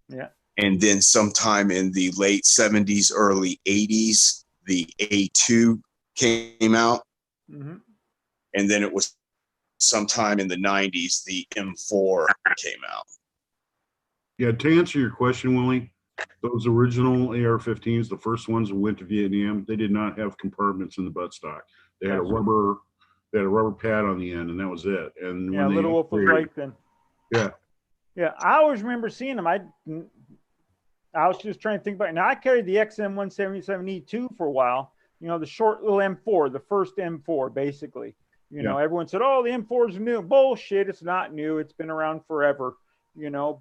Yeah. And then sometime in the late 70s, early 80s, the A2 came out. Mm-hmm. And then it was sometime in the 90s, the M4 came out. Yeah, to answer your question, Willie, those original AR-15s, the first ones that went to Vietnam, they did not have compartments in the buttstock. They had a rubber pad on the end, and that was it. And Yeah, when Little Wolf was right then. Yeah. Yeah, I always remember seeing them. I was just trying to think about it. Now, I carried the XM177E2 for a while, the short little M4, the first M4, basically. Everyone said, oh, the M4 is new. Bullshit, it's not new. It's been around forever,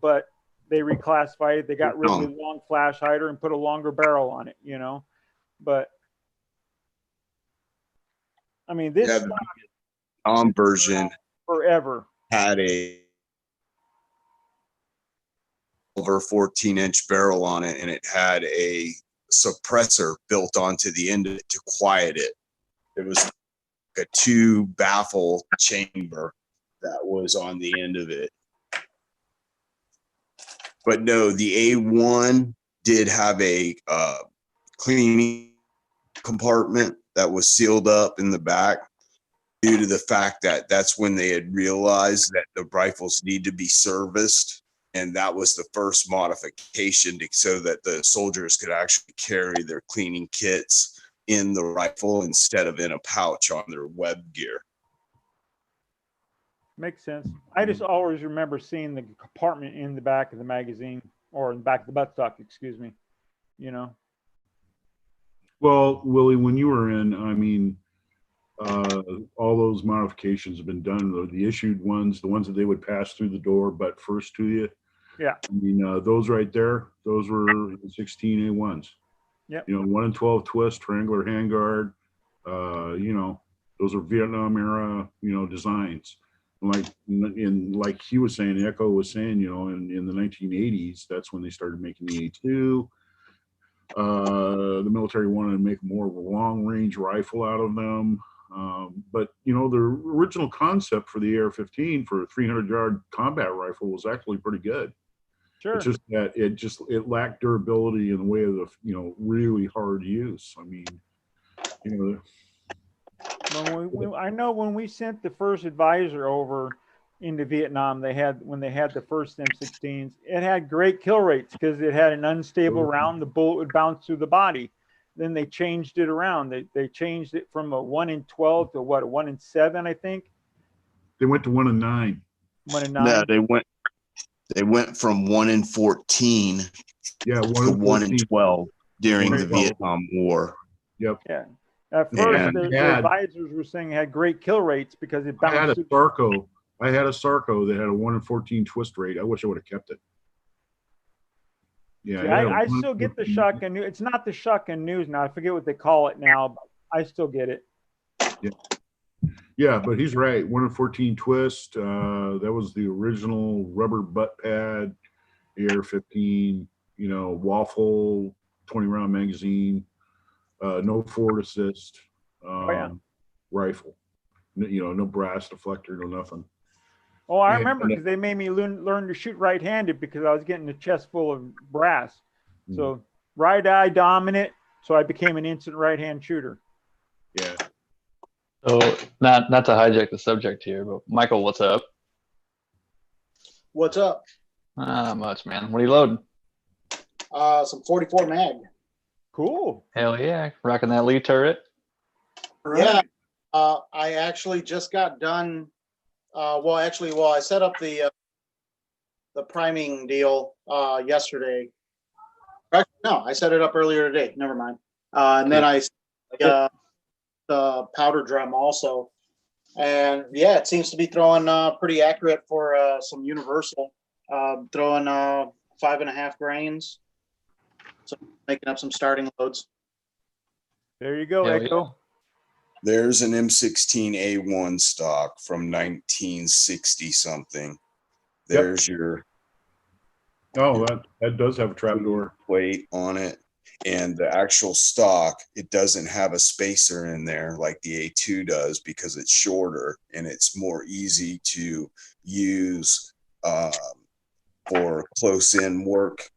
but they reclassified it. They got rid of the long flash hider and put a longer barrel on it, But, I mean, this version forever had a over 14-inch barrel on it, and it had a suppressor built onto the end of it to quiet it. It was a 2 baffle chamber that was on the end of it. But no, the A1 did have a cleaning compartment that was sealed up in the back due to the fact that that's when they had realized that the rifles need to be serviced. And that was the first modification so that the soldiers could actually carry their cleaning kits in the rifle instead of in a pouch on their web gear. Makes sense. I just always remember seeing the compartment in the back of the magazine, or in the back of the buttstock, excuse me, you know. Well, Willie, when you were in, I mean, all those modifications have been done. The issued ones, the ones that they would pass through the door, but first to you. Yeah. I mean, those right there, those were 16 A1s. Yep. You know, 1 in 12 twist, triangular handguard. You know, those are Vietnam era, you know, designs. Like he was saying, Echo was saying, you know, in the 1980s, that's when they started making the A2. The military wanted to make more of a long range rifle out of them. But you know, the original concept for the AR-15 for a 300-yard combat rifle was actually pretty good. Sure. It's just that it lacked durability in the way of the, you know, really hard use. I mean, you know. I know when we sent the first advisor over into Vietnam, when they had the first M16s, it had great kill rates because it had an unstable round. The bullet would bounce through the body. Then they changed it around. They changed it from a 1 in 12 to what, a 1 in 7, I think. They went to 1 in 9. 1 in 9. No, they went from 1 in 14 to 1 in 12 during the Vietnam War. Yep. Yeah. At first, the advisors were saying it had great kill rates because it bounced. I had a Sarco that had a 1 in 14 twist rate. I wish I would have kept it. Yeah. I still get the shotgun news. It's not the shotgun news now. I forget what they call it now, but I still get it. Yeah. Yeah, but he's right. 1 in 14 twist. That was the original rubber butt pad, AR-15, you know, waffle, 20-round magazine, no forward assist, rifle. You know, no brass deflector, no nothing. Oh, I remember because they made me learn to shoot right-handed because I was getting a chest full of brass. So right eye dominant, so I became an instant right-hand shooter. Yeah. So not to hijack the subject here, but Michael, what's up? What's up? Not much, man. What are you loading? Some 44 mag. Cool. Hell yeah, rocking that Lee turret. Yeah. I actually just got done. I set up the priming deal yesterday. Actually, no, I set it up earlier today. Never mind. And then I the powder drum also, and yeah, it seems to be throwing pretty accurate for some universal. Throwing 5.5 grains, so making up some starting loads. There you go, Echo. There's an M16A1 stock from 1960 something. There's your. Oh, that does have a trapdoor plate on it. And the actual stock, it doesn't have a spacer in there like the A2 does because it's shorter and it's more easy to use for close-in work.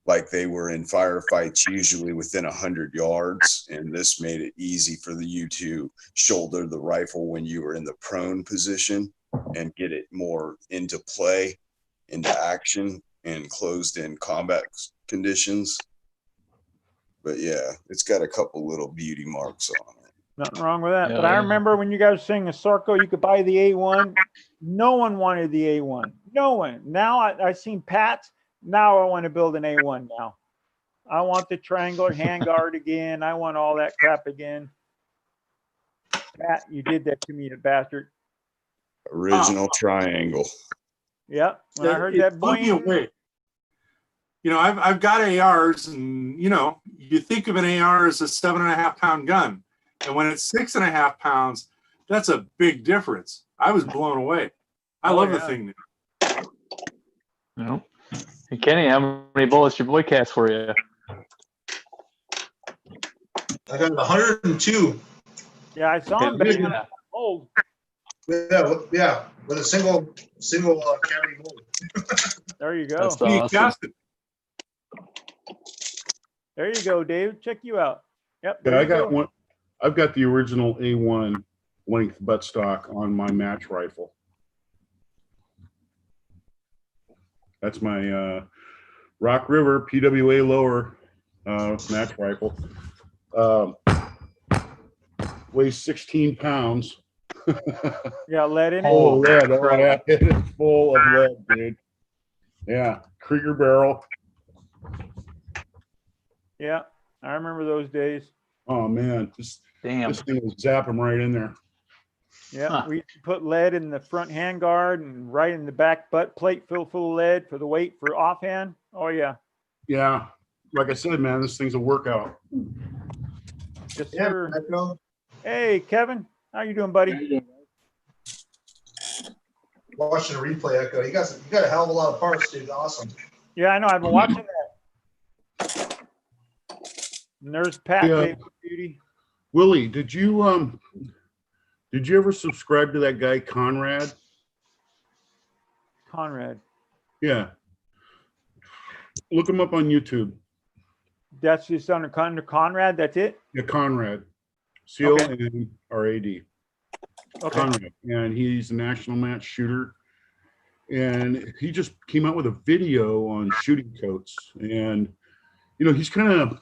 Like they were in firefights usually within 100 yards, and this made it easy for you to shoulder the rifle when you were in the prone position and get it more into play, into action, in closed-in combat conditions. But yeah, it's got a couple little beauty marks on it. Nothing wrong with that. But I remember when you guys were saying a Sarco, you could buy the A1. No one wanted the A1. No one. Now I've seen Pat's. Now I want to build an A1 now. I want the triangular handguard again. I want all that crap again. Pat, you did that to me, you bastard. Original triangle. Yep. When I heard that boing. You know, I've got ARs, and you know, you think of an AR as a 7.5 pound gun, and when it's 6.5 pounds, that's a big difference. I was blown away. I love the thing now. No. Hey, Kenny, how many bullets your boy cast for you? I got 102. Yeah, I saw him back Yeah. when I was old. Yeah, with a single cavity mold. There you go. That's He awesome. cast it. There you go, Dave. Check you out. Yep. Yeah, there I you got go. one. I've got the original A1 length buttstock on my match rifle. That's my Rock River PWA lower match rifle. Weighs 16 pounds. You got lead in it? Oh, lead. Oh, yeah. It is full of lead, dude. Yeah. Krieger barrel. Yeah, I remember those days. Oh, man. Damn. This thing will zap them right in there. Yeah, Huh. we put lead in the front handguard and right in the back butt plate filled full of lead for the weight for offhand. Oh yeah. Yeah. Like I said, man, this thing's a workout. Yes, Yeah, sir. Echo. Hey, Kevin, how you doing, buddy? Watching the replay, Echo. You got a hell of a lot of parts, dude. Awesome. Yeah, I know. I've been watching that. And there's Pat. Yeah. Baby Beauty. Willie, did you ever subscribe to that guy Conrad? Conrad. Yeah. Look him up on YouTube. That's just under Conrad. That's it. Yeah, Conrad. Okay. C-O-N-R-A-D. Okay. Conrad. And he's a national match shooter. And he just came out with a video on shooting coats. And, you know, he's kind of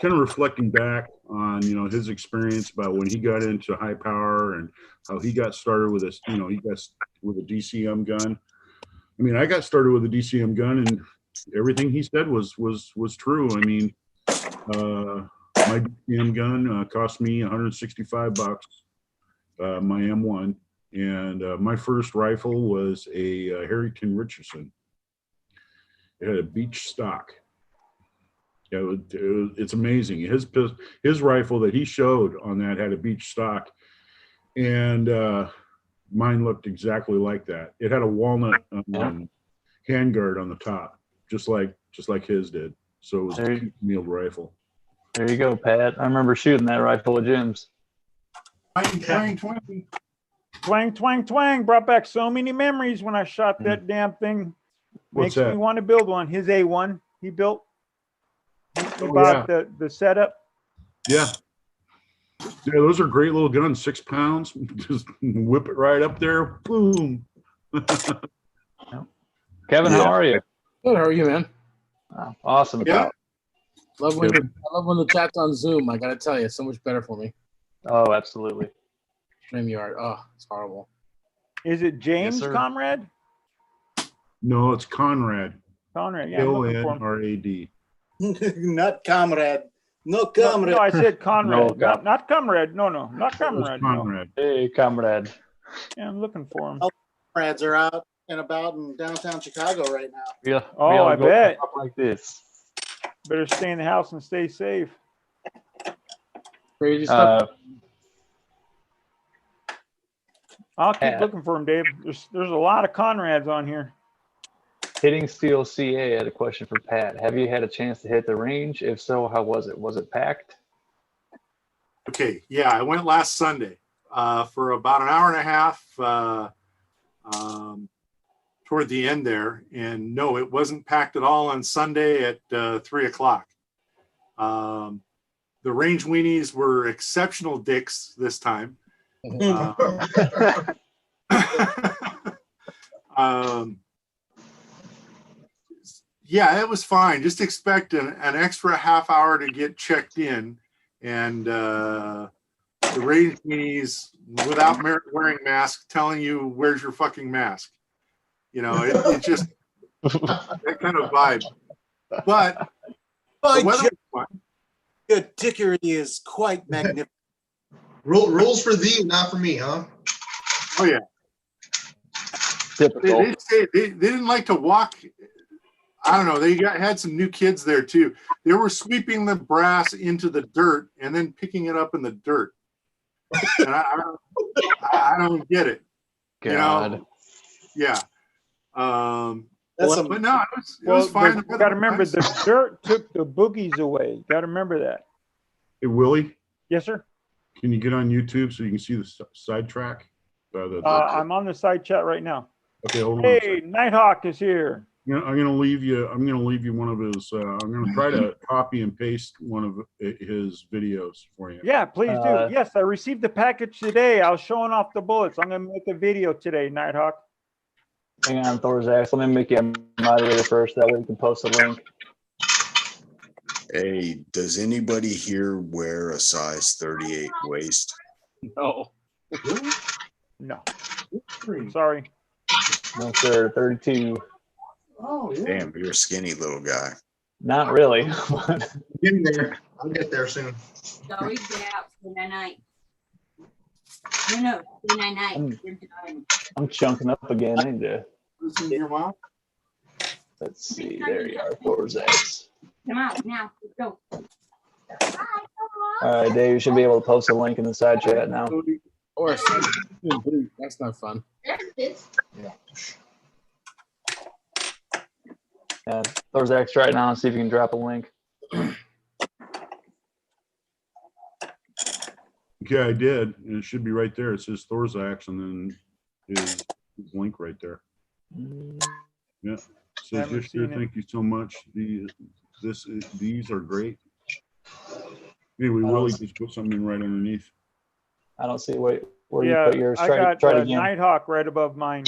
reflecting back on, you know, his experience about when he got into high power and how he got started with this, you know, he got with a DCM gun. I mean, I got started with a DCM gun and everything he said was true. I mean, my DCM gun cost me $165, my M1. And my first rifle was a Harrington Richardson. It had a beach stock. Yeah, it's amazing. His rifle that he showed on that had a beach stock, and mine looked exactly like that. It had a walnut handguard on the top, just like his did. So it was a milled rifle. There you go, Pat. I remember shooting that rifle with Jim's. Twang. Twang, twang, twang. Brought back so many memories when I shot that damn thing. What's Makes that? me want to build one. His A1 he built. He Oh, bought the setup. Yeah. Yeah, those are great little guns. 6 pounds. Just whip it right up there. Boom. Kevin, how are you? Good. How are you, man? Oh, awesome. Yeah. I love when the chat's on Zoom. I gotta tell you, it's so much better for me. Oh, absolutely. StreamYard. Oh, it's horrible. Is it James Yes, sir. Comrade? No, it's Conrad. Conrad, yeah. I'm looking for him. K-O-N-R-A-D. Not comrade. No No, comrade. no, I said Conrad, No, not Comrade. No, not It's Comrade. No. Conrad. Hey, comrade. Yeah, I'm looking for him. Comrades are out and about in downtown Chicago right now. Yeah. Oh, I bet. Like this. Better stay in the house and stay safe. Crazy stuff. I'll keep Pat. looking for him, Dave. There's a lot of Conrads on here. Hitting Steel CA had a question for Pat. Have you had a chance to hit the range? If so, how was it? Was it packed? Okay, yeah, I went last Sunday for about an hour and a half toward the end there. And no, it wasn't packed at all on Sunday at 3 o'clock. The range weenies were exceptional dicks this time. Yeah, it was fine. Just expect an extra half hour to get checked in, and the range weenies without wearing masks telling you where's your fucking mask. You know, it just that kind of vibe. But the weather was fine. Your dickery is quite magnificent. Rules for thee, not for me, huh? Oh yeah. Typical. They didn't like to walk. I don't know. They had some new kids there too. They were sweeping the brass into the dirt and then picking it up in the dirt. And I don't get it. God. You know? Yeah. That's But no, it was fine. You got to remember, the dirt took the boogies away. Got to remember that. Hey, Willie, Yes, sir. Can you get on YouTube so you can see the sidetrack? I'm on the side chat right now. Okay, hold on. Hey, Nighthawk is here. I'm gonna leave you one of his. I'm gonna try to copy and paste one of his videos for you. Yeah, please do. Yes, I received the package today. I was showing off the bullets. I'm gonna make a video today, Nighthawk. Hang on, Thorzak. Let me make you a moderator first. That way you can post a link. Hey, does anybody here wear a size 38 waist? No. No. Sorry. No, sir. 32. Oh, yeah. Damn, you're a skinny little guy. Not really. Getting there. I'll get there soon. Sorry, get out. Good night. No, good night. I'm chunking up again. I need to. Listen to your mom. Let's see. There you are, Thorzak. Come out now. Let's go. All right, Dave. You should be able to post a link in the side chat now. Or that's not fun. Yeah, Thorzak's right now. See if you can drop a link. Okay, I did, and it should be right there. It says Thorzak's, and then his link right there. Yeah. Says, Haven't yes, sir, seen it. thank you so much. These are great. Anyway, Willie just put something in right underneath. I don't see where you Yeah, put yours. I Try got it again. Nighthawk right above mine.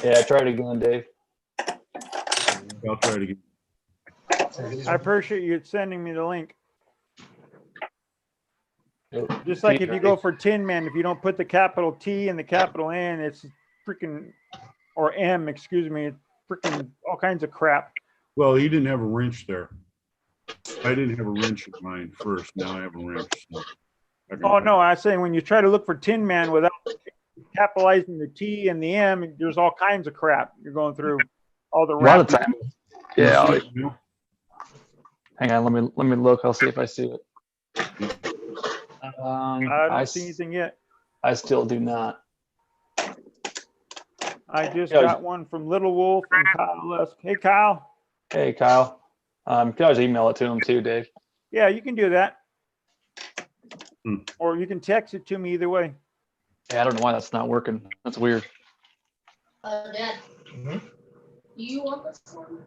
Yeah, try it again, Dave. I'll try it again. I appreciate you sending me the link. Just like if you go for Tin Man, if you don't put the capital T and the capital N, it's freaking, or M, excuse me, it's freaking all kinds of crap. Well, he didn't have a wrench there. I didn't have a wrench in mine first. Now I have a wrench. So I can- Oh, no, I was saying when you try to look for Tin Man without capitalizing the T and the M, there's all kinds of crap you're going through. All the A lot of rap. times. Yeah. You know? Hang on. Let me look. I'll see if I see it. I don't see anything yet. I still do not. I just Yeah. got one from Little Wolf and Kyle Lusk. Hey, Kyle. Hey, Kyle. You can always email it to him too, Dave. Yeah, you can do that. Hmm. Or you can text it to me either way. Yeah, I don't know why that's not working. That's weird. Dad. Mm-hmm. Do you want this one?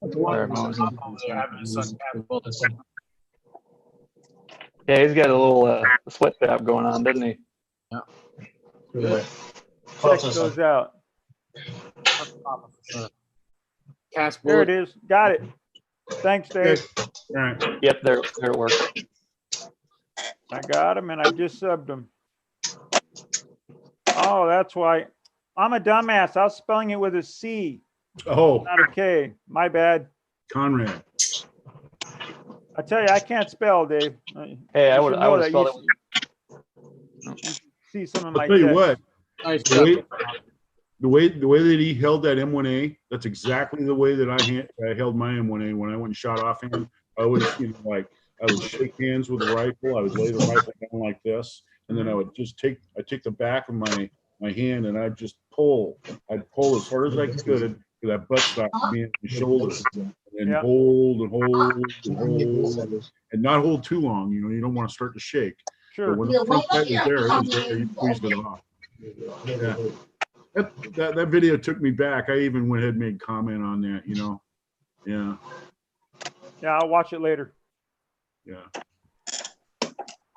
There it goes. Having his son have bullets. Yeah, he's got a little sweat shop going on, doesn't he? Text goes out. Cast There it bullet. is. Got it. Thanks, Dave. All right. Yep, there it works. I got him and I just subbed him. Oh, that's why. I'm a dumbass. I was spelling it with a C, Oh, not a K. My bad. Conrad. I tell you, I can't spell, Dave. Hey, I You would should I know would that. have spelled You it. see some of my I'll tell you text. what. Nice The job. way that he held that M1A, that's exactly the way that I held my M1A when I went and shot offhand. I would, I would shake hands with the rifle. I would lay the rifle down like this, and then I would just take the back of my hand and I'd just pull. I'd pull as hard as I could for that butt stock to be in the shoulder, and Yeah. hold and hold and hold, and not hold too long. You don't want to start to shake. Sure. But when the front sight was there, it was there. You squeezed it off. Yeah. That video took me back. I even went ahead and made comment on that, Yeah, Yeah, I'll watch it later. yeah.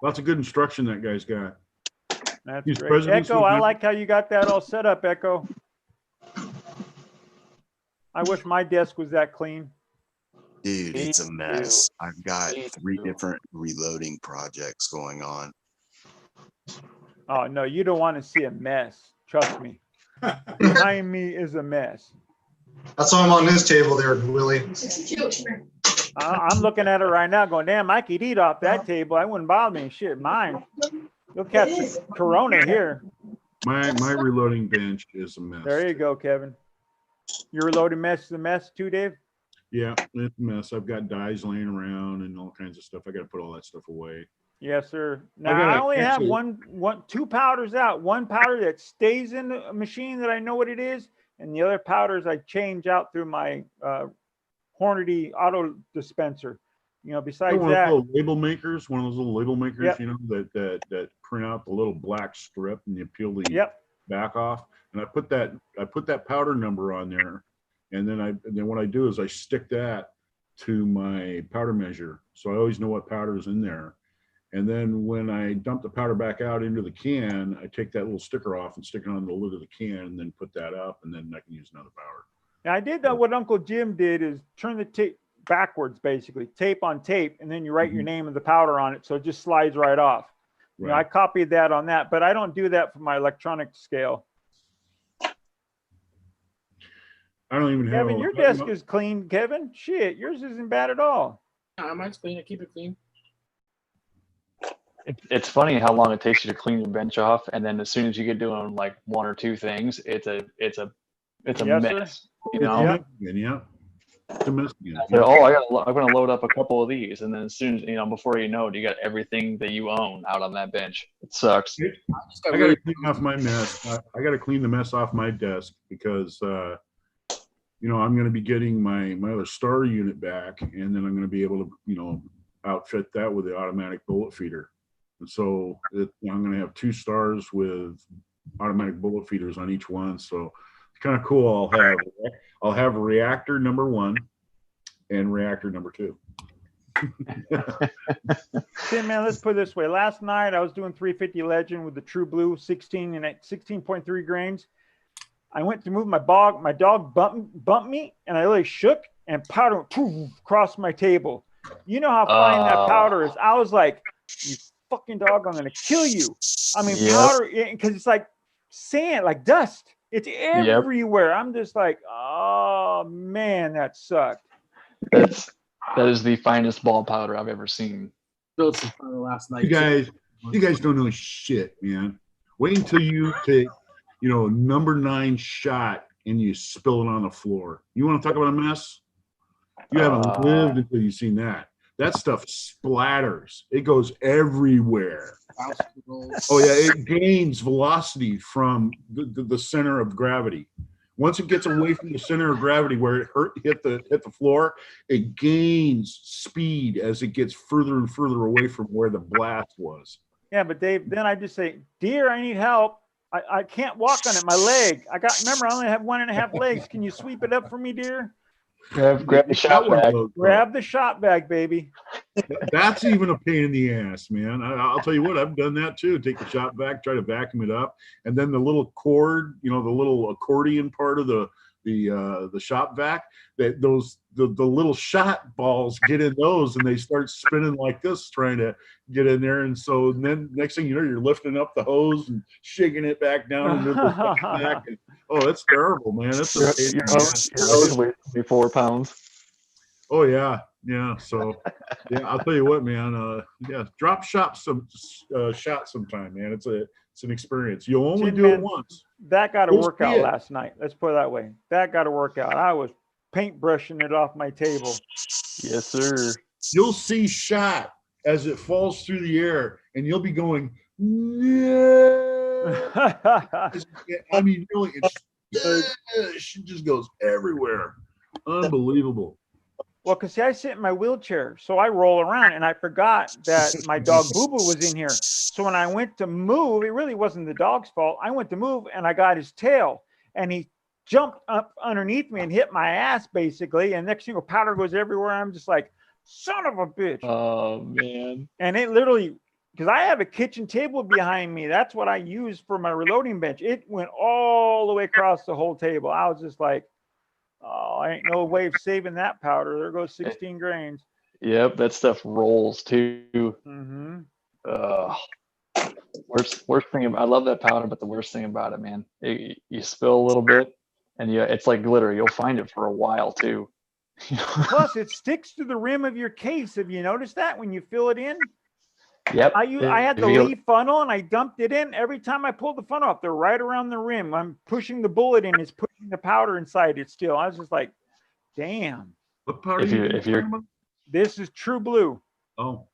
Lots of good instruction that guy's got. That's He's great. president's Echo, I lieutenant. like how you got that all set up, Echo. I wish my desk was that clean. Dude, it's a Me mess. I've got Me 3 too. different reloading projects going on. Oh, no, you don't want to see a mess. Trust me. Behind me is a mess. That's why I'm on this table there, Willie. I'm looking at it right now going, damn, I could eat off that table. I wouldn't bother me. Shit, mine. You'll catch the corona here. My reloading bench is a mess. There you go, Kevin. Your reloading mess is a mess too, Dave? Yeah, it's a mess. I've got dies laying around and all kinds of stuff. I got to put all that stuff away. Yes, sir. Now gotta I only have actually- 2 powders out. One powder that stays in the machine that I know what it is, and the other powders I change out through my Hornady auto dispenser. You know, besides one of that, those little label makers, one of those little label makers, Yep. you know, that print out the little black strip and you peel the yep. back off. And I put that powder number on there, and then what I do is I stick that to my powder measure, so I always know what powder is in there. And then when I dump the powder back out into the can, I take that little sticker off and stick it on the lid of the can, and then put that up, and then I can use another powder. Now, I did what Uncle Jim did is turn the tape backwards, basically tape on tape, and then you write your name and the powder on it, so it just slides right off. You know, I copied that on that, but I don't do that for my electronic scale. I don't even have. Kevin, your desk is clean. Kevin, shit, yours isn't bad at all. Mine's clean. I keep it clean. It's funny how long it takes you to clean your bench off, and then as soon as you get doing like one or two things, it's a Yes, mess. You know. Yeah. It's a mess again. So, I'm gonna load up a couple of these, and then as soon as before you know it, you got everything that you own out on that bench. It sucks. I got to clean off my mess. I got to clean the mess off my desk because, I'm going to be getting my other star unit back, and then I'm going to be able to, outfit that with the automatic bullet feeder. And so I'm going to have 2 stars with automatic bullet feeders on each one. So it's kind of cool. I'll have reactor number 1 and reactor number 2. See, man, let's put it this way. Last night I was doing 350 Legend with the True Blue 16 and at 16.3 grains. I went to move my dog. My dog bumped me, and I really shook, and powder across my table. You know how fine that powder is. I was like, "You fucking dog, I'm gonna kill you." I mean, powder, because it's like sand, like dust. It's everywhere. I'm just like, oh man, that sucked. That is the finest ball powder I've ever seen. Built some powder last night. You guys don't know shit, man. Wait until you take, number 9 shot and you spill it on the floor. You want to talk about a mess? You haven't lived until you've seen that. That stuff splatters. It goes everywhere. Oh yeah, it gains velocity from the center of gravity. Once it gets away from the center of gravity where it hit the floor, it gains speed as it gets further and further away from where the blast was. Yeah, but Dave, then I just say, "Dear, I need help. I can't walk on it. My leg. Remember, I only have 1.5 legs. Can you sweep it up for me, dear?" Grab the shot bag. Grab the shot bag, baby. That's even a pain in the ass, man. I'll tell you what, I've done that too. Take the shot bag, try to vacuum it up, and then the little cord, the little accordion part of the shop vac, that the little shot balls get in those, and they start spinning like this, trying to get in there. And so then next thing you know, you're lifting up the hose and shaking it back down into the back. And, that's terrible, man. That's your hose weighs 4 pounds. Oh yeah. So I'll tell you what, man. Drop shot sometime, man. It's an experience. You'll only do it once. That got to work out last night. Let's put it that way. That got to work out. I was paintbrushing it off my table. Yes, sir. You'll see shot as it falls through the air, and you'll be going, no. I mean, really, she just goes everywhere. Unbelievable. Well, because I sit in my wheelchair, so I roll around, and I forgot that my dog Boo Boo was in here. So when I went to move, it really wasn't the dog's fault. I went to move, and I got his tail, and he jumped up underneath me and hit my ass, basically. And next thing, powder goes everywhere. I'm just like, son of a bitch. Oh, man. And it literally, because I have a kitchen table behind me. That's what I use for my reloading bench. It went all the way across the whole table. I was just like, oh, I ain't no way of saving that powder. There goes 16 grains. Yep, that stuff rolls too. Mm-hmm. Worst thing I love that powder, but the worst thing about it, man, you spill a little bit, and it's like glitter. You'll find it for a while too. Plus, it sticks to the rim of your case. Have you noticed that when you fill it in? Yep. I had the leaf funnel, and I dumped it in. Every time I pulled the funnel off, they're right around the rim. I'm pushing the bullet in. It's pushing the powder inside it still. I was just like, damn. What powder? This is True Blue. Oh.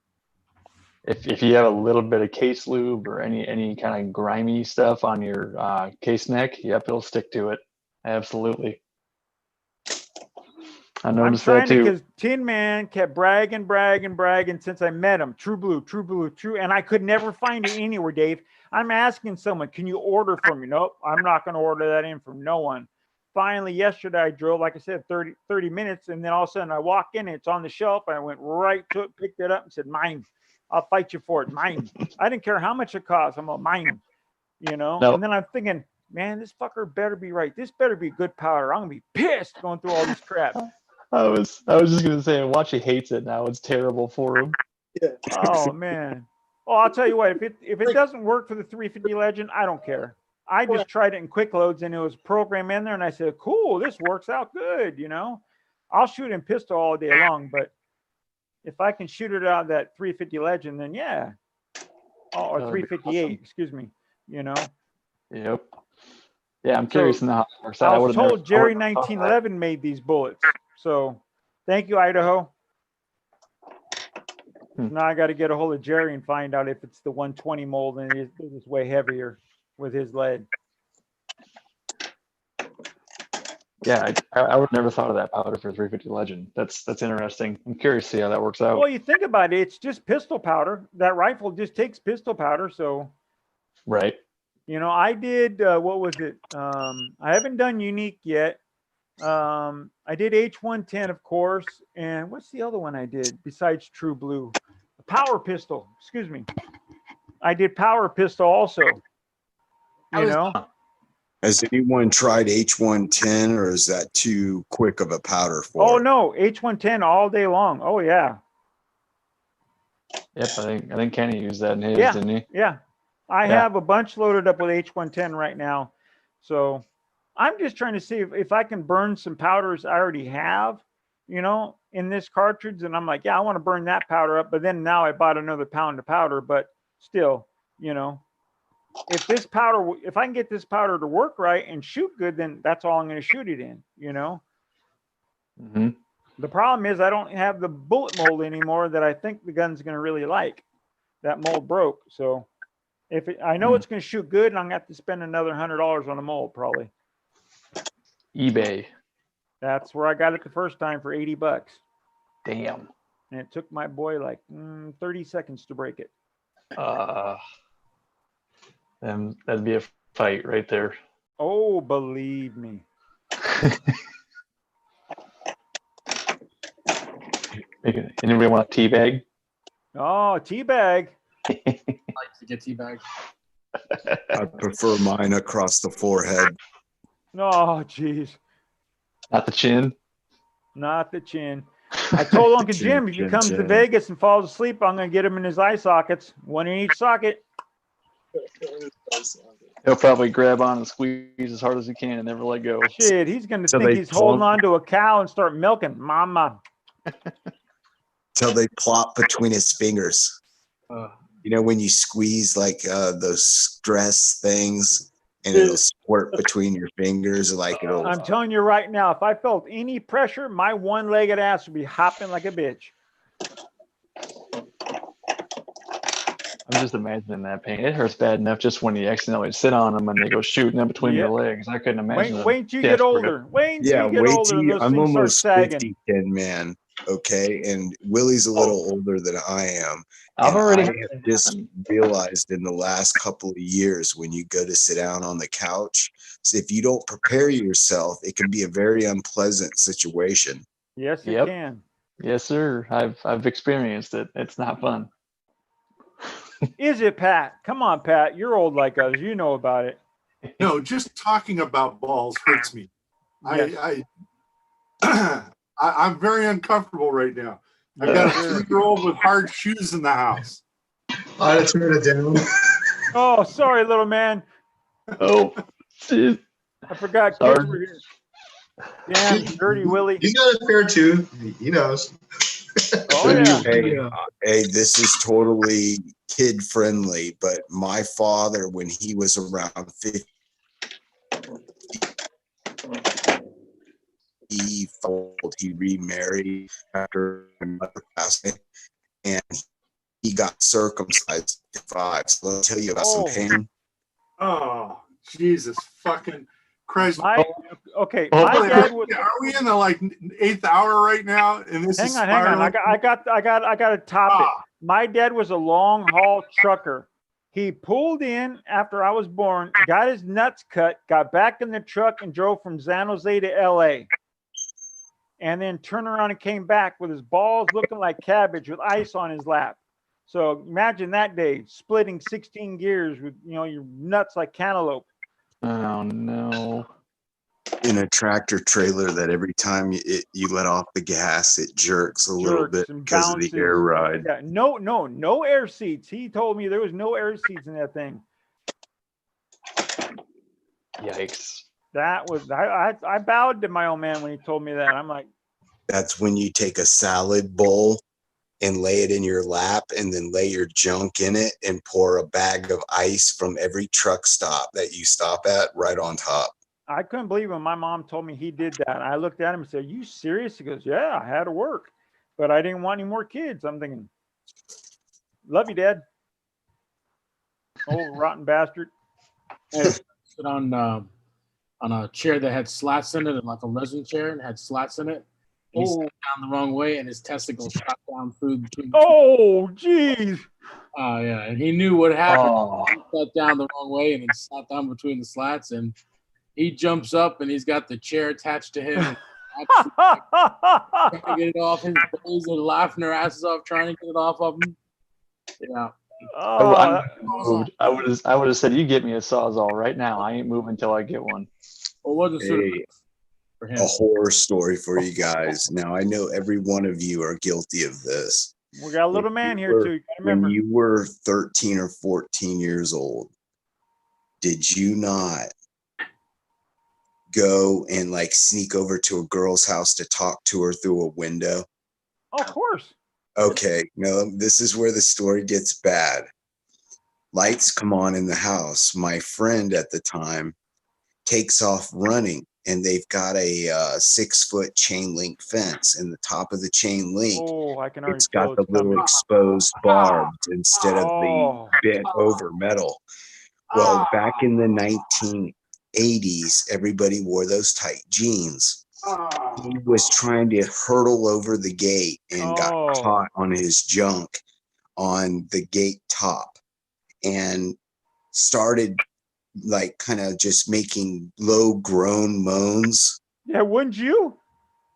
If you have a little bit of case lube or any kind of grimy stuff on your case neck, yep, it'll stick to it. Absolutely. I I'm noticed trying that to, too. because Tin Man kept bragging since I met him. True Blue, and I could never find it anywhere, Dave. I'm asking someone, can you order from me? Nope, I'm not going to order that in from no one. Finally, yesterday I drove, like I said, 30 minutes, and then all of a sudden I walk in, and it's on the shelf. I went right to it, picked it up, and said, mine. I'll fight you for it. Mine. I didn't care how much it costs. I'm going to mine, No. And then I'm thinking, man, this fucker better be right. This better be good powder. I'm going to be pissed going through all this crap. I was just gonna say, Watchy hates it now. It's terrible for him. Oh man. Oh, I'll tell you what. If it doesn't work for the 350 Legend, I don't care. I just tried it in quick loads, and it was programmed in there, and I said, "Cool, this works out good." I'll shoot in pistol all day long, but if I can shoot it out of that 350 Legend, then yeah. Oh, or That'd be 358. awesome. Excuse me. Yep. Yeah, I'm curious in how it works out. I was would've never- told Jerry would've never thought of that. 1911 made these bullets. So, thank you, Idaho. Now I got to get a hold of Jerry and find out if it's the 120 mold and it's way heavier with his lead. Yeah, I would have never thought of that powder for 350 Legend. That's interesting. I'm curious to see how that works out. Well, you think about it, it's just pistol powder. That rifle just takes pistol powder. So, Right. I did, what was it? I haven't done unique yet. I did H110, of course. And what's the other one I did besides True Blue? Power pistol. Excuse me. I did power pistol also. Has anyone tried H110, or is that too quick of a powder for? Oh it? no, H110 all day long. Oh yeah. Yep, I think Kenny used that in his, Yeah. didn't he? Yeah. I Yeah. have a bunch loaded up with H110 right now. So I'm just trying to see if I can burn some powders I already have, in this cartridge. And I'm like, yeah, I want to burn that powder up. But then now I bought another pound of powder, but still, if I can get this powder to work right and shoot good, then that's all I'm going to shoot it in, Mm-hmm. The problem is I don't have the bullet mold anymore that I think the gun's going to really like. That mold broke. So I know it's going to shoot good, and I'm going to have to spend another $100 on a mold probably. eBay. That's where I got it the first time for $80. Damn. And it took my boy like 30 seconds to break it. And that'd be a fight right there. Oh, believe me. Anybody want a tea bag? Oh, teabag. I like to get teabagged. I prefer mine across the forehead. Oh, jeez. Not the chin. Not the chin. I told Uncle Jim if he comes to Vegas and falls asleep, I'm going to get him in his eye sockets, one in each socket. He'll probably grab on and squeeze as hard as he can and never let go. Shit, he's going to So think they he's holding plump- on to a cow and start milking. Mama. Till they plop between his fingers. When you squeeze like those stress things, and it'll squirt between your fingers, like it'll. I'm telling you right now, if I felt any pressure, my one-legged ass would be hopping like a bitch. I'm just imagining that pain. It hurts bad enough just when you accidentally sit on them and they go shooting in between your legs. I couldn't imagine. Wait till you get older. Wait till you get older and those I'm things start almost sagging. 50, Ken, man. Okay, and Willie's a little older than I am. I've and already I have just realized in the last couple of years when you go to sit down on the couch, so if you don't prepare yourself, it can be a very unpleasant situation. Yes, it Yep. can. Yes, sir. I've experienced it. It's not fun. Is it, Pat? Come on, Pat. You're old like us. You know about it. No, just talking about balls hurts me. Yes. I'm very uncomfortable right now. I've got a 3-year-old with hard shoes in the house. I had to turn it down. Oh, sorry, little man. Oh, shit. I forgot kids Sorry. were here. Damn, dirty Willie. He's got a pair too. He knows. Oh, yeah. Hey, this is totally kid friendly, but my father, when he was around 50, he remarried after my mother passed away, and he got circumcised at 5. So let me tell you about some pain. Oh, Jesus fucking. Christ. Okay, Oh, my dad was. Are we in the like 8th hour right now? And this is Hang on. I got to top it. My dad was a long haul trucker. He pulled in after I was born, got his nuts cut, got back in the truck and drove from San Jose to LA. And then turned around and came back with his balls looking like cabbage with ice on his lap. So imagine that day, splitting 16 gears with, your nuts like cantaloupe. Oh no. In a tractor trailer that every time you let off the gas, it jerks a little bit and because of the air ride. Yeah, no air seats. He told me there was no air seats in that thing. Yikes. That was I bowed to my old man when he told me that. I'm like, That's when you take a salad bowl and lay it in your lap and then lay your junk in it and pour a bag of ice from every truck stop that you stop at right on top. I couldn't believe when my mom told me he did that. I looked at him and said, "Are you serious?" He goes, "Yeah, I had to work, but I didn't want any more kids." I'm thinking, "Love you, Dad." Old rotten bastard. I had to sit on a chair that had slats in it, like a resin chair, and had slats in it. And he sat down the wrong way, and his testicles shot down through between. Oh, geez. Oh yeah, and he knew what happened. Oh. He sat down the wrong way, and then sat down between the slats, and he jumps up, and he's got the chair attached to him. Trying to get it off. His boys are laughing their asses off, trying to get it off of him. Yeah. I would have said, "You get me a Sawzall right now. I ain't moving until I get one." Well, wasn't Hey, for him. a horror story for you guys. Now, I know every one of you are guilty of this. We got a little man here too. You gotta remember. When you were 13 or 14 years old, did you not go and like sneak over to a girl's house to talk to her through a window? Oh, of course. Okay, no, this is where the story gets bad. Lights come on in the house. My friend at the time takes off running, and they've got a 6-foot chain link fence. In the top of the chain link, I can already it's feel got the it's little coming. exposed barbs instead of the bent over metal. Well, back in the 1980s, everybody wore those tight jeans. He was trying to hurtle over the gate and got caught on his junk on the gate top and started like kind of just making low groan moans. Yeah, wouldn't you?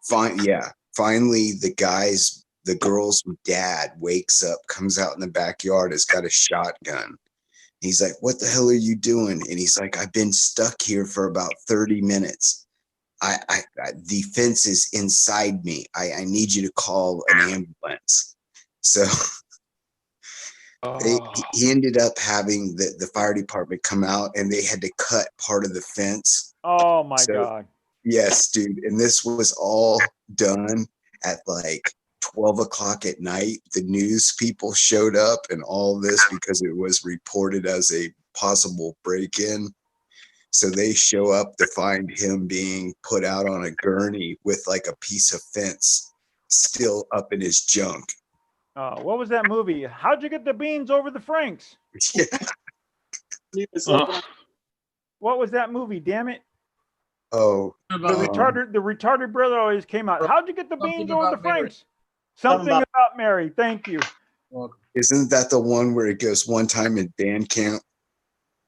Finally, the girl's dad wakes up, comes out in the backyard, has got a shotgun. He's like, "What the hell are you doing?" And he's like, "I've been stuck here for about 30 minutes. The fence is inside me. I need you to call an ambulance." So he ended up having the fire department come out, and they had to cut part of the fence. Oh my God. Yes, dude. And this was all done at like 12 o'clock at night. The news people showed up and all this because it was reported as a possible break-in. So they show up to find him being put out on a gurney with like a piece of fence still up in his junk. What was that movie? How'd you get the beans over the Franks? Yeah. What was that movie? Damn it. Oh, The retarded brother always came out. How'd you get the beans over the Franks? Something About- about Mary. Thank you. Isn't that the one where it goes one time in band camp?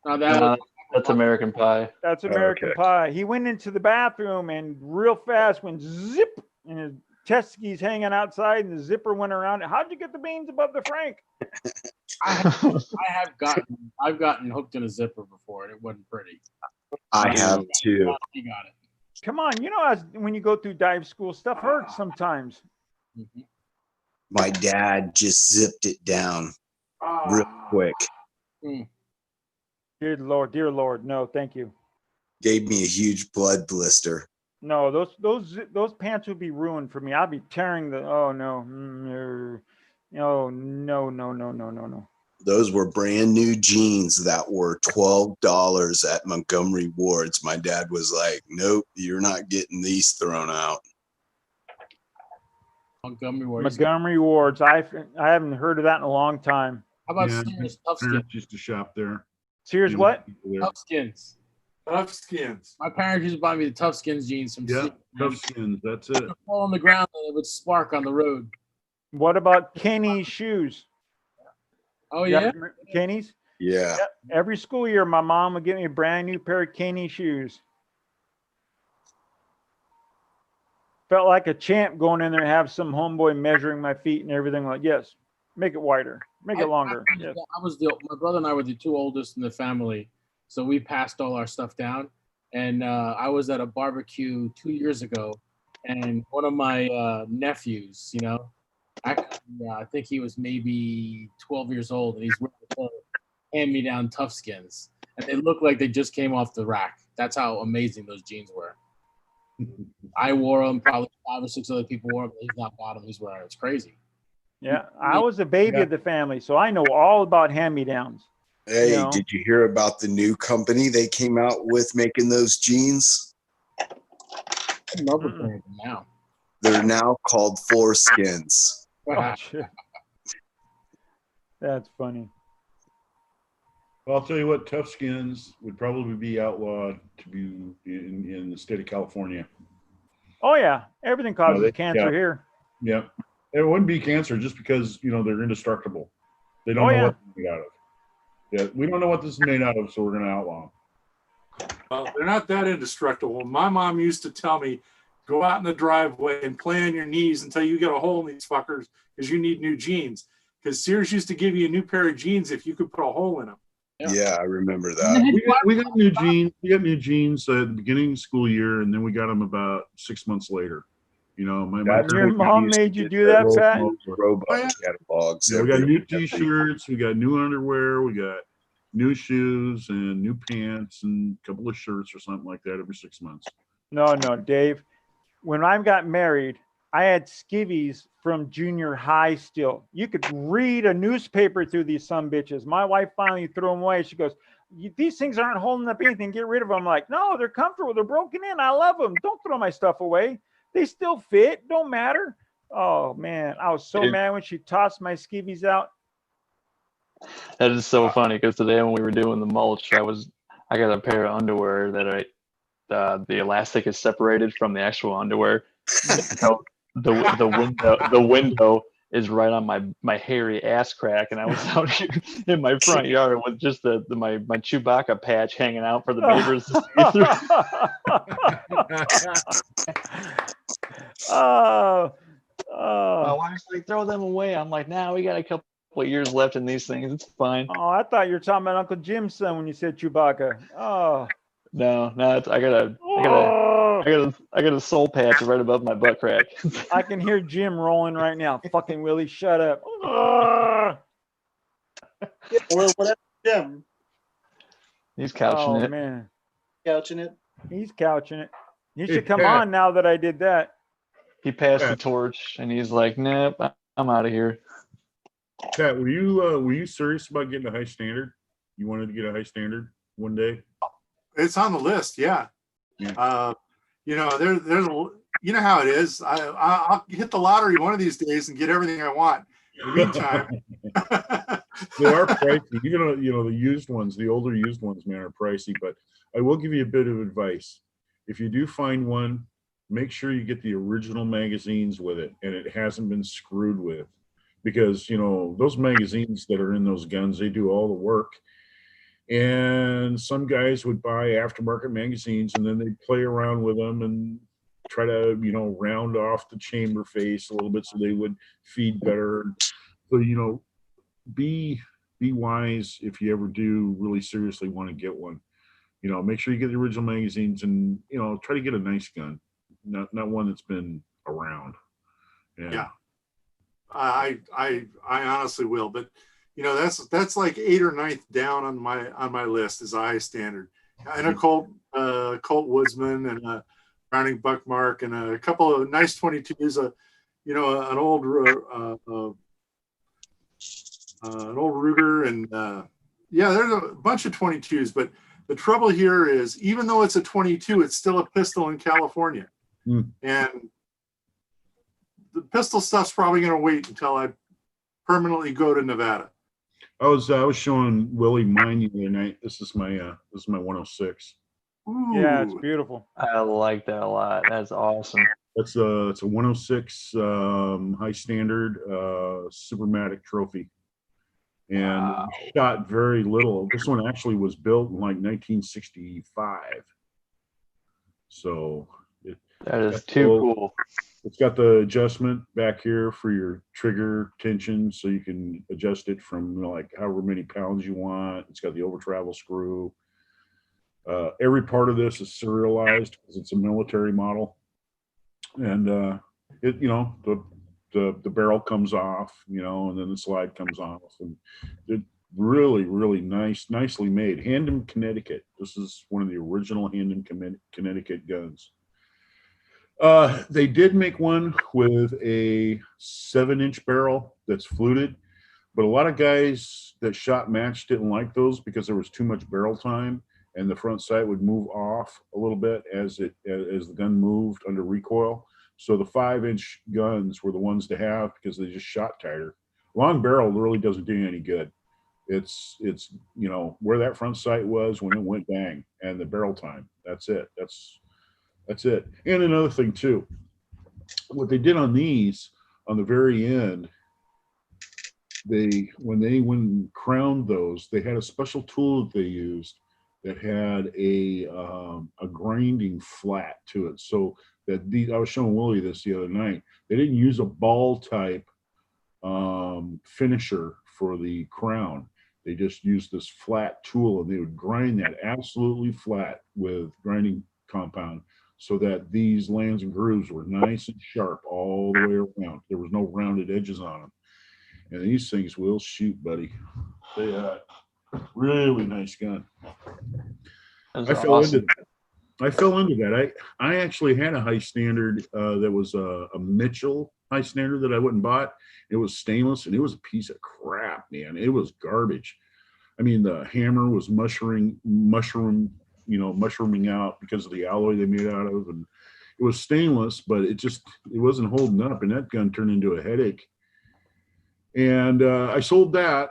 That's American Pie. That's American Pie. He went into the bathroom and real fast went zip, and his testes hanging outside, and the zipper went around it. How'd you get the beans above the Frank? I've gotten hooked in a zipper before, and it wasn't pretty. I have too. You got it. Come on, when you go through dive school, stuff hurts sometimes. My dad just zipped it down real quick. Dear Lord, no, thank you. Gave me a huge blood blister. No, those pants would be ruined for me. I'd be tearing the. Oh no, no. Those were brand new jeans that were $12 at Montgomery Ward's. My dad was like, "Nope, you're not getting these thrown out." Montgomery Ward's. Montgomery Ward's. I haven't heard of that in a long time. How about Yeah, Sears parents Toughskins? used to shop there. Sears what? Toughskins. Tough skins. My parents used to buy me the Tough Skins jeans from Yeah, Sears. tough skins. That's it. Fall on the ground and it would spark on the road. What about Kenny's shoes? Oh You guys yeah. remember Kenny's? Yeah. Every school year, my mom would get me a brand new pair of Kenny shoes. Felt like a champ going in there and have some homeboy measuring my feet and everything. Like, yes, make it wider, make it longer. Yes. My brother and I were the two oldest in the family, so we passed all our stuff down. And I was at a barbecue 2 years ago, and one of my nephews, you know, actually, I think he was maybe 12 years old, and he's wearing a pair of hand-me-down Tough Skins, and they look like they just came off the rack. That's how amazing those jeans were. I wore them. Probably 5 or 6 other people wore them. He's not bought them. He's wearing them. It's crazy. Yeah, I was a baby of the family, so I know all about hand-me-downs. Hey, You know? did you hear about the new company they came out with making those jeans? I love them now. They're now called Foreskins. Oh, shit. That's funny. Well, I'll tell you what, tough skins would probably be outlawed to be in the state of California. Oh yeah, everything causes they- cancer yeah. here. Yeah. It wouldn't be cancer just because, you know, they're indestructible. They don't Oh, know yeah. what they're made out of. Yeah, we don't know what this is made out of, so we're going to outlaw them. Well, they're not that indestructible. My mom used to tell me, go out in the driveway and play on your knees until you get a hole in these fuckers because you need new jeans. Because Sears used to give you a new pair of jeans if you could put a hole in them. Yeah, I remember that. We got new jeans. We got new jeans at the beginning of the school year, and then we got them about 6 months later. You know, my Your mom made you do that, Pat? Robot catalogs. Yeah, we got new T-shirts, we got new underwear, we got new shoes and new pants and a couple of shirts or something like that every 6 months. No, Dave. When I got married, I had skivvies from junior high still. You could read a newspaper through these sumbitches. My wife finally threw them away. She goes, these things aren't holding up anything. Get rid of them. I'm like, no, they're comfortable. They're broken in. I love them. Don't throw my stuff away. They still fit. Don't matter. Oh, man. I was so mad when she tossed my skivvies out. That is so funny because today when we were doing the mulch, I got a pair of underwear that the elastic is separated from the actual underwear. So the window is right on my hairy ass crack, and I was out here in my front yard with just my Chewbacca patch hanging out for the neighbors to see through. My wife's like, throw them away. I'm like, nah, we got a couple of years left in these things. It's fine. Oh, I thought you were talking about Uncle Jim's son when you said Chewbacca. Oh. No, I got a soul patch right above my butt crack. I can hear Jim rolling right now. Fucking Willie, shut up. Well, whatever, Jim. He's couching it. Man. Couching it. He's couching it. He should come on now that I did that. He passed the torch and he's like, nope, I'm out of here. Pat, were you serious about getting a high standard? You wanted to get a high standard one day? It's on the list, yeah. You know, there's you know how it is. I'll hit the lottery one of these days and get everything I want. In the meantime, They are pricey. You know, the used ones, the older used ones, man, are pricey. But I will give you a bit of advice. If you do find one, make sure you get the original magazines with it, and it hasn't been screwed with, because you know those magazines that are in those guns, they do all the work. And some guys would buy aftermarket magazines and then they'd play around with them and try to, you know, round off the chamber face a little bit so they would feed better. So, you know, be wise if you ever do really seriously want to get one. You know, make sure you get the original magazines and, you know, try to get a nice gun, not one that's been around. Yeah. I honestly will, but you know, that's like 8th or 9th down on my list is a high standard. And a Colt Woodsman and a Browning Buckmark and a couple of nice 22s, you know, an old Ruger, and yeah, there's a bunch of 22s. But the trouble here is, even though it's a 22, it's still a pistol in California, and the pistol stuff's probably going to wait until I permanently go to Nevada. I was showing Willie mine the other night. This is my 106. Yeah, it's Ooh. beautiful. I like that a lot. That's awesome. It's a 106 high standard Supermatic trophy, and Wow. shot very little. This one actually was built in like 1965, so That is got the too little- cool. it's got the adjustment back here for your trigger tension, so you can adjust it from, you know, like however many pounds you want. It's got the over travel screw. Every part of this is serialized because it's a military model, and it, you know, the barrel comes off, you know, and then the slide comes off, and it really nicely made. Handham, Connecticut. This is one of the original Handham, Connecticut guns. They did make one with a 7-inch barrel that's fluted, but a lot of guys that shot match didn't like those because there was too much barrel time, and the front sight would move off a little bit as the gun moved under recoil. So the 5-inch guns were the ones to have because they just shot tighter. Long barrel really doesn't do you any good. It's you know, where that front sight was when it went bang, and the barrel time. That's it. That's it. And another thing too, what they did on these on the very end, when crowned those, they had a special tool that they used that had a grinding flat to it. So that I was showing Willie this the other night. They didn't use a ball type finisher for the crown. They just used this flat tool, and they would grind that absolutely flat with grinding compound, so that these lands and grooves were nice and sharp all the way around. There was no rounded edges on them. And these things will shoot, buddy. They really nice gun. That's I fell awesome. into that. I actually had a high standard that was a Mitchell high standard that I went and bought. It was stainless, and it was a piece of crap, man. It was garbage. I mean, the hammer was mushrooming out because of the alloy they made it out of, and it was stainless, but it wasn't holding up, and that gun turned into a headache. And I sold that,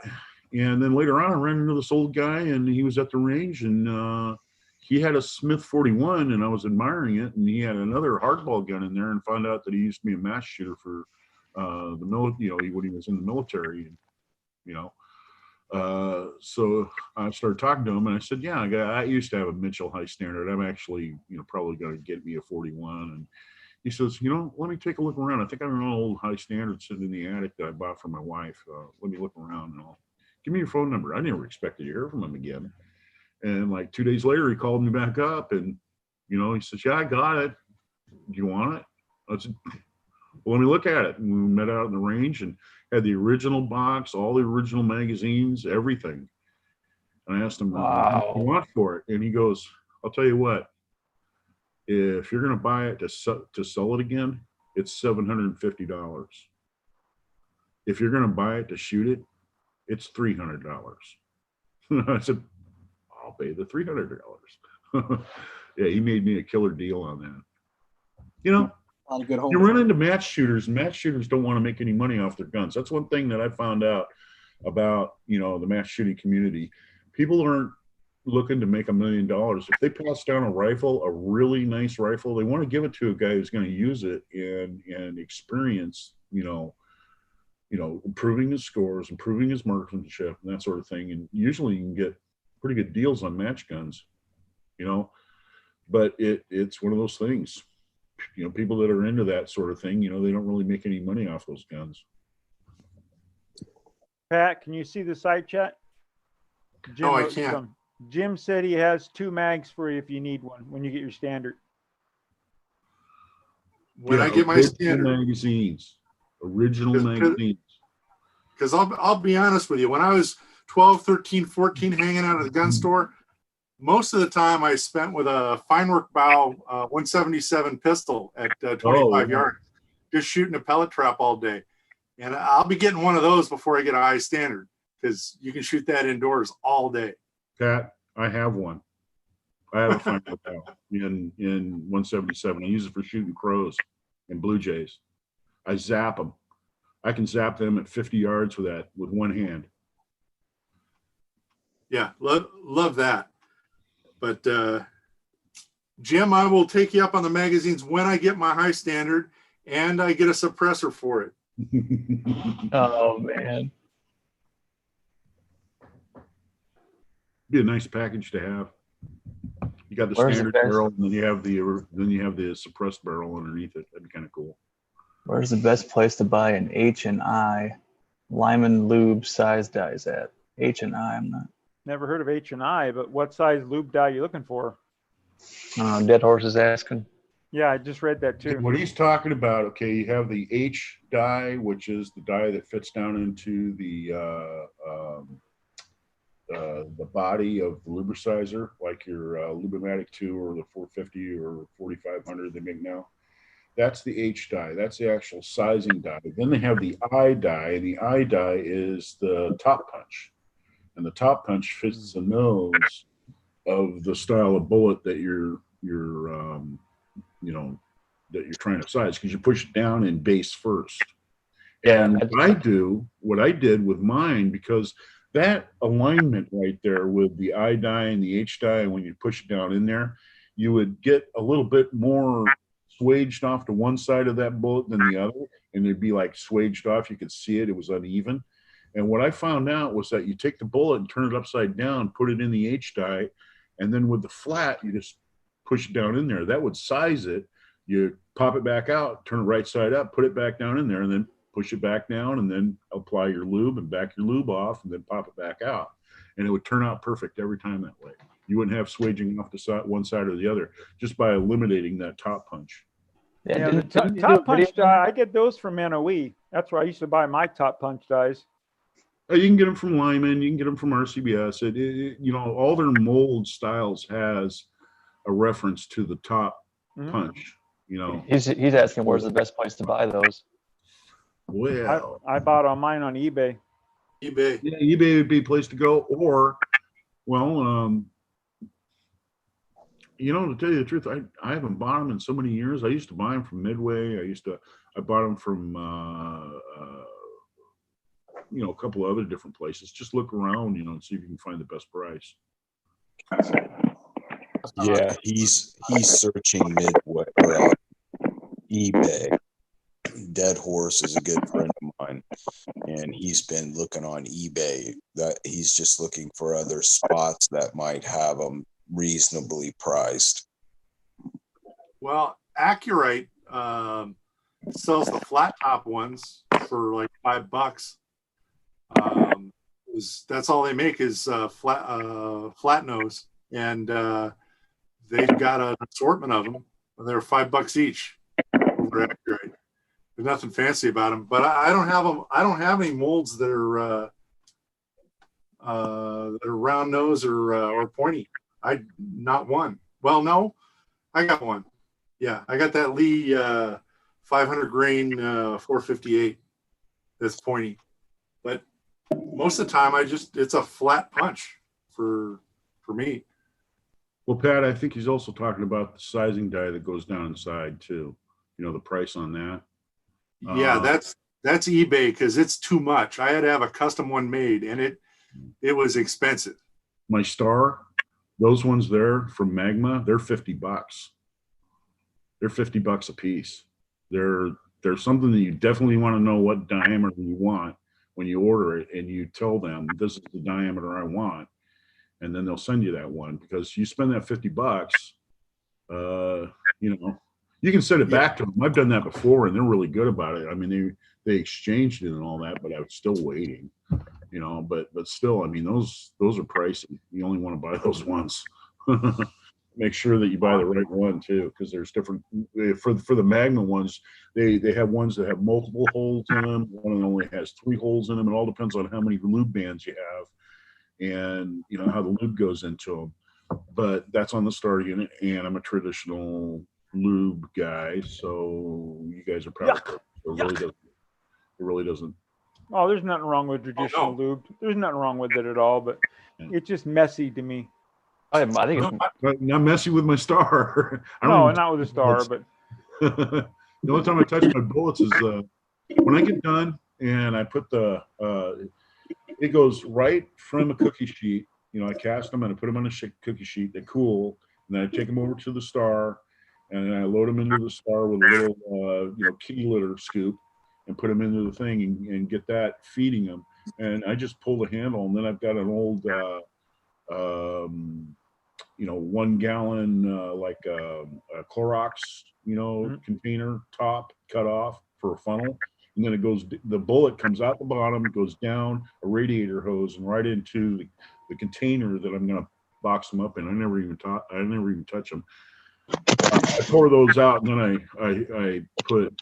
and then later on I ran into this old guy, and he was at the range, and he had a Smith 41, and I was admiring it, and he had another hardball gun in there, and found out that he used to be a mass shooter for the military, you know, when he was in the military, you know. So I started talking to him, and I said, yeah, I used to have a Mitchell high standard. I'm actually, you know, probably going to get me a 41. And he says, you know, let me take a look around. I think I have an old high standard sitting in the attic that I bought for my wife. Let me look around, and I'll give me your phone number. I never expected to hear from him again. And like 2 days later, he called me back up, and, you know, he says, yeah, I got it. Do you want it? I said, well, let me look at it. And we met out in the range and had the original box, all the original magazines, everything. And I asked him, Wow. what do you want for it? And he goes, I'll tell you what, if you're going to buy it to sell it again, it's $750. If you're going to buy it to shoot it, it's $300. I said, I'll pay the $300. Yeah, he made me a killer deal on that. You know, you run into match shooters, and match shooters don't want to make any money off their guns. That's one thing that I found out about, you know, the match shooting community. People aren't looking to make $1 million. If they pass down a rifle, a really nice rifle, they want to give it to a guy who's going to use it and experience, you know, improving his scores, improving his marksmanship, and that sort of thing. And usually you can get pretty good deals on match guns, you know, but it's one of those things. You know, people that are into that sort of thing, you know, they don't really make any money off those guns. Pat, can you see the side chat? Jim No, I wrote can't. some. Jim said he has 2 mags for you if you need one when you get your standard. When I get my original standard, magazines, original 'Cause- magazines. because I'll be honest with you, when I was 12, 13, 14, hanging out at the gun store, most of the time I spent with a fine work bow 177 pistol at 25 yeah. yards, just shooting a pellet trap all day. And I'll be getting one of those before I get a high standard, because you can shoot that indoors all day. Pat, I have one. I have a fine bow in 177. I use it for shooting crows and blue jays. I zap them. I can zap them at 50 yards with one hand. Yeah, love that. But Jim, I will take you up on the magazines when I get my high standard and I get a suppressor for it. Oh man. Be a nice package to have. You got the Where's the standard best- barrel, and then you have the suppressed barrel underneath it. That'd be kind of cool. Where's the best place to buy an H&I Lyman lube size dyes at? H&I, I'm not. Never heard of H&I, but what size lube dye you looking for? Dead Horse is asking. Yeah, I just read that too. What he's talking about, okay, you have the H dye, which is the dye that fits down into the body of the lubricizer, like your Lubrimatic 2 or the 450 or 4500 they make now. That's the H dye. That's the actual sizing dye. Then they have the I dye, and the I dye is the top punch. And the top punch fits the nose of the style of bullet that you're trying to size, because you push it down in base first. And what I did with mine, because that alignment right there with the I dye and the H dye, when you push it down in there, you would get a little bit more swaged off to one side of that bullet than the other, and it'd be like swaged off. You could see it. It was uneven. And what I found out was that you take the bullet and turn it upside down, put it in the H dye, and then with the flat, you just push it down in there. That would size it. You pop it back out, turn it right side up, put it back down in there, and then push it back down, and then apply your lube and back your lube off, and then pop it back out. And it would turn out perfect every time that way. You wouldn't have swaging off to one side or the other just by eliminating that top punch. Yeah, the top punch dye, I get those from NOE. That's where I used to buy my top punch dyes. You can get them from Lyman. You can get them from RCBS. All their mold styles has a reference to the top punch. He's asking where's the best place to buy those. Well, I bought on mine on eBay. eBay. Yeah, eBay would be a place to go. Or, to tell you the truth, I haven't bought them in so many years. I used to buy them from Midway. I bought them from a couple other different places. Just look around, and see if you can find the best price. Yeah, he's searching Midway or eBay. Dead Horse is a good friend of mine, and he's been looking on eBay. That he's just looking for other spots that might have them reasonably priced. Well, Accurate sells the flat top ones for like $5. That's all they make is flat nose, and they've got an assortment of them, and they're $5 each over Accurate. There's nothing fancy about them, but I don't have them. I don't have any molds that are round nose or pointy. Not one. Well, no, I got one. Yeah, I got that Lee 500 grain 458 that's pointy, but most of the time it's a flat punch for me. Well, Pat, I think he's also talking about the sizing die that goes down inside too. The price on that. Yeah, that's eBay, because it's too much. I had to have a custom one made, and it was expensive. My Star, those ones there from Magma, they're $50. They're $50 a piece. They're something that you definitely want to know what diameter you want when you order it, and you tell them this is the diameter I want, and then they'll send you that one, because you spend that $50, you can send it back to them. I've done that before, and they're really good about it. I mean, they exchanged it and all that, but I was still waiting, but still, I mean, those are pricey. You only want to buy those once. Make sure that you buy the right one too, because there's different for the Magma ones. They have ones that have multiple holes in them. One that only has 3 holes in them. It all depends on how many lube bands you have, and how the lube goes into them. But that's on the starter unit, and I'm a traditional lube guy, so you guys are probably it really doesn't. Oh, there's nothing wrong with traditional lube. There's nothing wrong with it at all, but it's just messy to me. I think it's not messy with my Star. Not with a Star, but the only time I touch my bullets is when I get done and I put it goes right from a cookie sheet. I cast them and I put them on a cookie sheet. They cool. and then I take them over to the Star, and then I load them into the Star with a little, kitty litter scoop, and put them into the thing and get that feeding them. And I just pull the handle, and then I've got an old, 1 gallon, a Clorox, container top cut off for a funnel. And then the bullet comes out the bottom, goes down a radiator hose and right into the container that I'm going to box them up in. I never even touch them. I pour those out, and then I put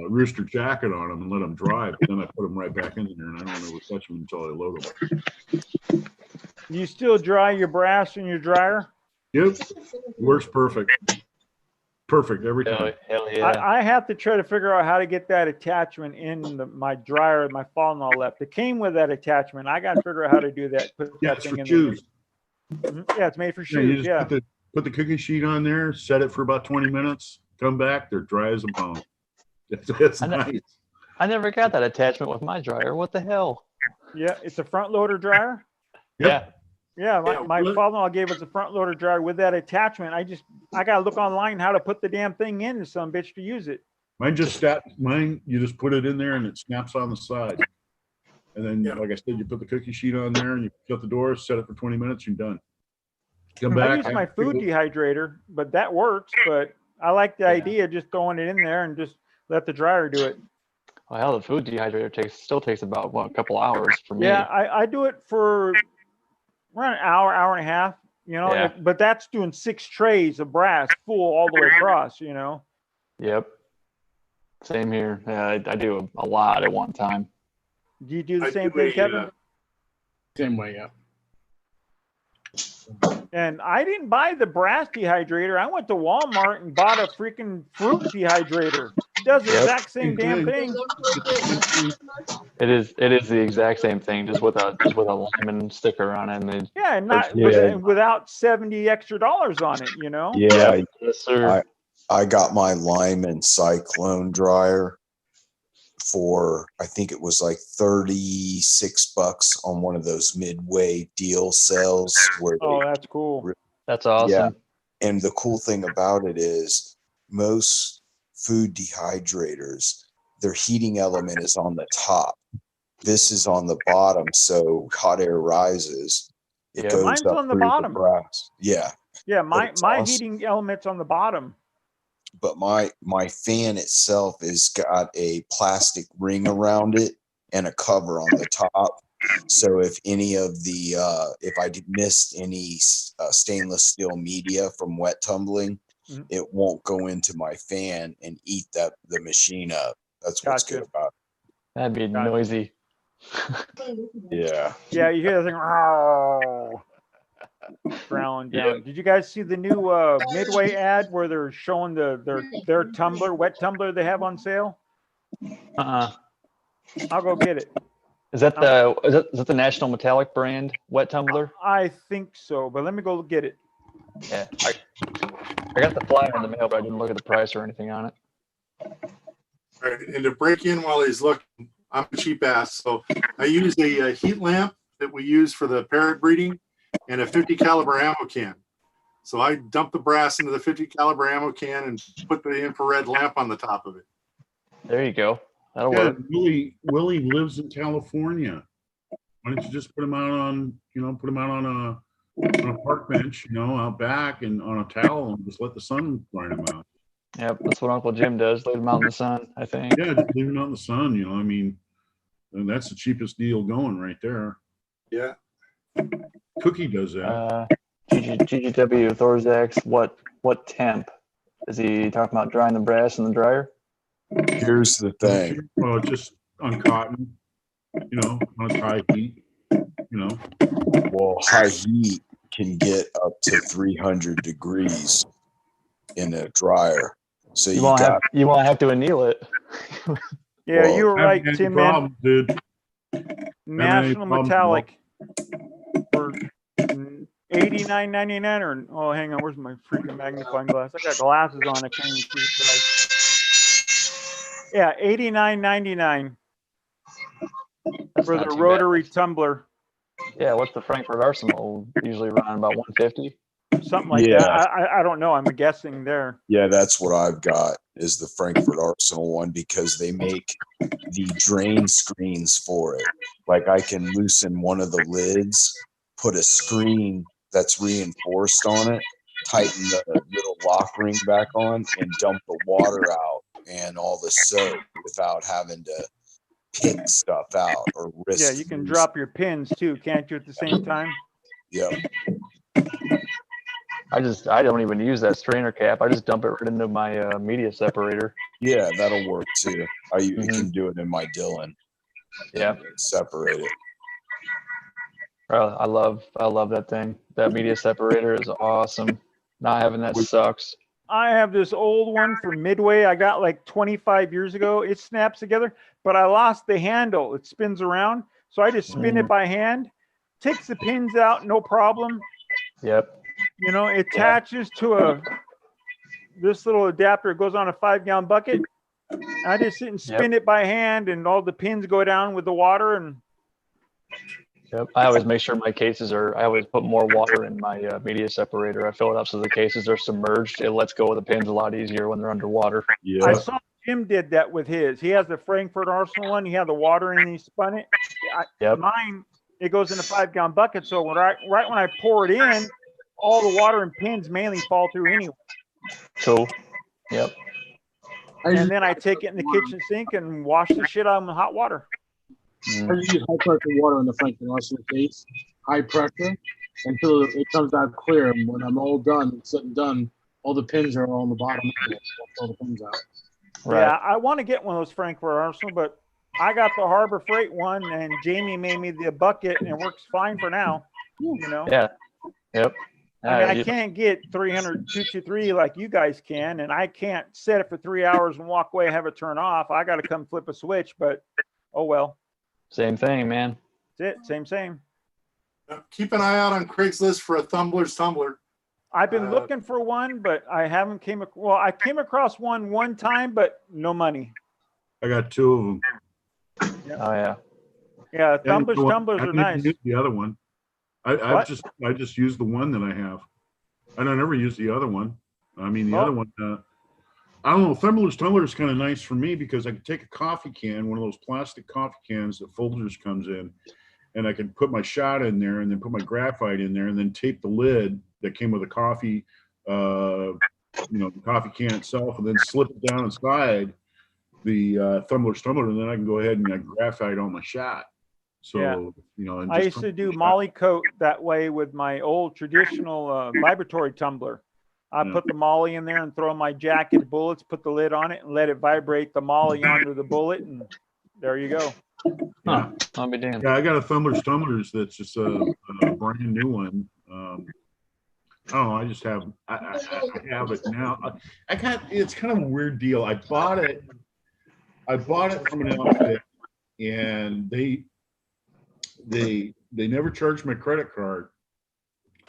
Rooster jacket on them and let them dry. But then I put them right back in there, and I don't ever touch them until I load them. You still dry your brass in your dryer? Yep, works perfect. Perfect every time. Hell yeah. I have to try to figure out how to get that attachment in my dryer. My father-in-law left. It came with that attachment. I got to figure out how to do that. Put that It's thing for in shoes. there. Yeah, it's made for Yeah, you shoes. just Yeah. put the cookie sheet on there, set it for about 20 minutes, come back, they're dry as a bone. It's nice. I never got that attachment with my dryer. What the hell? Yeah, it's a front loader dryer. Yep. Yeah, my father-in-law gave us a front loader dryer with that attachment. I gotta look online how to put the damn thing in to some bitch to use it. Mine you just put it in there and it snaps on the side. And then, like I said, you put the cookie sheet on there and you shut the door, set it for 20 minutes, you're done. Come I back. use my food dehydrator, but that works. But I like the idea of just throwing it in there and just let the dryer do it. Well, hell, the food dehydrator still takes about a couple hours for me. Yeah, I do it for around an hour and a half, Yeah. but that's doing 6 trays of brass full all the way across, Yep. Same here. I do a lot at one time. Do you do the same thing, Kevin? Same way, yeah. And I didn't buy the brass dehydrator. I went to Walmart and bought a freaking fruit dehydrator. It does the exact same damn thing. It is the exact same thing, just with a lemon sticker on it. And Yeah, and not without $70 extra on it, Yeah, Yes, sir. I got my Lyman Cyclone dryer for, I think it was like $36 on one of those midway deal sales where that's cool. That's awesome. Yeah. And the cool thing about it is most food dehydrators, their heating element is on the top. This is on the bottom, so hot air rises. It goes mine's up on the through bottom. brass. Yeah. Yeah, my awesome. heating element's on the bottom. But my fan itself has got a plastic ring around it and a cover on the top. So if any of the if I missed any stainless steel media from wet tumbling, it won't go into my fan and eat the machine up. That's what's good about it. That'd be noisy. Yeah. Yeah, you hear the thing, "Row," growling down. Yeah. Did you guys see the new Midway ad where they're showing their tumbler, wet tumbler they have on sale? I'll go get it. Is that the National Metallic brand wet tumbler? I think so, but let me go get it. Yeah, I got the flyer in the mail, but I didn't look at the price or anything on it. All right, and to break in while he's looking, I'm a cheap ass, so I use a heat lamp that we use for the parrot breeding and a 50 caliber ammo can. So I dump the brass into the 50 caliber ammo can and put the infrared lamp on the top of it. There you go. That'll work. Willie lives in California. Why don't you just put him out on a park bench, out back and on a towel and just let the sun dry him out. Yep, that's what Uncle Jim does. Leave him out in the sun, I think. Yeah, just leave him out in the sun, and that's the cheapest deal going right there. Yeah. Cookie does that. GGW Thorzax, what temp? Is he talking about drying the brass in the dryer? Here's the thing. Well, just on cotton, on a high heat, Well, high heat can get up to 300 degrees in a dryer. So you won't have to anneal it. Yeah, Well, you were right, Haven't Tim. any problems, dude. National problems, Metallic for $89.99 or hang on, where's my freaking magnifying glass? I got glasses on. I can't even see the price. Yeah, $89.99 for the rotary tumbler. Yeah, what's the Frankfurt Arsenal usually around about 150? something like Yeah. that. I don't know. I'm guessing there. Yeah, that's what I've got is the Frankfurt Arsenal one because they make the drain screens for it. Like I can loosen one of the lids, put a screen that's reinforced on it, tighten the little lock ring back on, and dump the water out and all the soap without having to pick stuff out or risk. Yeah, you can drop your pins too, can't you, at the same time? Yep. I don't even use that strainer cap. I just dump it right into my media separator. Yeah, that'll work too. You can do it in my Dylan. Yeah. Separate it. I love that thing. That media separator is awesome. Not having that sucks. I have this old one from Midway I got like 25 years ago. It snaps together, but I lost the handle. It spins around. So I just spin it by hand, takes the pins out, no problem. Yep. You know, it attaches to this little adapter. It goes on a 5-gallon bucket. I just sit and spin it by hand, and all the pins go down with the water. And yep. I always make sure my cases I always put more water in my media separator. I fill it up so the cases are submerged. It lets go of the pins a lot easier when they're underwater. Yeah. I saw Jim did that with his. He has the Frankfurt Arsenal one. He had the water in and he spun it. Mine, it goes in a 5-gallon bucket. So right when I pour it in, all the water and pins mainly fall through anyway. Cool. Yep. And then I take it in the kitchen sink and wash the shit out in hot water. I just use high pressure water in the Frankfurt Arsenal case, high pressure, until it comes out clear. And when I'm all done, said and done, all the pins are on the bottom. All the pins out. Right. Yeah, I want to get one of those Frankfurt Arsenal, but I got the Harbor Freight one, and Jamie made me the bucket, and it works fine for now. You know. Yeah. Yep. I mean, I can't get 300 223 like you guys can, and I can't set it for 3 hours and walk away and have it turn off. I got to come flip a switch, but oh well. Same thing, man. That's it. Same. Keep an eye out on Craigslist for a Thumbler's tumbler. I've been looking for one, but I haven't I came across one time, but no money. I got 2 of them. Oh yeah. Yeah, tumblers I are didn't nice. use the other one. I just used the one that I have. I don't ever use the other one. I mean, the other one, I don't know. Thumbler's tumbler is kind of nice for me because I can take a coffee can, one of those plastic coffee cans that Folgers comes in, and I can put my shot in there and then put my graphite in there and then tape the lid that came with the coffee, the coffee can itself, and then slip it down inside the Thumbler's tumbler, and then I can go ahead and graphite on my shot. So, and I used to do Molly coat that way with my old traditional vibratory tumbler. I put the Molly in there and throw my jacket bullets, put the lid on it, and let it vibrate the Molly onto the bullet, and there you go. Yeah, I'll be damned. Yeah, I got a Thumbler's tumblers that's just a brand new one. I don't know. I just have I have it now. It's kind of a weird deal. I bought it from an outfit, and they never charged my credit card,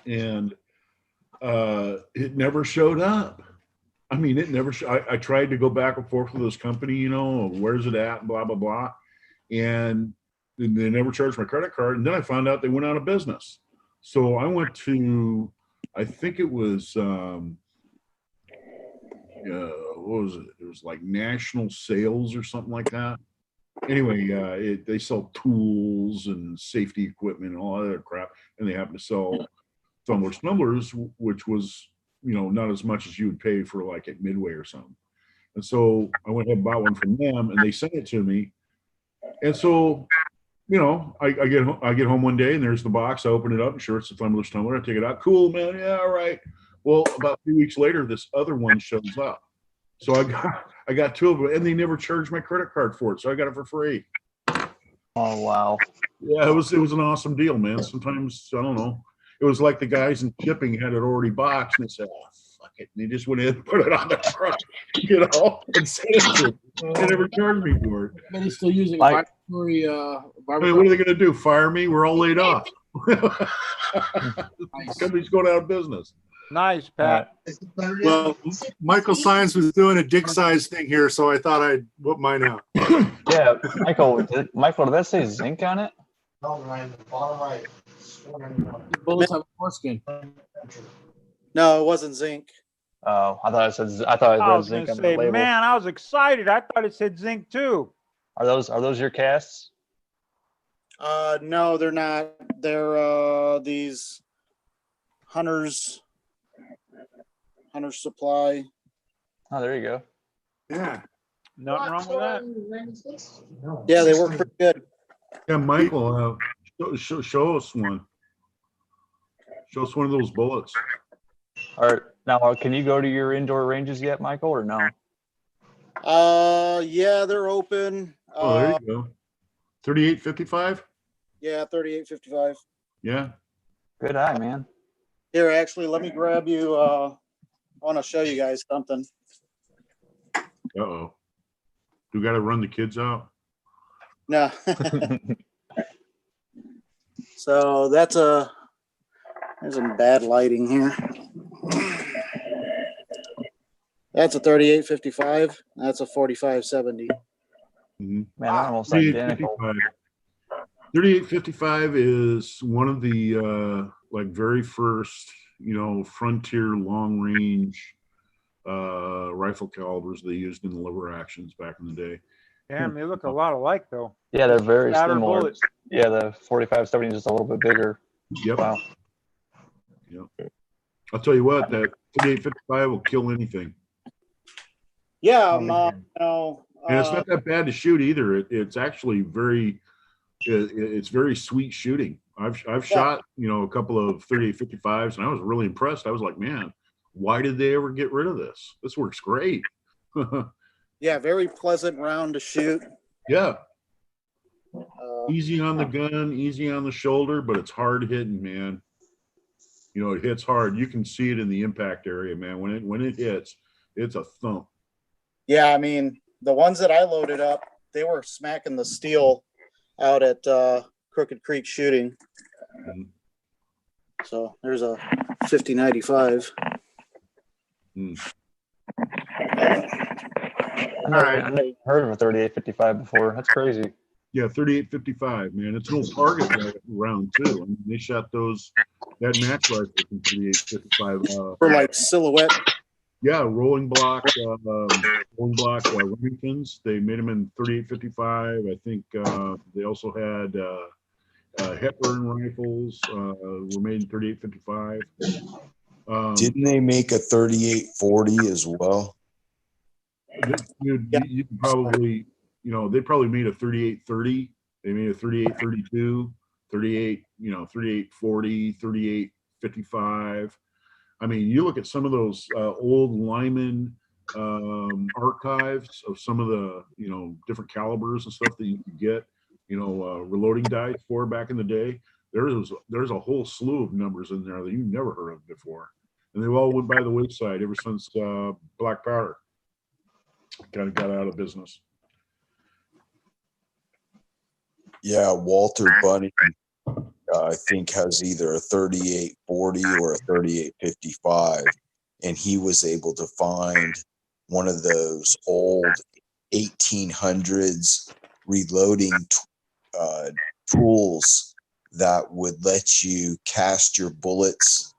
and it never showed up. I mean, it never. I tried to go back and forth with this company, where's it at, and blah blah blah, and they never charged my credit card. And then I found out they went out of business. So I went to, I think it was, what was it? It was like National Sales or something like that. Anyway, they sell tools and safety equipment and all that other crap, and they happen to sell Thumbler's tumblers, which was, not as much as you would pay for like at Midway or something. And so I went ahead and bought one from them, and they sent it to me. And so, I get home one day, and there's the box. I open it up, and sure, it's the Thumbler's tumbler. I take it out. Cool, man. Yeah, all right. Well, about 2 weeks later, this other one shows up. So I got 2 of them, and they never charged my credit card for it, so I got it for free. Oh wow. Yeah, it was an awesome deal, man. Sometimes I don't know. It was like the guys in shipping had it already boxed, and they said, "Oh, fuck it," and they just went in and put it on the truck, and sent it to me. They never charged me for it. But he's still using Hey, vibratory. what are they going to do? Fire me? We're all laid off. Company's going out of business. Nice, Pat. Well, Michael Science was doing a dick size thing here, so I thought I'd whip mine out. Yeah, Michael, did that say zinc on it? No, Ryan, the bottom right. Bullets have foreskin. No, it wasn't zinc. Oh, I thought it said. I thought I I read was gonna zinc on the say, label. man, I was excited. I thought it said zinc too. Are those your casts? No, they're not. They're these Hunter's Supply. Oh, there you go. Yeah. Nothing wrong with that. Yeah, they work pretty good. Yeah, Michael, show us one. Show us one of those bullets. All right, now can you go to your indoor ranges yet, Michael, or no? Yeah, they're open. Oh, there you go. 3855. Yeah, 3855. Yeah. Good eye, man. Here, actually, let me grab you. I want to show you guys something. Uh-oh. Do we got to run the kids out? No. So that's there's some bad lighting here. That's a 3855. That's a 4570. Man, they're almost identical. 3855 is one of the like very first, frontier long range rifle calibers they used in the liver actions back in the day. Damn, they look a lot alike though. Yeah, they're very Fatter similar. bullets. Yeah, the 4570 is just a little bit bigger. Yep. Wow. Yep. I'll tell you what, that 3855 will kill anything. Yeah, and it's not that bad to shoot either. It's actually it's very sweet shooting. I've shot, a couple of 3855s, and I was really impressed. I was like, man, why did they ever get rid of this? This works great. yeah, very pleasant round to shoot. Yeah. Easy on the gun, easy on the shoulder, but it's hard hitting, man. It hits hard. You can see it in the impact area, man. When it hits, it's a thump. Yeah, I mean, the ones that I loaded up, they were smacking the steel out at Crooked Creek shooting. So there's a 5095. I've never heard of a 3855 before. That's crazy. Yeah, 3855, man. It's an old target round too. I mean, they shot that match rifle from 3855. For like silhouette. Yeah, rolling block Remingtons. They made them in 3855. I think they also had Hepburn rifles were made in 3855. Didn't they make a 3840 as well? You can probably, they probably made a 3830. They made a 3832, 3840, 3855. I mean, you look at some of those old Lyman archives of some of the, different calibers and stuff that you could get, reloading dice for back in the day. There's a whole slew of numbers in there that you never heard of before. And they all went by the wayside ever since black powder kind of got out of business. Yeah, Walter Bunny, I think, has either a 3840 or a 3855, and he was able to find one of those old 1800s reloading tools that would let you cast your bullets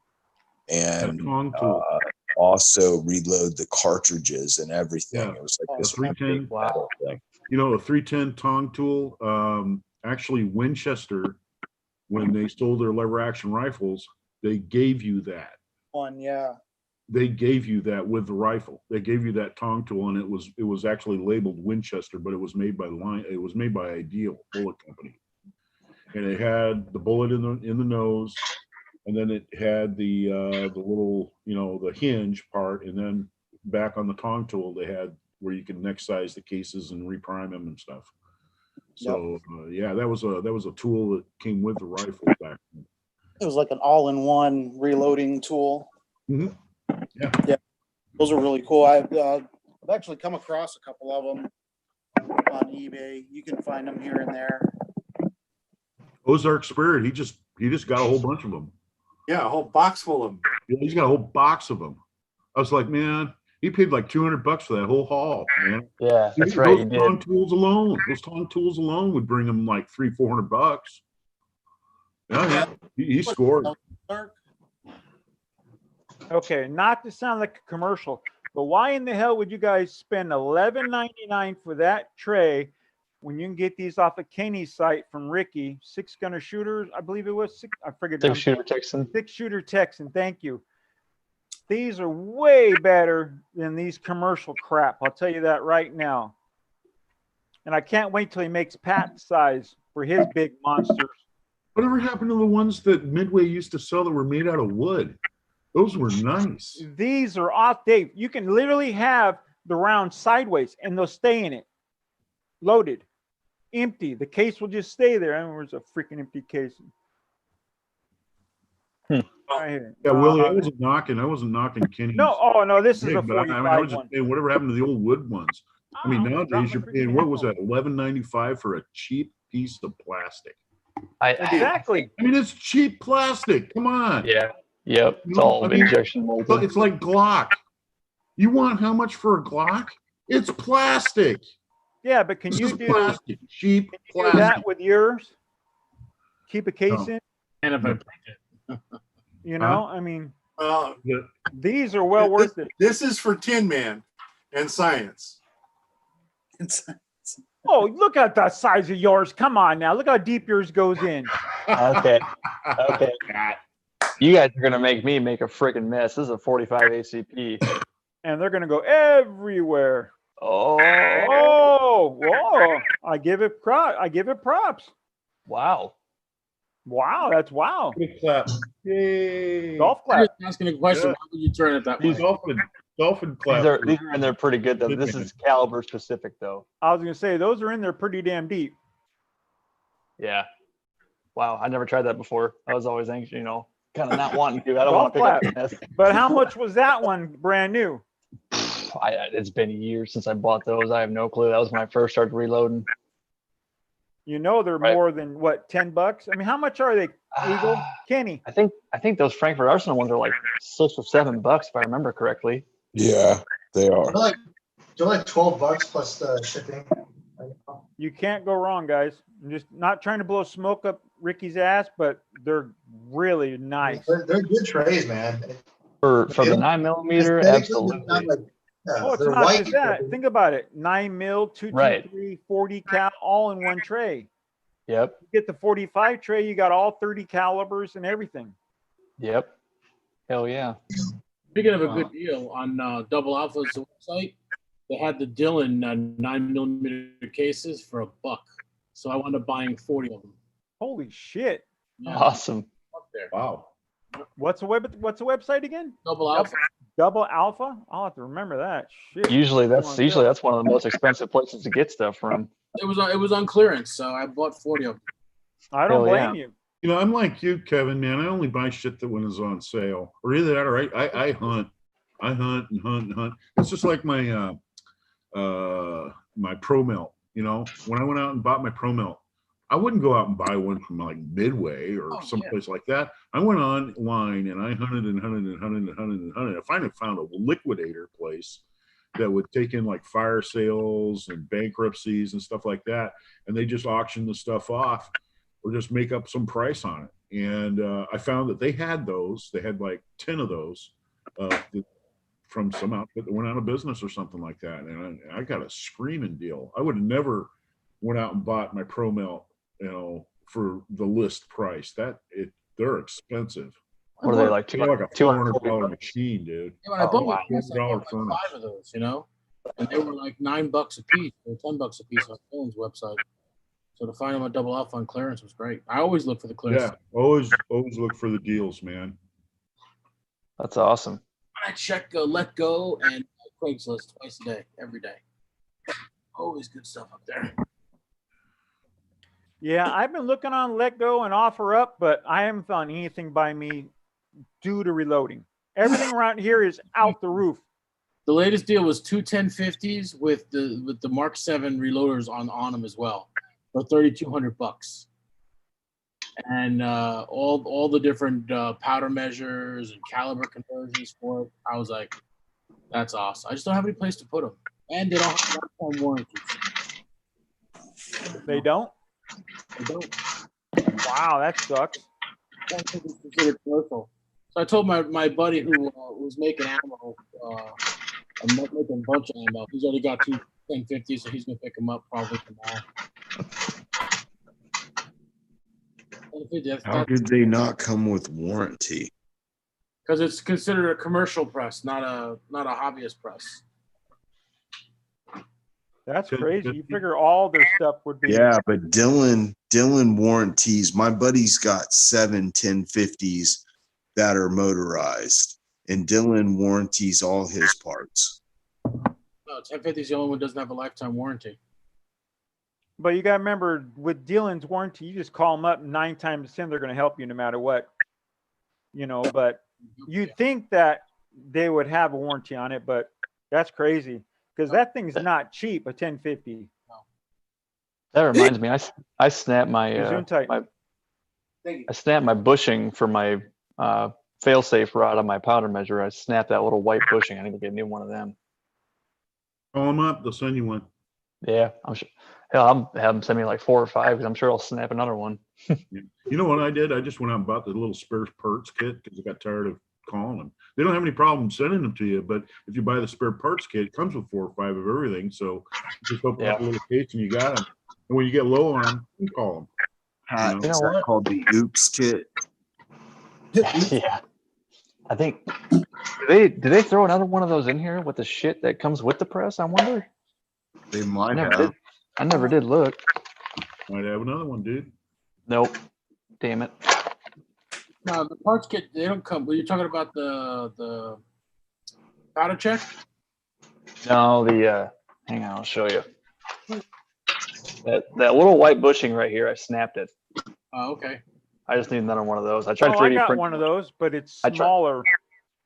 and also reload the cartridges and everything. Yeah. It was like this 310. metal thing. A 310 tong tool. Actually, Winchester, when they sold their lever action rifles, they gave you that. They gave you that with the rifle. They gave you that tong tool, and it was actually labeled Winchester, but it was made by Ideal Bullet Company, and it had the bullet in the nose, and then it had the little the hinge part, and then back on the tong tool they had where you can next size the cases and reprime them and stuff. So that was a tool that came with the rifle back then. It was like an all-in-one reloading tool. Mm-hmm. Yeah, those are really cool. I've actually come across a couple of them on eBay. You can find them here and there. Ozark Spirit, he just got a whole bunch of them. Yeah, a whole box full of them. Yeah, he's got a whole box of them. I was like, man, he paid like $200 for that whole haul, man. Yeah, that's right. Those tong tools alone would bring him like $300-400. Yeah, he scored. Okay, not to sound like a commercial, but why in the hell would you guys spend $11.99 for that tray when you can get these off of Kenny's site from Ricky, 6-gunner shooters, I believe it was six. I figured 6-shooter Texan. 6-shooter Texan. Thank you. These are way better than these commercial crap. I'll tell you that right now. And I can't wait till he makes Pat size for his big monsters. Whatever happened to the ones that Midway used to sell that were made out of wood? Those were nice. These are off, Dave. You can literally have the round sideways and they'll stay in it. Loaded. Empty. The case will just stay there. I mean, where's a freaking empty case? Right here. Yeah, Willie, I wasn't knocking Kenny's. No, oh no, this is a but I 45 was just one. saying, whatever happened to the old wood ones? I mean, Oh, nowadays you're drop my paying, freaking what was that, headphone. $11.95 for a cheap piece of plastic? Exactly. I mean, it's cheap plastic. Come on. Yeah. Yep. It's No, all I mean, injection molded. It's like Glock. You want how much for a Glock? It's plastic. Yeah, but can This you is do, plastic, cheap do plastic. that with yours? Keep a case No. in? And if I break it. You know, I mean, Yeah. these are well worth it. This is for Tin Man and science. Oh, look at the size of yours. Come on now. Look how deep yours goes in. Okay. Okay. You guys are gonna make me make a freaking mess. This is a 45 ACP. And they're going to go everywhere. Oh. Oh, whoa. I give it props. Wow. Wow, that's wow. Good clap. Yay. Golf I'm clap. just asking a question. Yeah. Why would you turn it that way? Dolphin clap. These are in there pretty good though. This is caliber specific though. I was going to say, those are in there pretty damn deep. Yeah. Wow. I never tried that before. I was always anxious, you know, kind of not wanting to. I don't Golf want to pick clap. up this. But how much was that one brand new? It's been years since I bought those. I have no clue. That was when I first started reloading. You know they're Right. more than what, $10? I mean, how much are they, Eagle? Kenny? I think those Frankfurt Arsenal ones are like $6 or $7 if I remember correctly. Yeah, they are. They're like $12 plus the shipping. You can't go wrong, guys. I'm just not trying to blow smoke up Ricky's ass, but they're really nice. They're good trays, man. For the 9mm, absolutely. Oh, it's they're not white. just that. Think about it. 9mm, 223, 40 cal, all in one tray. Yep. You get the 45 tray, you got all 30 calibers and everything. Yep. Hell yeah. Speaking of a good deal, on Double Alpha's website, they had the Dylan 9mm cases for $1. So I wound up buying 40 of them. Holy shit. Yeah, Awesome. up there. Wow. What's the website again? Double Alpha. Double Alpha? I'll have to remember that. Shit. Usually Come on, that's one of the most expensive places to get stuff from. It was on clearance, so I bought 40 of them. I don't Hell blame yeah. you. You know, I'm like you, Kevin, man. I only buy shit that when it's on sale. Or either that or I hunt. I hunt and hunt and hunt. It's just like my my Pro Melt, you know. When I went out and bought my Pro Melt, I wouldn't go out and buy one from like Midway or someplace like that. I went online and I hunted and hunted and hunted and hunted and hunted. I finally found a liquidator place that would take in like fire sales and bankruptcies and stuff like that. And they just auction the stuff off or just make up some price on it. And I found that they had those. They had like 10 of those from some outfit that went out of business or something like that. And I got a screaming deal. I would have never went out and bought my Pro Melt, you know, for the list price. They're expensive. What are they like? They're like a $400 machine, dude. Yeah, when I bought my wow. piece, I bought $400 like 5 of those, you know? And they were like $9 a piece or $10 a piece on Dylan's website. So to find them at Double Alpha on clearance was great. I always look for the clearance. Yeah, always look for the deals, man. That's awesome. I check Let Go and Craigslist twice a day, every day. Always good stuff up there. Yeah, I've been looking on Let Go and Offer Up, but I haven't found anything by me due to reloading. Everything around here is out the roof. The latest deal was 2 1050s with the Mark 7 reloaders on them as well for $3,200. And all the different powder measures and caliber conversions for it. I was like, that's awesome. I just don't have any place to put them. And they don't have lifetime warranties. They don't? They don't. Wow, that sucks. I don't think it's considered commercial. So I told my buddy who was making ammo, I'm making a bunch of ammo. He's already got 2 1050s, so he's gonna pick them up probably tomorrow. How did they not come with warranty? Because it's considered a commercial press, not a hobbyist press. That's crazy. You figure all their stuff would be. Yeah, but Dylan warranties. My buddy's got 7 1050s that are motorized, and Dylan warranties all his parts. No, 1050 is the only one that doesn't have a lifetime warranty. But you got to remember, with Dylan's warranty, you just call them up 9 times 10, they're going to help you no matter what. You know, but you'd think that they would have a warranty on it, but that's crazy because that thing's not cheap, a 1050. That reminds me, I snapped my, I snapped my bushing for my fail-safe rod on my powder measure. I snapped that little white bushing. I need to get a new one of them. Call them up. They'll send you one. Yeah, I'm sure. Hell, I'll have them send me like 4 or 5 because I'm sure I'll snap another one. Yeah. You know what I did? I just went out and bought the little spare parts kit because I got tired of calling them. They don't have any problem sending them to you, but if you buy the spare parts kit, it comes with 4 or 5 of everything. So you just open up a little case and you got them. And when you get low on them, you call them. You know what? Called the Oops kit. Yeah, I think did they throw another one of those in here with the shit that comes with the press? I wonder. They might have. I never did look. Might have another one, dude. Nope. Damn it. No, the parts kit, they don't come. But you're talking about the powder check? No, hang on, I'll show you. That little white bushing right here, I snapped it. Oh, okay. I just need another one of those. I tried to I 3D got print one of those, but it's smaller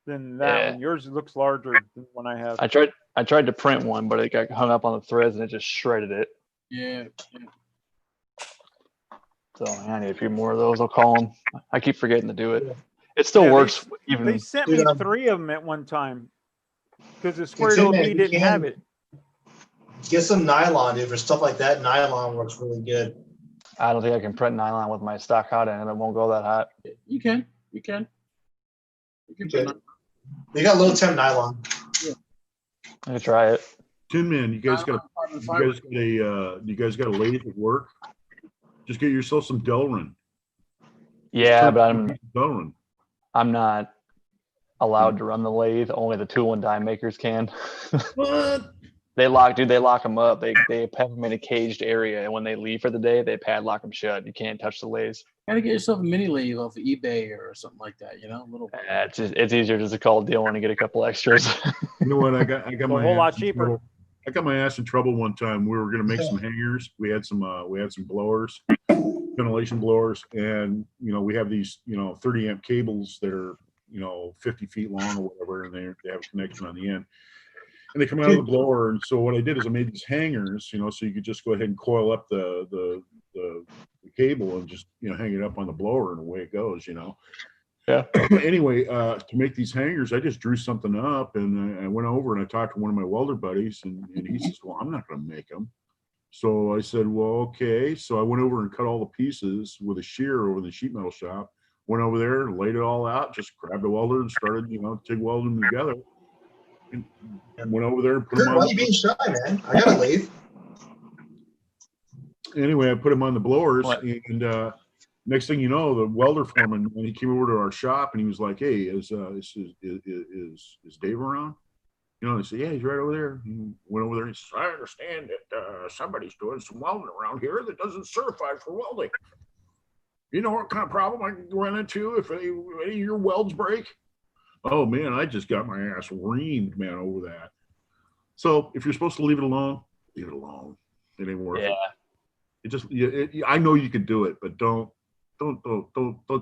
than that one. Yours looks larger than one I have. I tried to print one, but it got hung up on the threads and it just shredded it. Yeah. So I need a few more of those. I'll call them. I keep forgetting to do it. It still works. They sent me 3 of them at one time because the Square LB didn't have it. Get some nylon, dude. For stuff like that, nylon works really good. I don't think I can print nylon with my stock hot end. It won't go that hot. You can. You can. They got low temp nylon. Yeah. I can try it. Tin Man, you guys got a lathe at work? Just get yourself some Delrin. Yeah, but Delrin. I'm not allowed to run the lathe. Only the tool and die makers can. What? They lock them up. They have them in a caged area, and when they leave for the day, they padlock them shut. You can't touch the lathes. Gotta get yourself a mini lathe off of eBay or something like that. You know, a little. It's easier just to call Dylan and get a couple extras. You know what? I got my a whole lot cheaper. I got my ass in trouble one time. We were gonna make some hangers. We had some blowers, ventilation blowers, and we have these 30 amp cables that are 50 feet long or whatever, and they have a connection on the end. And they come out of the blower, and so what I did is I made these hangers, so you could just go ahead and coil up the cable and just hang it up on the blower, and away it goes, Yeah. Anyway, to make these hangers, I just drew something up, and I went over and I talked to one of my welder buddies, and he says, "Well, I'm not going to make them." So I said, "Well, okay." So I went over and cut all the pieces with a shear over the sheet metal shop. Went over there, laid it all out, just grabbed a welder and started, TIG welding them together. And went over there and put them on. Why are you being shy, man? I got a lathe. Anyway, I put them on the blowers, and next thing you know, the welder foreman, when he came over to our shop, and he was like, "Hey, is Dave around?" I said, "Yeah, he's right over there." He went over there and he said, "I understand that somebody's doing some welding around here that doesn't certify for welding. You know what kind of problem I can run into if any of your welds break?" Oh man, I just got my ass reamed, man, over that. So if you're supposed to leave it alone, leave it alone. It ain't worth it. It just, I know you could do it, but don't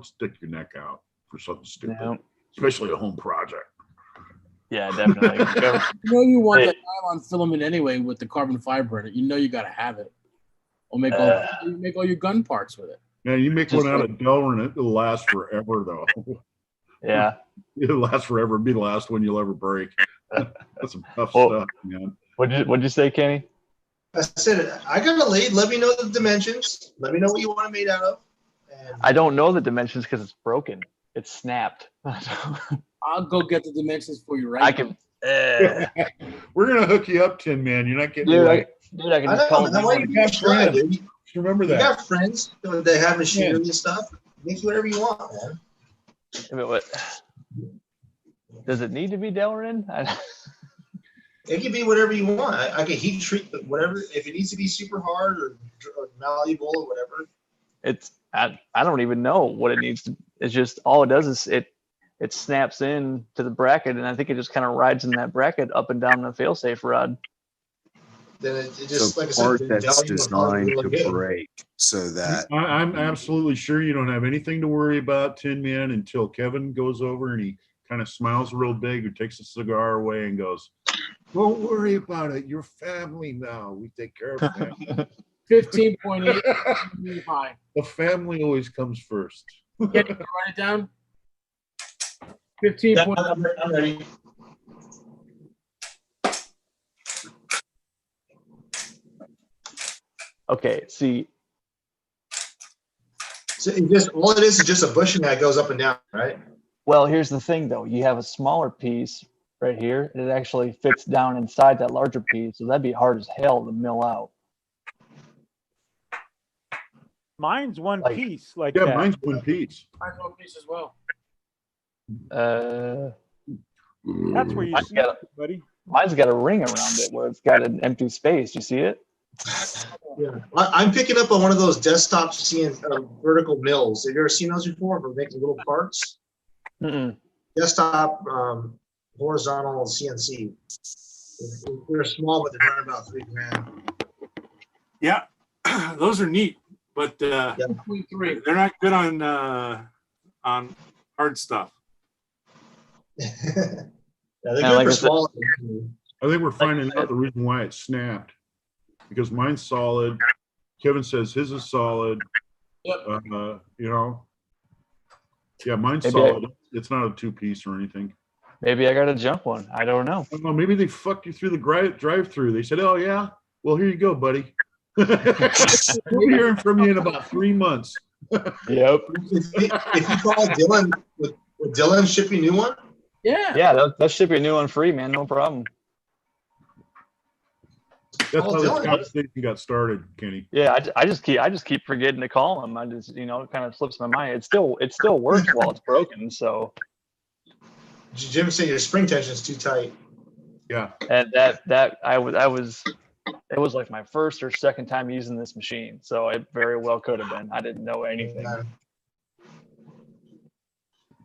stick your neck out for something stupid, especially a home project. Yeah, definitely. You want the nylon filament anyway with the carbon fiber in it. You got to have it. Or make all your gun parts with it. Yeah, you make one out of Delrin, it'll last forever though. Yeah. It'll last forever. It'll be the last one you'll ever break. That's some tough stuff, man. What'd you say, Kenny? I said, I got a lathe. Let me know the dimensions. Let me know what you want it made out of. I don't know the dimensions because it's broken. It's snapped. I'll go get the dimensions for you right I now. can. We're gonna hook you up, Tin Man. You're not getting Dude, away. I can I just know, call but then why you got shy, friends. dude? Just remember You that. got friends that have machinery and stuff. Make whatever you want, man. Does it need to be Delrin? It can be whatever you want. I can heat treat whatever. If it needs to be super hard or malleable or whatever. I don't even know what it needs to. It's just all it does is it snaps in to the bracket, and I think it just kind of rides in that bracket up and down the failsafe rod. Then it just So like I part said, that's Delrin will probably designed really to good. break so that I'm absolutely sure you don't have anything to worry about, Tin Man, until Kevin goes over and he kind of smiles real big or takes a cigar away and goes, "Don't worry about it. You're family now. We take care of family." 15.8 high. The family always comes first. Can you write it down? 15. I'm ready. Okay, see, So it just all it is just a bushing that goes up and down, right? well, here's the thing though. You have a smaller piece right here, and it actually fits down inside that larger piece, so that'd be hard as hell to mill out. Mine's one Like- piece like Yeah, that. mine's one piece. Mine's one piece as well. That's where you Mine's see it, got buddy. mine's got a ring around it where it's got an empty space. You see it? Yeah. I'm picking up on one of those desktop vertical mills. Have you ever seen those before for making little parts? Mm-mm. Desktop horizontal CNC. They're small, but they're running about $3,000. Yeah, those are neat, but they're not good on hard stuff. Yeah, they're Yeah, good like for I said- small. I think we're finding out the reason why it snapped. Because mine's solid. Kevin says his is solid. Yep. You know. Yeah, mine's Maybe solid. It's not a two-piece or anything. Maybe I got a junk one. I don't know. I don't know. Maybe they fucked you through the drive-through. They said, "Oh yeah, well here you go, buddy. We'll be hearing from you in about 3 months." Yep. If you call Dylan, would Dylan ship you a new one? Yeah. Yeah, they'll ship you a new one free, man. No problem. That's Oh, how this Dylan. conversation got started, Kenny. Yeah, I just keep forgetting to call him. I just it kind of slips my mind. It still works while it's broken. So Jim said your spring tension's too tight. Yeah. and that I was it was like my first or second time using this machine, so it very well could have been. I didn't know anything.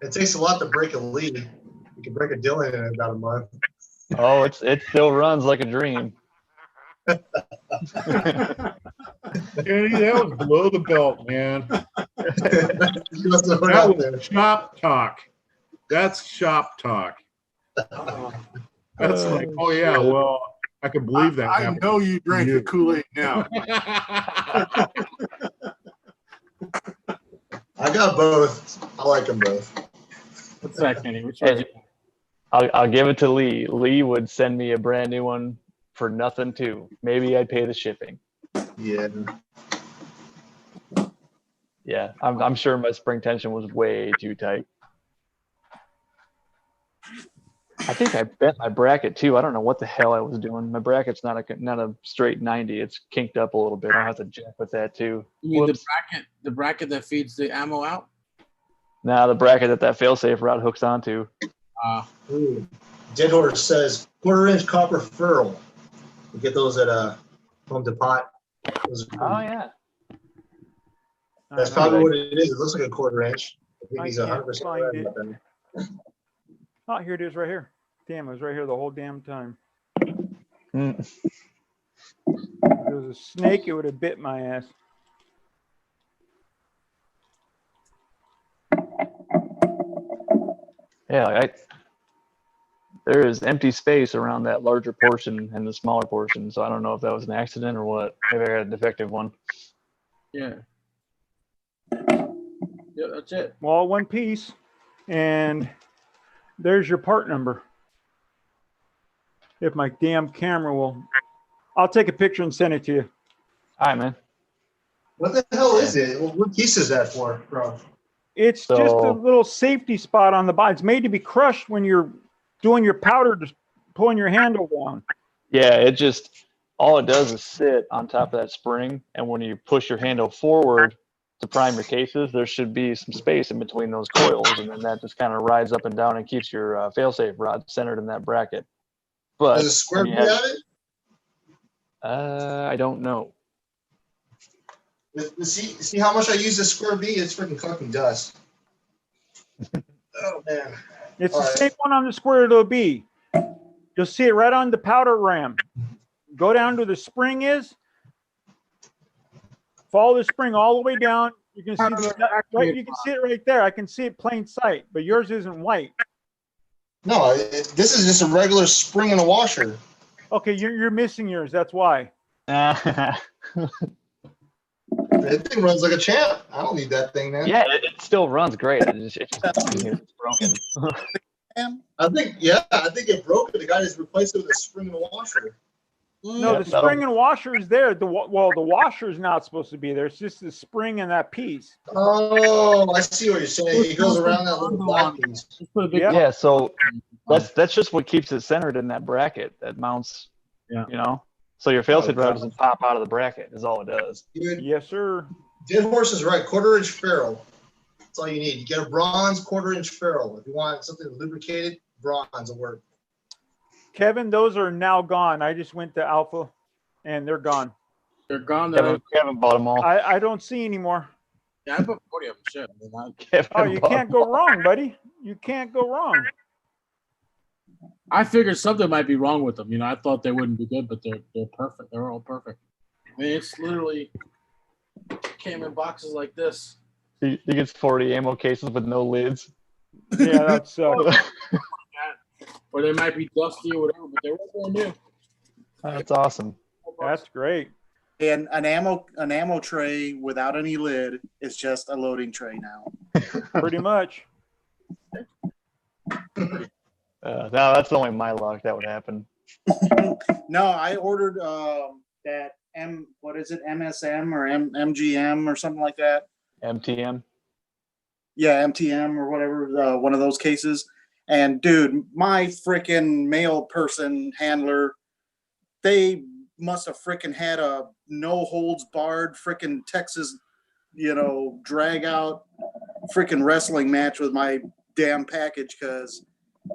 It takes a lot to break a lead. You can break a Dylan in about a month. Oh, it still runs like a dream. Kenny, that was below the belt, man. You must have heard That out there. was shop talk. That's shop talk. That's like, oh yeah, well, I can believe that I happened. know you drank You. the Kool-Aid now. I got both. I like them both. What's that, Kenny? Which one? Hey, I'll give it to Lee. Lee would send me a brand new one for nothing too. Maybe I'd pay the shipping. Yeah. Yeah, I'm sure my spring tension was way too tight. I think I bent my bracket too. I don't know what the hell I was doing. My bracket's not a straight 90. It's kinked up a little bit. I'll have to jack with that too. You mean Whoops. the bracket that feeds the ammo out? Now the bracket that failsafe rod hooks onto. Ooh. Dead Horse says 1/4-inch copper ferrule. You get those at Home Depot. Those are- Oh yeah. That's probably what it is. It looks like a 1/4-inch. I think I he's can't 100% find right it. about that. Oh, here it is right here. Damn, it was right here the whole damn time. Mm. If it was a snake, it would have bit my ass. Yeah, there is empty space around that larger portion and the smaller portion, so I don't know if that was an accident or what. Maybe I got a defective one. Yeah. Yeah, that's it. Well, one piece, and there's your part number. If my damn camera will, I'll take a picture and send it to you. All right, man. What the hell is it? What piece is that for, bro? It's just a So- little safety spot on the body. It's made to be crushed when you're doing your powder, just pulling your handle down. Yeah, it just all it does is sit on top of that spring, and when you push your handle forward to prime your cases, there should be some space in between those coils, and then that just kind of rides up and down and keeps your failsafe rod centered in that bracket. But Does a square when B you have have, it? I don't know. See how much I use the square B? It's freaking collecting dust. Oh man. It's All the right. same one on the square it'll be. You'll see it right on the powder ram. Go down to the spring is. Follow the spring all the way down. You can see right. You can see it right there. I can see it plain sight, but yours isn't white. No, this is just a regular spring and a washer. Okay, you're missing yours. That's why. That thing runs like a champ. I don't need that thing, man. Yeah, it still runs great. It's broken. I think it broke. The guy just replaced it with a spring and a washer. No, the spring and washer is there. The washer is not supposed to be there. It's just the spring and that piece. Oh, I see what you're saying. It goes around that little black piece. Yeah, so that's just what keeps it centered in that bracket that mounts. Yeah. You know, so your failsafe rod doesn't pop out of the bracket. Is all it does. Yes, sir. Dead Horse is right. 1/4 inch ferrule. That's all you need. You get a bronze 1/4 inch ferrule. If you want something lubricated, bronze will work. Kevin, those are now gone. I just went to Alpha, and they're gone. They're gone. Kevin bought them all. I don't see any more. Yeah, I put 40 of them. Shit. Oh, you can't go wrong, buddy. You can't go wrong. I figured something might be wrong with them. You know, I thought they wouldn't be good, but they're perfect. They're all perfect. I mean, it's literally came in boxes like this. He gets 40 ammo cases with no lids. Yeah, that's or they might be dusty or whatever, but they're brand new. That's awesome. That's great. And an ammo tray without any lid is just a loading tray now. Pretty much. No, that's only my luck that would happen. No, I ordered that what is it, MSM or MGM or something like that. MTM. Yeah, MTM or whatever, one of those cases. And dude, my freaking mail person handler, they must have freaking had a no holds barred freaking Texas, drag out freaking wrestling match with my damn package, because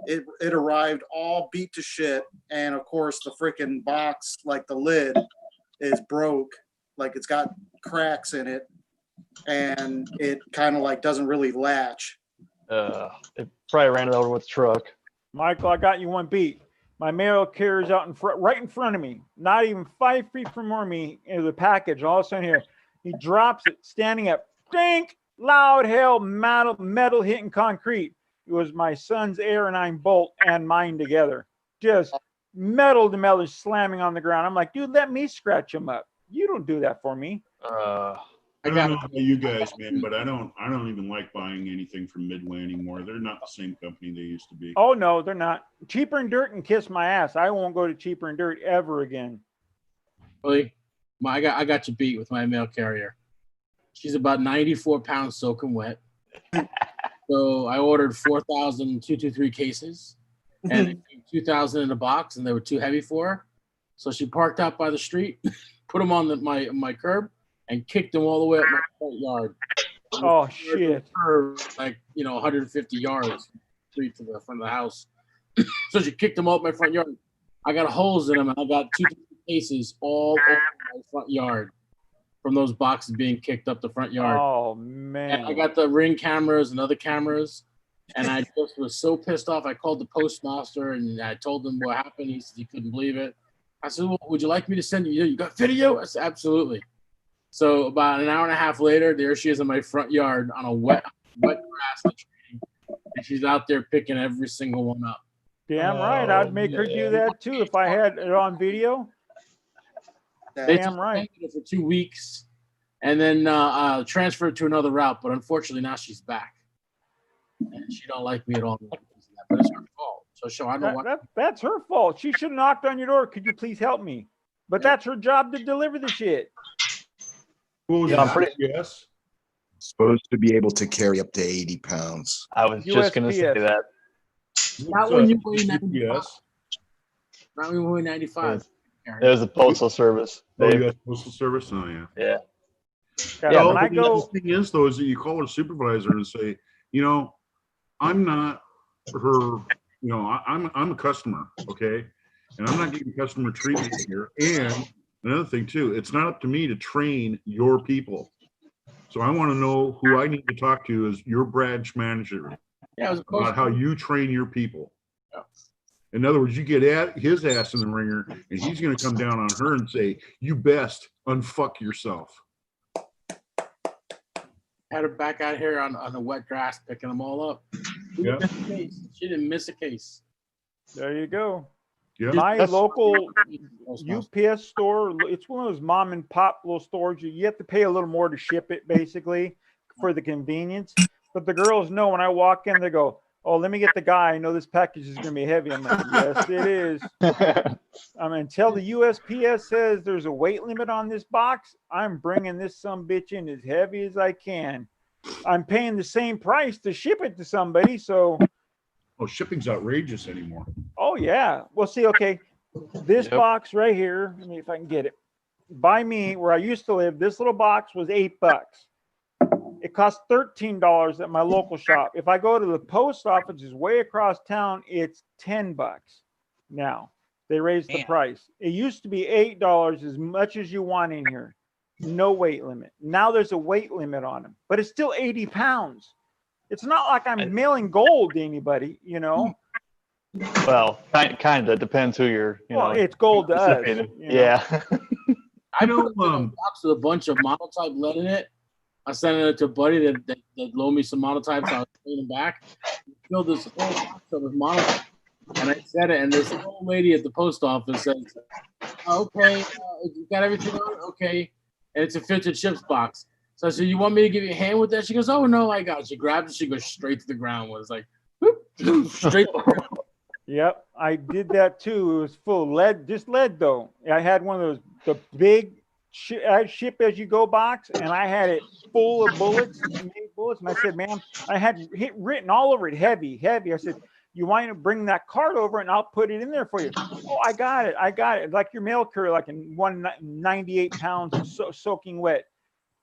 it arrived all beat to shit. And of course the freaking box, like the lid is broke, like it's got cracks in it, and it kind of like doesn't really latch. It probably ran it over with the truck. Michael, I got you one beat. My mail carrier's out in front, right in front of me, not even 5 feet from me in the package. All of a sudden here, he drops it, standing up, dink, loud hell, metal hitting concrete. It was my son's Air-9 bolt and mine together. Just metal to metal slamming on the ground. I'm like, dude, let me scratch him up. You don't do that for me. I don't know about you guys, man, but I don't even like buying anything from Midway anymore. They're not the same company they used to be. Oh no, they're not. Cheaper and Dirt and kiss my ass. I won't go to Cheaper and Dirt ever again. Really? I got you beat with my mail carrier. She's about 94 pounds soaking wet. So I ordered 4,223 cases, and it came 2,000 in a box, and they were too heavy for her. So she parked out by the street, put them on my curb, and kicked them all the way up my front yard. Oh shit! Like 150 yards, street to the front of the house. So she kicked them all up my front yard. I got holes in them, and I got 2 cases all over my front yard from those boxes being kicked up the front yard. Oh man! And I got the Ring cameras and other cameras, and I just was so pissed off. I called the postmaster and I told him what happened. He said he couldn't believe it. I said, "Well, would you like me to send you? You got video?" I said, "Absolutely." So about an hour and a half later, there she is in my front yard on a wet grass tree, and she's out there picking every single one up. Damn right, I'd make her do that too if I had it on video. Damn right. It for 2 weeks, and then transferred to another route. But unfortunately, now she's back, and she don't like me at all. But it's her fault. So I don't want. That's her fault. She should have knocked on your door. Could you please help me? But that's her job to deliver the shit. What was Yeah, I'm pretty. Yes. Supposed to be able to carry up to 80 pounds. I was just gonna say USPS. that. Not when you weigh 95. Yes. Not when you weigh 95. It was the postal service. Oh, They- yes, postal service. Oh, yeah. yeah. Yeah, Yeah, No, when I but go, the thing is, though, is that you call her supervisor and say, you know, I'm not her. You know, I'm a customer, okay, and I'm not getting customer treatment here. And another thing too, it's not up to me to train your people. So I want to know who I need to talk to as your branch manager Yeah, it was about how you train your people. In other words, you get his ass in the ringer, and he's going to come down on her and say, "You best unfuck yourself." had her back out here on the wet grass picking them all up. Yeah. She didn't miss a case. there you go. Yeah. My That's- local UPS store, it's one of those mom and pop little stores. You have to pay a little more to ship it, basically, for the convenience. But the girls know when I walk in, they go, "Oh, let me get the guy. I know this package is going to be heavy." I'm like, "Yes, it is." Until the USPS says there's a weight limit on this box, I'm bringing this sumbitch in as heavy as I can. I'm paying the same price to ship it to somebody, so. Oh, shipping's outrageous anymore. Oh yeah. Well, see, okay, this Yep. box right here. Let me if I can get it. By me, where I used to live, this little box was $8. It cost $13 at my local shop. If I go to the post office, which is way across town, it's $10 now. They raised the Damn. price. It used to be $8 as much as you want in here. No weight limit. Now there's a weight limit on them, but it's still 80 pounds. It's not like I'm mailing gold to anybody, you know. Well, kind of depends who you're. You Well, know, it's gold to us. recipient. you know. Yeah. I put it in a box with a bunch of monotype lead in it. I sent it to a buddy that loaned me some monotypes. I was paying them back. He filled this whole box up with monotype. And I said it, and this old lady at the post office says, "Okay, you got everything on? Okay." And it's a filtered chips box. So I said, "You want me to give you a hand with that?" She goes, "Oh, no, I got it." She grabs it. She goes straight to the ground. Was like, whoop, straight to the ground. Yep, I did that too. It was full of lead, just lead though. I had one of those, the big ship as you go box, and I had it full of bullets, made bullets. And I said, "Ma'am," I had written all over it, heavy, heavy. I said, "You want to bring that card over and I'll put it in there for you." "Oh, I got it. I got it." Like your mail courier, like in 198 pounds of soaking wet.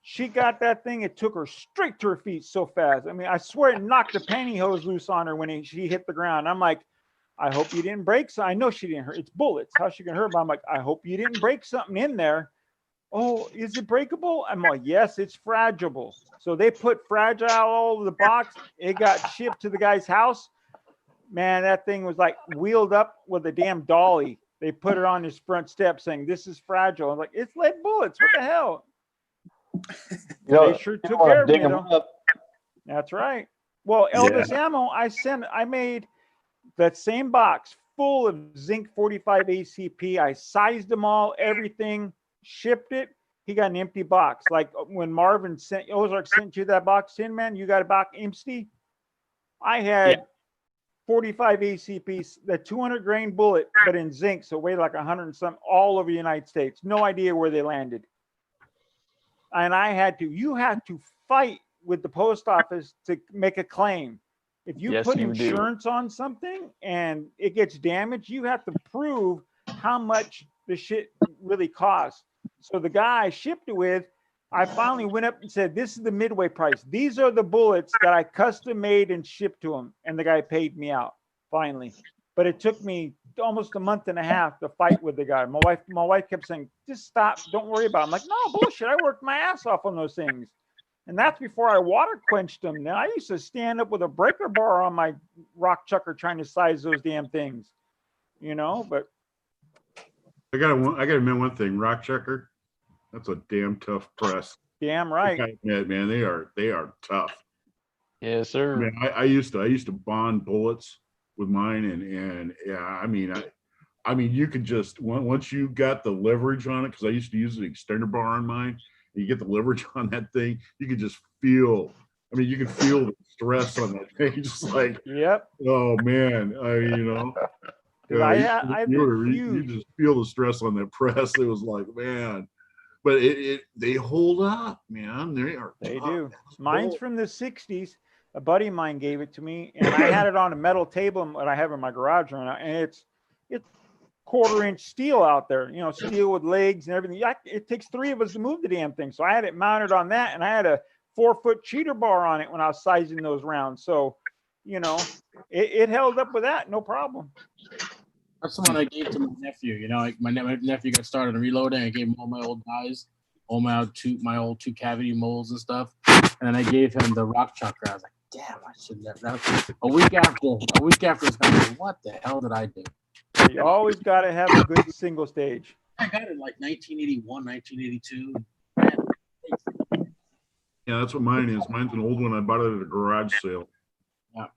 She got that thing. It took her straight to her feet so fast. I mean, I swear it knocked the pantyhose loose on her when she hit the ground. I'm like, "I hope you didn't break something." I know she didn't hurt. It's bullets. How's she gonna hurt? But I'm like, "I hope you didn't break something in there." "Oh, is it breakable?" I'm like, "Yes, it's fragile." So they put fragile all over the box. It got shipped to the guy's house. Man, that thing was like wheeled up with a damn dolly. They put it on his front step saying, "This is fragile." I'm like, "It's lead bullets. What the hell?" You know, They sure you took wanna care of me dig 'em though. up. That's right. Well, Elvis Ammo, I made that same box full of zinc 45 ACP. I sized them all, everything, shipped it. He got an empty box. Like when Marvin sent Ozark sent you that box in, man, you got a box empty. I had 45 ACPs, the 200 grain bullet, but in zinc, so weighed like 100 and some, all over the United States. No idea where they landed. And you had to fight with the post office to make a claim. If you Yes, put you do. insurance on something and it gets damaged, you have to prove how much the shit really costs. So the guy I shipped it with, I finally went up and said, "This is the midway price. These are the bullets that I custom made and shipped to him." And the guy paid me out finally. But it took me almost a month and a half to fight with the guy. My wife kept saying, "Just stop. Don't worry about it." I'm like, "No, bullshit. I worked my ass off on those things." And that's before I water quenched them. Now I used to stand up with a breaker bar on my rock chucker trying to size those damn things, you know, but I gotta admit one thing. Rock Checker, that's a damn tough press. damn right. I admit, man, they are tough. Yes, sir. Man, I used to bond bullets with mine, and yeah, I mean, you could just once you got the leverage on it, because I used to use an extender bar on mine. You get the leverage on that thing, you can just feel. I mean, you can feel the stress on that thing, just like, Yep. oh man, you know. 'Cause I you refuse. just feel the stress on that press. It was like, man, but they hold up, man. They tough. do. Mine's from the 60s. A buddy of mine gave it to me, and I had it on a metal table that I have in my garage right now, and it's 1/4-inch steel out there, steel with legs and everything. It takes 3 of us to move the damn thing. So I had it mounted on that, and I had a 4-foot cheater bar on it when I was sizing those rounds. So, it held up with that, no problem. That's the one I gave to my nephew. Like my nephew got started on reloading. I gave him all my old dies, all my old 2-cavity molds and stuff. And then I gave him the rock chucker. I was like, damn, I shouldn't have. That was a week after it's like, what the hell did I do? You always got to have a good single stage. I got it in like 1981, 1982. Yeah, that's what mine is. Mine's an old one. I bought it at a garage sale. Yeah.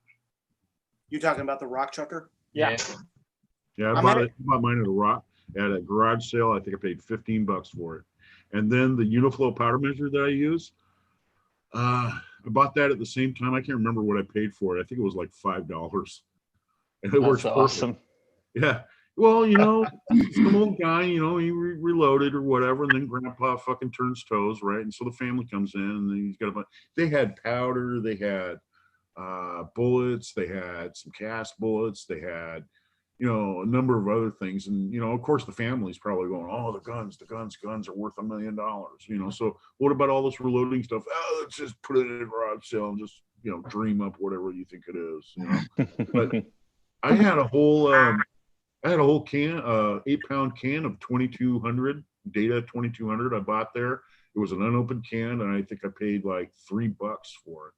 You talking about the rock chucker? Yeah. Yeah, I bought mine at a garage sale. I think I paid $15 for it. And then the Uniflow powder measure that I use, I bought that at the same time. I can't remember what I paid for it. I think it was like $5. And it works awesome. perfect. Yeah. Well, some old guy, he reloaded or whatever, and then Grandpa fucking turns toes, right? And so the family comes in, and then he's got a bunch. They had powder, they had bullets, they had some cast bullets, they had, a number of other things, and of course the family's probably going, oh, the guns are worth $1 million, So what about all this reloading stuff? Oh, let's just put it in a garage sale and just dream up whatever you think it is, But I had a whole can, 8-pound can of 2200 Data 2200. I bought there. It was an unopened can, and I think I paid like $3 for it.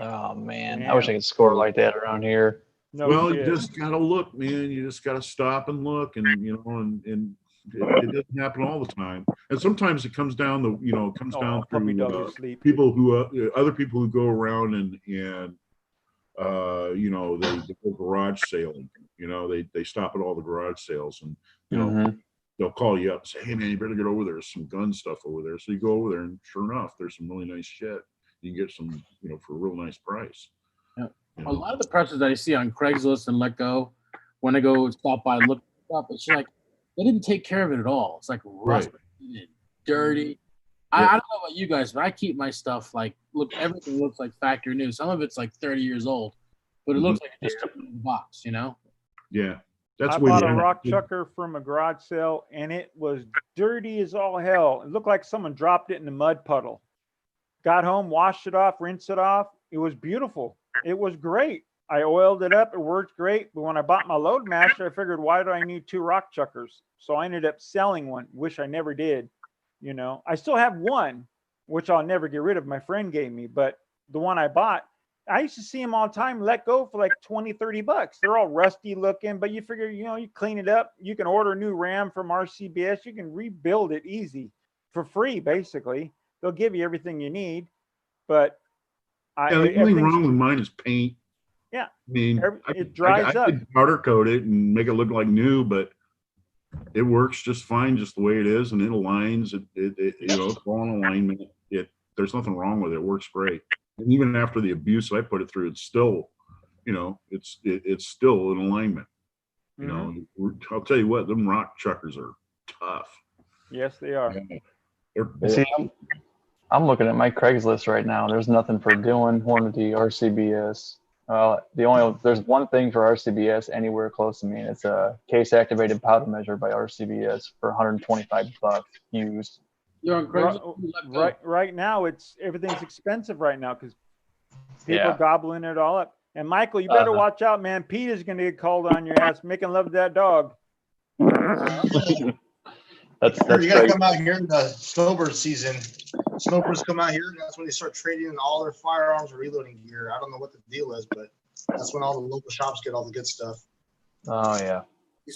Oh man, I wish I could score like that around here. No, you just gotta look, man. You just gotta stop and look, and and it doesn't happen all the time. And sometimes it comes down through people who other people who go around and they go garage sailing. They stop at all the garage sales, and they'll call you up and say, hey man, you better get over there. There's some gun stuff over there. So you go over there, and sure enough, there's some really nice shit. You can get some, for a real nice price. Yeah. A lot of the prices that I see on Craigslist and Let Go, when I go stop by, look up, it's like they didn't take care of it at all. It's like rusted and dirty. I don't know about you guys, but I keep my stuff everything looks like factory new. Some of it's like 30 years old, but it looks like it just took it in the box, Yeah. I bought a rock chucker from a garage sale, and it was dirty as all hell. It looked like someone dropped it in a mud puddle. Got home, washed it off, rinsed it off. It was beautiful. It was great. I oiled it up. It worked great. But when I bought my Loadmaster, I figured, why do I need 2 rock chuckers? So I ended up selling one. Wish I never did. I still have one, which I'll never get rid of. My friend gave me. But the one I bought, I used to see them all the time Let Go for like $20, $30. They're all rusty looking, but you figure, you clean it up. You can order a new RAM from RCBS. You can rebuild it easy for free, basically. They'll give you everything you need. But the only thing wrong with mine is paint. Yeah. I mean, it dries up. I could powder coat it and make it look like new, but it works just fine, just the way it is, and it aligns. It's all in alignment. There's nothing wrong with it. It works great. And even after the abuse I put it through, it's still, it's still in alignment. I'll tell you what, them rock chuckers are tough. Yes, they are. See, I'm looking at my Craigslist right now. There's nothing for Dillon, Hornady, RCBS. There's one thing for RCBS anywhere close to me, and it's a case activated powder measure by RCBS for $125 used. You're on Craigslist. Right now, everything's expensive right now because people are gobbling it all up. And Michael, you better watch out, man. Pete is going to get called on your ass making love to that dog. That's you gotta come out here in the snowbird season. Snowbirds come out here, and that's when they start trading in all their firearms and reloading gear. I don't know what the deal is, but that's when all the local shops get all the good stuff. Oh yeah.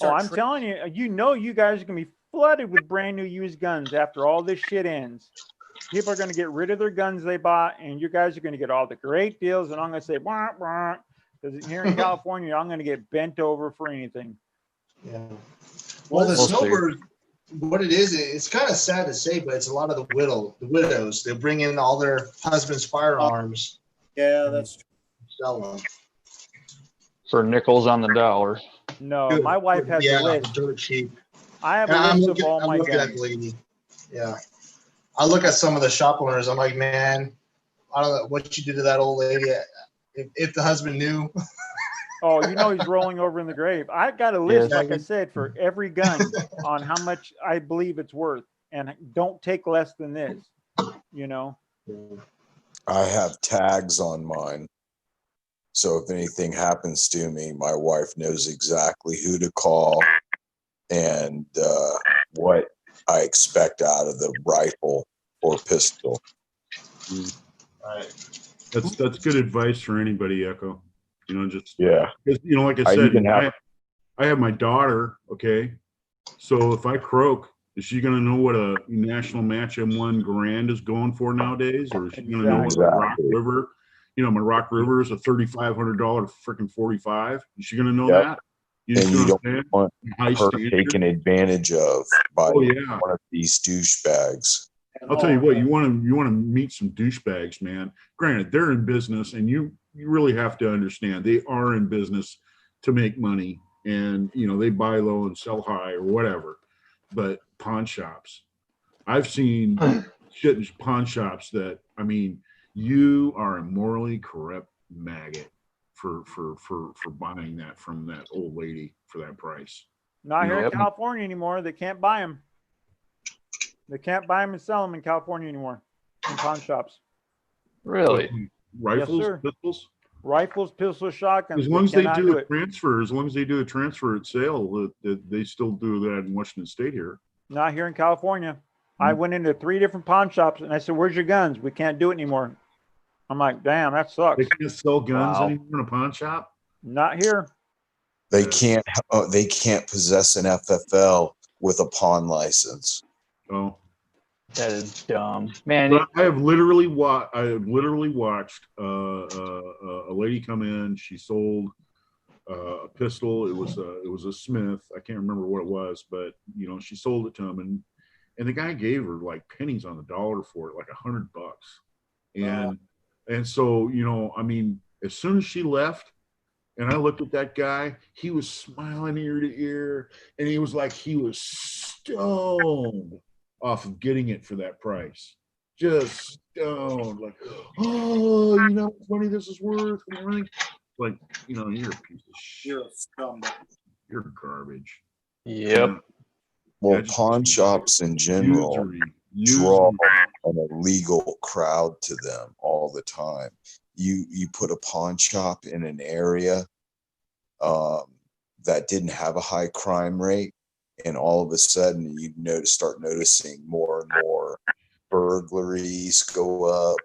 I'm telling you, you guys are gonna be flooded with brand new used guns after all this shit ends. People are gonna get rid of their guns they bought, and you guys are gonna get all the great deals. And I'm gonna say, because here in California, I'm gonna get bent over for anything. Yeah. Well, the snowbird. What it is, it's kind of sad to say, but it's a lot of the widows. They bring in all their husbands' firearms. Yeah, that's true. Sell them for nickels on the dollar. No, my wife has a list. Dirt cheap. I have a list of all my guns. Lady. Yeah. I look at some of the shop owners. I'm like, man, I don't know what you did to that old lady. If the husband knew. Oh, you know he's rolling over in the grave. I got a list, Yes. like I said, for every gun on how much I believe it's worth, and don't take less than this. You know. I have tags on mine. So if anything happens to me, my wife knows exactly who to call and what I expect out of the rifle or pistol. All right. That's good advice for anybody, Echo. You know, just Yeah. because, you know, like I I said, even have- I have my daughter. Okay, so if I croak, is she going to know what a national match M1 Garand is going for nowadays, or is she going to know what a Rock Exactly. River? You know, my Rock River is a $3,500 freaking 45. Is she going to know Yep. that? And you don't understand? want High her standard. taken advantage of by Oh, yeah. one of these douchebags. I'll tell you what, you want to meet some douchebags, man. Granted, they're in business, and you really have to understand they are in business to make money, and you know they buy low and sell high or whatever. But pawn shops, I've seen shit in pawn shops that, I mean, you are a morally corrupt maggot for buying that from that old lady for that price. Not here in Yep. California anymore. They can't buy them. They can't buy them and sell them in California anymore in pawn shops. Really? Rifles, Yes, sir. pistols. Rifles, pistols, shotguns. As long as they cannot do a it. transfer, at sale, they still do that in Washington State here. Not here in California. I went into 3 different pawn shops and I said, "Where's your guns? We can't do it anymore." I'm like, "Damn, that sucks." They can't sell guns Wow. anymore in a pawn shop. Not here. They can't possess an FFL with a pawn license. Oh, That is dumb, man. but I have literally watched a lady come in. She sold a pistol. It was a Smith. I can't remember what it was, but you know, she sold it to him, and the guy gave her like pennies on the dollar for it, like $100. And so, you know, I mean, as soon as she left, and I looked at that guy, he was smiling ear to ear, and he was like, he was stoned off of getting it for that price. Just stoned, like, oh, you know how funny this is worth, and everything. Like, you know, you're a piece of shit. You're a scumbag. You're garbage. Yep. Well, Yeah, just pawn shops in general draw an illegal crowd to them all the time. You put a pawn shop in an area that didn't have a high crime rate, and all of a sudden you start noticing more and more burglaries go up,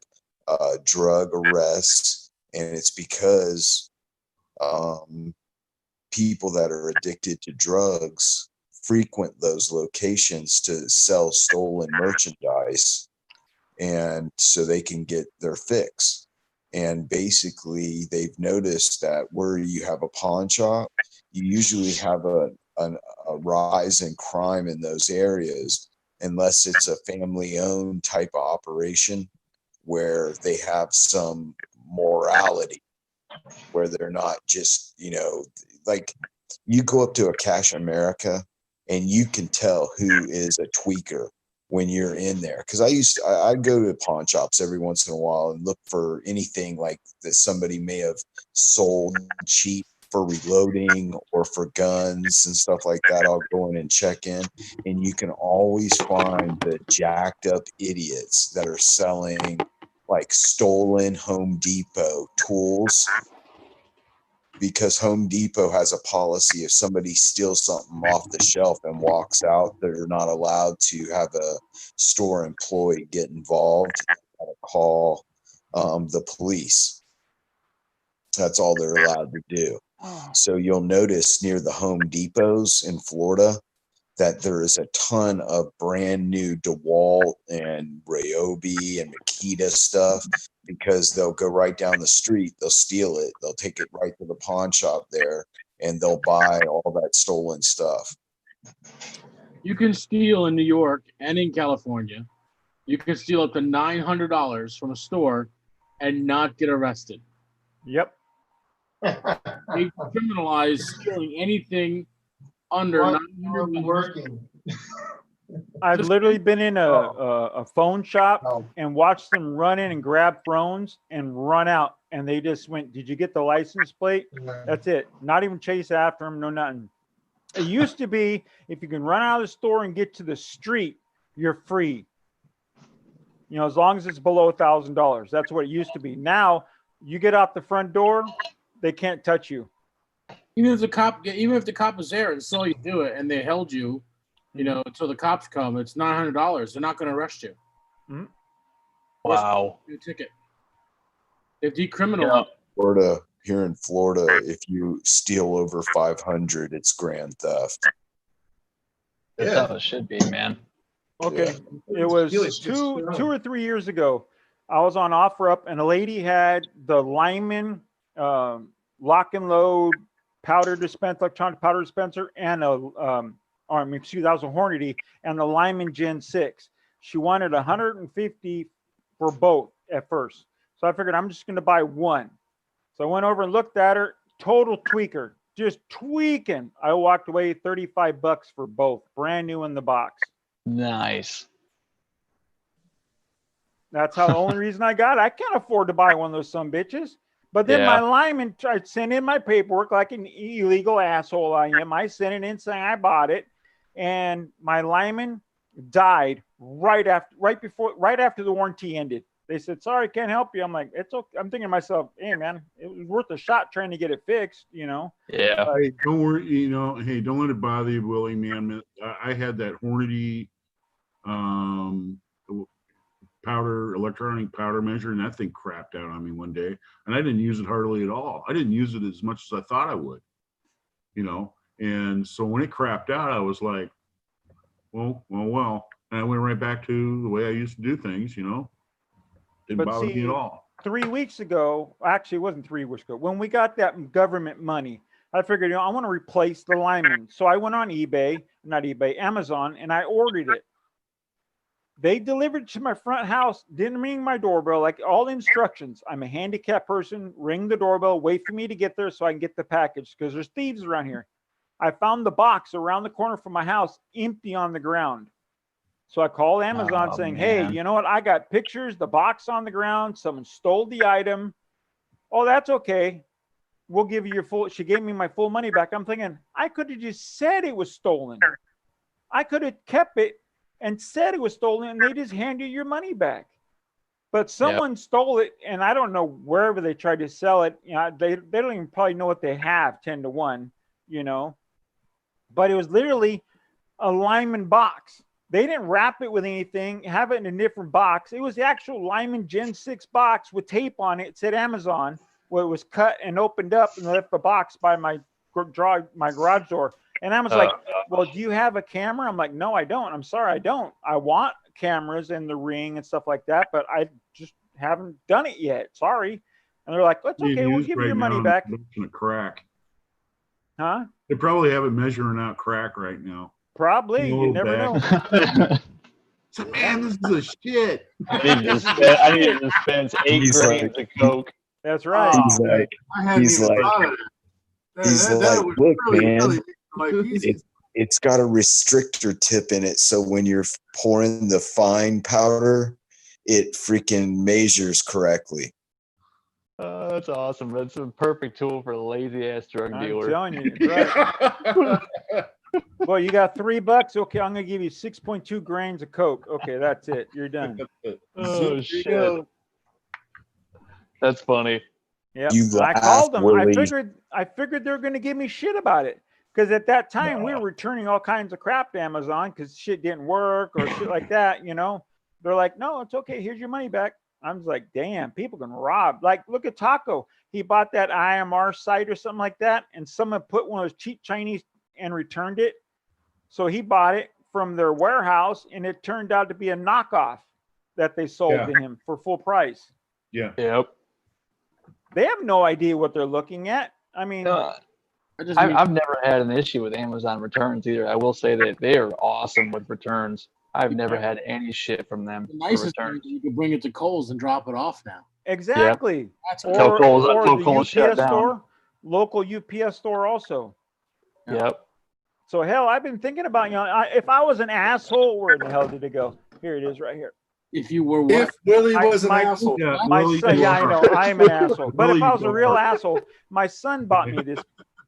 drug arrests, and it's because people that are addicted to drugs frequent those locations to sell stolen merchandise, and so they can get their fix. And basically they've noticed that where you have a pawn shop, you usually have a rise in crime in those areas, unless it's a family owned type of operation where they have some morality, where they're not just, you know, like you go up to a Cash America and you can tell who is a tweaker when you're in there. Because I'd go to pawn shops every once in a while and look for anything like that somebody may have sold cheap for reloading or for guns and stuff like that. I'll go in and check in, and you can always find the jacked up idiots that are selling like stolen Home Depot tools, because Home Depot has a policy: if somebody steals something off the shelf and walks out, they're not allowed to have a store employee get involved and call the police. That's all they're allowed to do. So you'll notice near the Home Depots in Florida that there is a ton of brand new DeWalt and Ryobi and Makita stuff, because they'll go right down the street, they'll steal it, they'll take it right to the pawn shop there, and they'll buy all that stolen stuff. You can steal in New York and in California. You can steal up to $900 from a store and not get arrested. Yep. They criminalize stealing anything under What $900. working? I've literally been in a phone shop and watched them run in and grab phones and run out. And they just went, "Did you get the license plate?" That's it. Not even chase after them, no nothing. It used to be if you can run out of the store and get to the street, you're free. You know, as long as it's below $1,000. That's what it used to be. Now you get out the front door, they can't touch you. Even if the cop was there and saw you do it and they held you, you know, until the cops come, it's $900. They're not going to arrest you. Mm-hmm. Wow. Your ticket. They've decriminalized. Florida, here in Florida, if you steal over 500, it's grand theft. That's how it should be, man. Okay. It was two or 3 years ago. I was on OfferUp and a lady had the Lyman lock and load electronic powder dispenser, and that was a Hornady, and the Lyman Gen 6. She wanted $150 for both at first. So I figured I'm just going to buy one. So I went over and looked at her, total tweaker, just tweaking. I walked away $35 for both, brand new in the box. Nice. That's how the only reason I got it. I can't afford to buy one of those some bitches. But then my Lyman tried to send in my paperwork like an illegal asshole I am. I sent it in saying I bought it, and my Lyman died right after the warranty ended. They said, "Sorry, can't help you." I'm like, "It's okay." I'm thinking to myself, "Hey, man, it was worth a shot trying to get it fixed, you know." Yeah. Hey, don't worry. You know, hey, don't let it bother you, Willie, man. I had that Hornady electronic powder measure, and that thing crapped out on me one day, and I didn't use it hardly at all. I didn't use it as much as I thought I would, you know. And so when it crapped out, I was like, well, and I went right back to the way I used to do things, you know. Didn't bother me at all. 3 weeks ago, actually it wasn't 3 weeks ago, when we got that government money, I figured, I want to replace the Lyman. So I went on Amazon, and I ordered it. They delivered to my front house, didn't ring my doorbell, like all the instructions. I'm a handicapped person, ring the doorbell, wait for me to get there so I can get the package, because there's thieves around here. I found the box around the corner from my house, empty on the ground. So I called Amazon saying, "Hey, you know what? I got pictures, the box on the ground. Someone stole the item." "Oh, that's okay. We'll give you your full." She gave me my full money back. I'm thinking, I could have just said it was stolen. I could have kept it and said it was stolen, and they just hand you your money back. But someone stole it, and I don't know wherever they tried to sell it. You know, they don't even probably know what they have 10-1, you know. But it was literally a Lyman box. They didn't wrap it with anything, have it in a different box. It was the actual Lyman Gen 6 box with tape on it. It said Amazon, where it was cut and opened up and left the box by my garage door. And I was like, "Well, do you have a camera?" I'm like, "No, I don't. I'm sorry, I don't. I want cameras in the Ring and stuff like that, but I just haven't done it yet. Sorry." And they're like, "That's okay. We'll give you your money back." A crack. Huh? They probably have it measuring out crack right now. Probably. You never know. So, man, this is a shit. I need to dispense 8 grains of Coke. That's right. He's like, "Look, man, it's got a restrictor tip in it, so when you're pouring the fine powder, it freaking measures correctly." That's awesome. That's a perfect tool for a lazy ass drug dealer. I'm telling you, right. Well, you got $3. Okay, I'm gonna give you 6.2 grains of Coke. Okay, that's it. You're done. Oh shit. That's funny. Yeah, You I laugh, called them. Willie. I figured they were going to give me shit about it, because at that time we were returning all kinds of crap to Amazon because shit didn't work or shit like that. You know, they're like, "No, it's okay. Here's your money back." I was like, "Damn, people can rob." Like, look at Taco. He bought that IMR site or something like that, and someone put one of those cheap Chinese and returned it. So he bought it from their warehouse, and it turned out to be a knockoff that they sold to him for full price. Yeah. Yep. They have no idea what they're looking at. I mean, I've never had an issue with Amazon returns either. I will say that they are awesome with returns. I've never had any shit from them. The nicest thing is you can bring it to Kohl's and drop it off now. Exactly. That's Or Until the Kohl's shut UPS down. store, local UPS store also. Yep. So hell, I've been thinking about, if I was an asshole, where the hell did it go? Here it is right here. If you were what? If Willie was an asshole. Yeah, My Willie, son, you yeah, I are. know, I am an asshole. But Willie, if I was you a real are. asshole, my son bought me this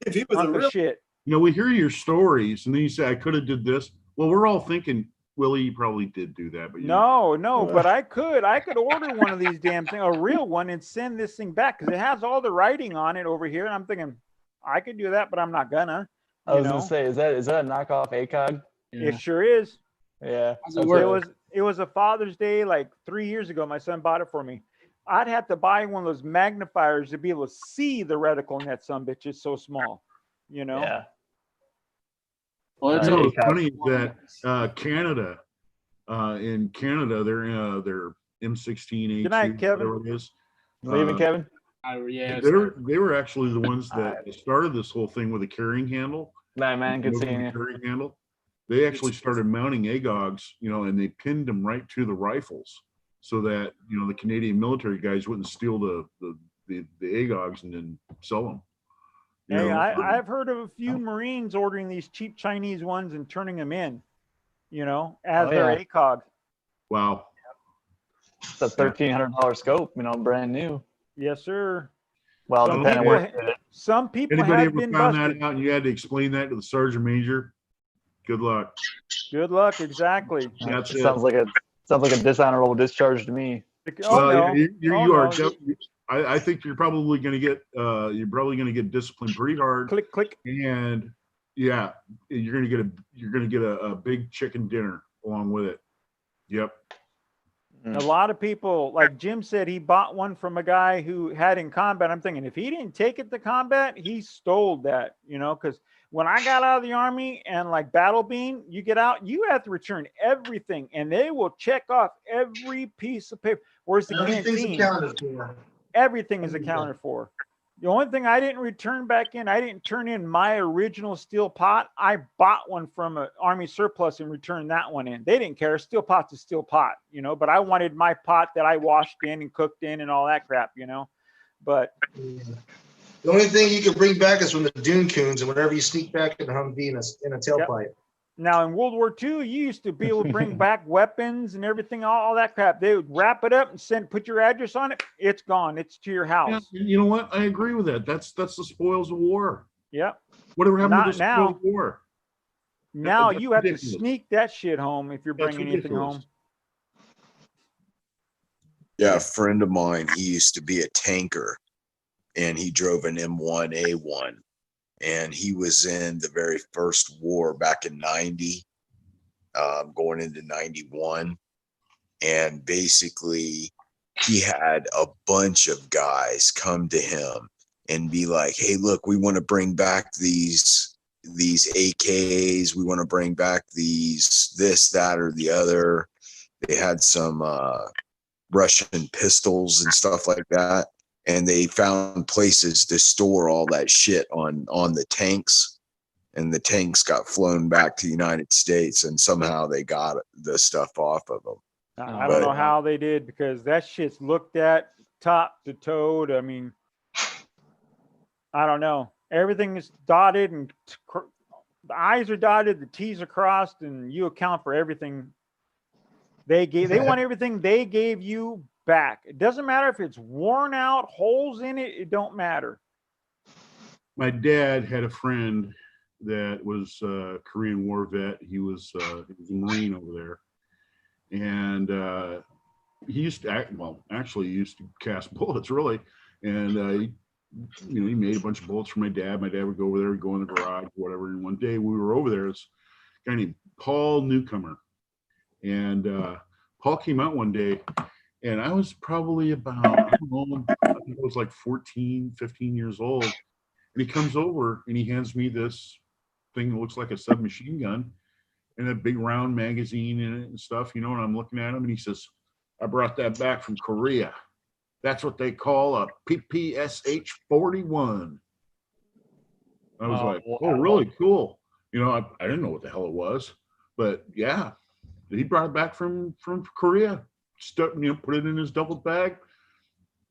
If he was a hunk of real shit. You know, we hear your stories, and then you say, "I could have did this." Well, we're all thinking, Willie, you probably did do that, but No, but I could order one of these damn things, a real one, and send this thing back because it has all the writing on it over here. And I'm thinking, I could do that, but I'm not gonna. I was gonna say, is that a knockoff ACOG? It sure is. Yeah. It was a Father's Day like 3 years ago. My son bought it for me. I'd have to buy one of those magnifiers to be able to see the reticle in that son bitch. It's so small, Yeah. Well, it's what's okay. funny is that Canada, in Canada, they're M16A2. Good night, Kevin. Whatever it is. Leaving, Kevin? Yeah, They were actually the ones that started this whole thing with a carrying handle. Man, good seeing you. Carrying handle. They actually started mounting AGOGs, and they pinned them right to the rifles, so that the Canadian military guys wouldn't steal the AGOGs and then sell them. Hey, I've heard of a few Marines ordering these cheap Chinese ones and turning them in, as their ACOG. Wow. It's a $1,300 scope, brand new. Yes, sir. Well, some people Anybody have ever been found busted. that out and you had to explain that to the sergeant major? Good luck. Good luck, exactly. That's it. sounds like a dishonorable discharge to me. Well, you are. I think you're probably going to get disciplined pretty hard. Click. And yeah, you're going to get a big chicken dinner along with it. Yep. A lot of people, like Jim said, he bought one from a guy who had in combat. I'm thinking if he didn't take it to combat, he stole that, because when I got out of the Army and like Battle Bean, you get out, you have to return everything and they will check off every piece of paper. Whereas the canteen, everything is accounted for. The only thing I didn't return back in, I didn't turn in my original steel pot. I bought one from an Army surplus and returned that one in. They didn't care. Steel pot's a steel pot, but I wanted my pot that I washed in and cooked in and all that crap, But the only thing you can bring back is from the Dune Coons and whenever you sneak back in the Humvee in a tailpipe. Yep. Now in World War II, you used to be able to bring back weapons and everything, all that crap. They would wrap it up and put your address on it. It's gone. It's to your house. Yeah, you know what? I agree with that. That's the spoils of war. Yep. Whatever happened Not to the spoils now. of war? Now That's you have ridiculous. to sneak that shit home if you're That's bringing anything ridiculous. home. Yeah, a friend of mine, he used to be a tanker and he drove an M1A1 and he was in the very first war back in 90, going into 91. And basically he had a bunch of guys come to him and be like, hey, look, we want to bring back these AKs. We want to bring back this, that, or the other. They had some Russian pistols and stuff like that. And they found places to store all that shit on the tanks. And the tanks got flown back to the United States and somehow they got the stuff off of them. I don't know how they did because that shit's looked at top to toe. I mean, I don't know. Everything is dotted and the I's are dotted, the T's are crossed, and you account for everything they gave. They want everything they gave you back. It doesn't matter if it's worn out, holes in it. It don't matter. My dad had a friend that was a Korean War vet. He was a Marine over there. And he used to he used to cast bullets really. And he made a bunch of bullets for my dad. My dad would go over there, go in the garage, whatever. And one day we were over there, this guy named Paul Newcomer. And Paul came out one day and I was probably about, I think I was like 14, 15 years old. And he comes over and he hands me this thing that looks like a submachine gun and a big round magazine in it and stuff, and I'm looking at him and he says, I brought that back from Korea. That's what they call a PPSH-41. I was like, wow. oh, really cool. I didn't know what the hell it was, but yeah, he brought it back from Korea, put it in his duffel bag.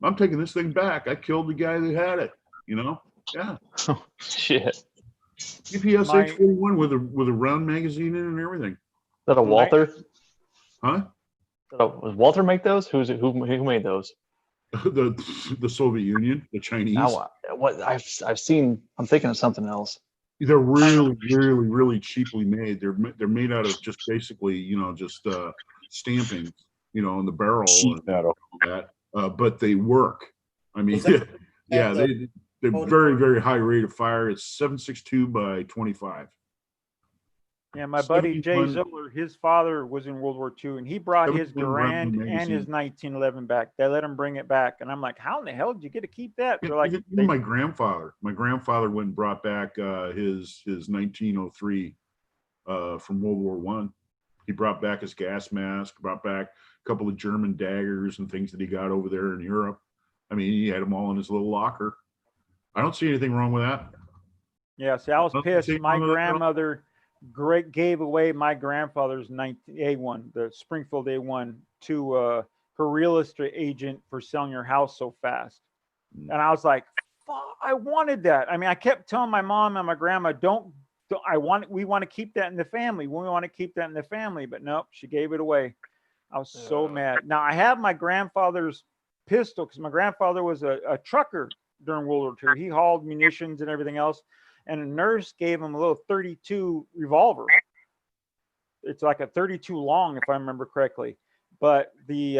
I'm taking this thing back. I killed the guy that had it, yeah. Shit. PPS My- H41 with a round magazine in it and everything. Is that a Walther? Huh? Does Walther make those? Who made those? The Soviet Union, the Chinese. Now, what I've seen. I'm thinking of something else. They're really, really, really cheaply made. They're made out of just basically, just stamping, on the barrel Sheet and metal. all that. But they work. I mean, Was that- yeah, that they're photo- very, very high rate of fire. It's 7.62 by 25. Yeah, my buddy Jay 71 Ziller, his father was in World War II, and he brought his 71 round Garand and his magazine. 1911 back. They let him bring it back, and I'm like, how in the hell did you get to keep that? They're like, Even my grandfather. My grandfather went and brought back his 1903 from World War One. He brought back his gas mask, brought back a couple of German daggers and things that he got over there in Europe. I mean, he had them all in his little locker. I don't see anything wrong with that. yeah. See, I was Nothing pissed. to say My wrong with that at all. grandmother gave away my grandfather's A1, the Springfield A1, to her real estate agent for selling her house so fast. Mm. And I was like, fuck, I wanted that. I mean, I kept telling my mom and my grandma, we want to keep that in the family. We want to keep that in the family. But nope, she gave it away. I was so mad. Now I have my grandfather's pistol because my grandfather was a trucker during World War II. He hauled munitions and everything else. And a nurse gave him a little 32 revolver. It's like a 32 long, if I remember correctly. But the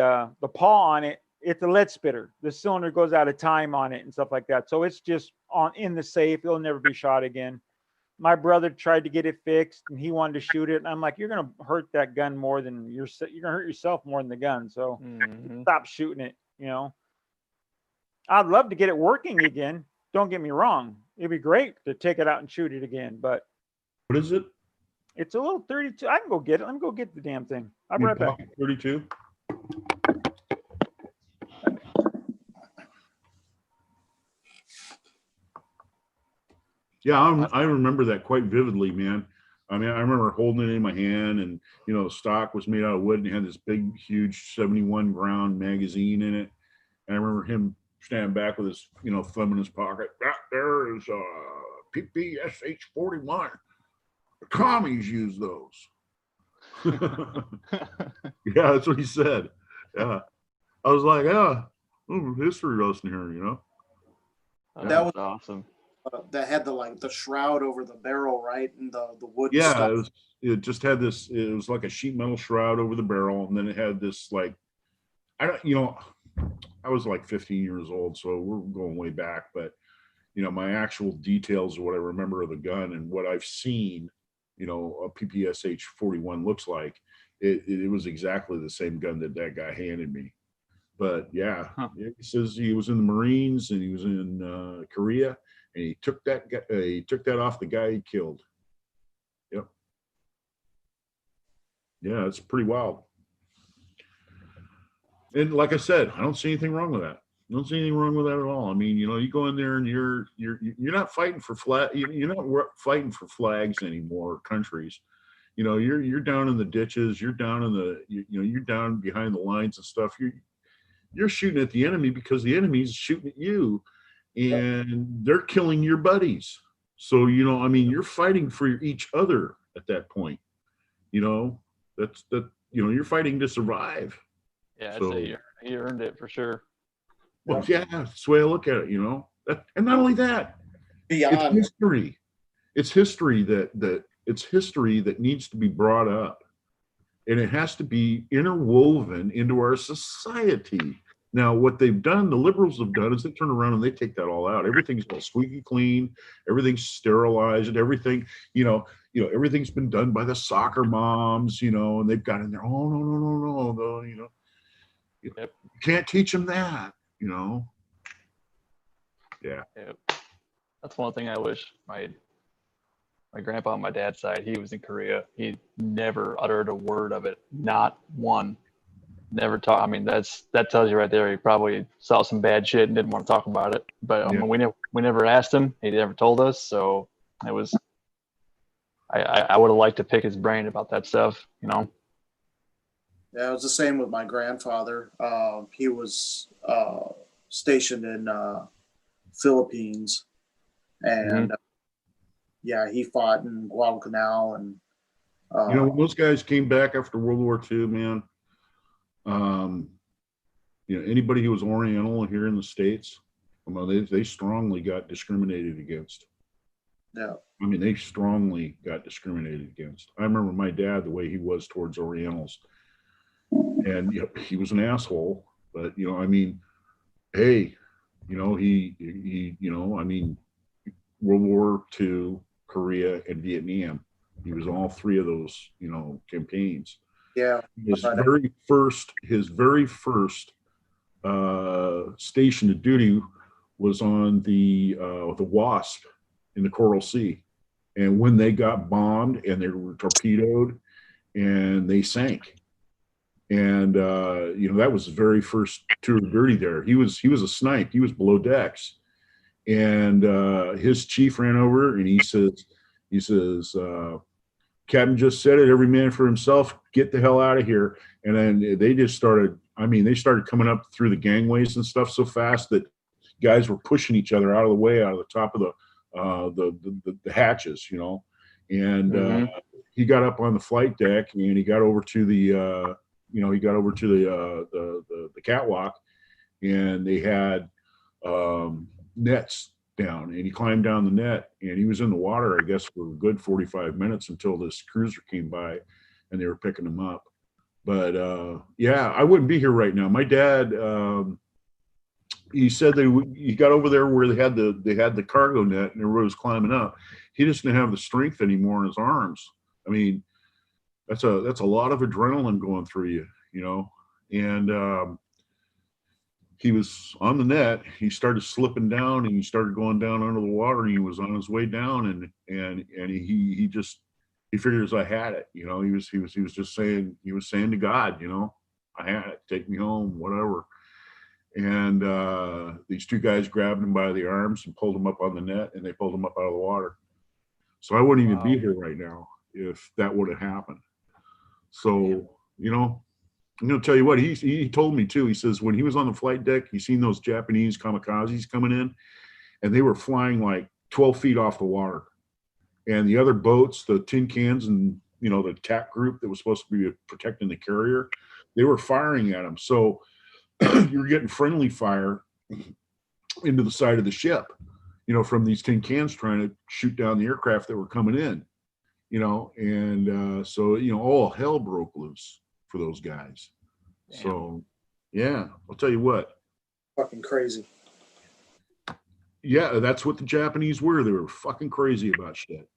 paw on it, it's a lead spitter. The cylinder goes out of time on it and stuff like that. So it's just in the safe. It'll never be shot again. My brother tried to get it fixed, and he wanted to shoot it. And I'm like, you're gonna hurt that gun more than you're gonna hurt yourself more than the gun. So stop shooting it. I'd love to get it working again. Don't get me wrong. It'd be great to take it out and shoot it again, but What is it? it's a little 32. I can go get it. Let me go get the damn thing. I'll be right back. 32. Yeah, I remember that quite vividly, man. I mean, I remember holding it in my hand, and the stock was made out of wood and it had this big, huge 71 round magazine in it. And I remember him standing back with his, thumb in his pocket. That there is PPSH 41. The commies use those. Yeah, that's what he said. Yeah, I was like, history lesson here, That was awesome. That had the shroud over the barrel, right? And the wood Yeah, stuff. it just had this. It was like a sheet metal shroud over the barrel, and then it had this I was like 15 years old, so we're going way back. But my actual details of what I remember of the gun and what I've seen, a PPSH 41 looks like. It was exactly the same gun that guy handed me. But yeah, he says he was in the Marines and he was in Korea. And he took that off the guy he killed. Yep. Yeah, it's pretty wild. And like I said, I don't see anything wrong with that. I don't see anything wrong with that at all. I mean, you go in there and you're not fighting for you're not fighting for flags anymore, or countries. You're down in the ditches. You're down in the you're down behind the lines and stuff. You're shooting at the enemy because the enemy's shooting at you. And they're killing your buddies. So, you're fighting for each other at that point. You're fighting to survive. Yeah, I'd So- say he earned it for sure. Well, yeah, that's the way I look at it, and not only that, it's Beyond. history. It's history that needs to be brought up. And it has to be interwoven into our society. Now, what they've done, the liberals have done, is they turn around and they take that all out. Everything's all squeaky clean. Everything's sterilized. Everything, everything's been done by the soccer moms, and they've got in there. Oh no, you can't teach them that, Yeah. Yep. That's one thing I wish my grandpa on my dad's side, he was in Korea. He never uttered a word of it, not one. Never talk. I mean, that tells you right there. He probably saw some bad shit and didn't want to talk about it. But Yeah. we never asked him. He never told us. So it was. I would have liked to pick his brain about that stuff. Yeah, it was the same with my grandfather. He was stationed in Philippines, and yeah, he fought in Guadalcanal and You know, when those guys came back after World War II, man, you know, anybody who was Oriental here in the States, well, they strongly got discriminated against. yeah, I mean, they strongly got discriminated against. I remember my dad, the way he was towards Orientals. And you know, he was an asshole, but you know, I mean, hey, you know, he you know, I mean, World War II, Korea, and Vietnam. He was all three of those, you know, campaigns. yeah. His very first station of duty was on the Wasp in the Coral Sea, and when they got bombed and they were torpedoed and they sank, and you know, that was his very first tour of duty there. He was a snipe. He was below decks, and his chief ran over and he says, Captain just said it, every man for himself, get the hell out of here. And then they just started, I mean, they started coming up through the gangways and stuff so fast that guys were pushing each other out of the way, out of the top of the hatches, you know. And he got up on the flight deck and he got over to the the catwalk, and they had nets down, and he climbed down the net, and he was in the water, I guess, for a good 45 minutes until this cruiser came by and they were picking him up. But yeah, I wouldn't be here right now. My dad, he said he got over there where they had the cargo net and everybody was climbing up. He just didn't have the strength anymore in his arms. I mean, that's a lot of adrenaline going through you, you know. And he was on the net. He started slipping down, and he started going down under the water. And he was on his way down, and he figures I had it, you know. He was just saying, he was saying to God, you know, I had it, take me home, whatever. And these two guys grabbed him by the arms and pulled him up on the net, and they pulled him up out of the water. So I wouldn't even be here right now if that would have happened. So, you know, I'm going to tell you what, he told me too. He says when he was on the flight deck, he seen those Japanese kamikazes coming in, and they were flying like 12 feet off the water. And the other boats, the tin cans and, you know, the TAC group that was supposed to be protecting the carrier, they were firing at him. So you were getting friendly fire into the side of the ship, you know, from these tin cans trying to shoot down the aircraft that were coming in, you know. And so, you know, all hell broke loose for those guys. Damn. So yeah, I'll tell you what, Fucking crazy. Yeah, that's what the Japanese were. They were fucking crazy about shit.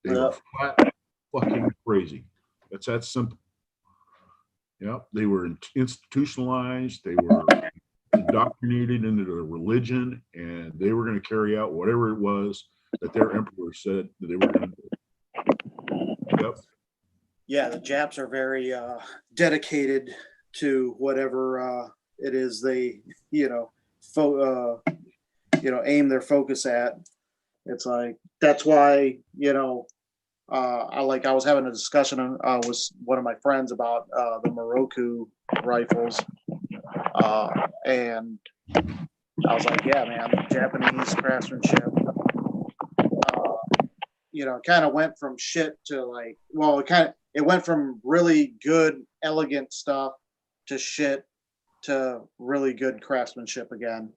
They were flat fucking crazy. That's that simple. Yeah, they were institutionalized. They were indoctrinated into their religion, and they were going to carry out whatever it was that their emperor said that they were going to do. Yep. Yeah, the Japs are very dedicated to whatever it is they, aim their focus at. It's like, that's why, I was having a discussion with one of my friends about the Moroku rifles. And I was like, yeah, man, Japanese craftsmanship, kind of went from shit to it went from really good, elegant stuff to shit to really good craftsmanship again.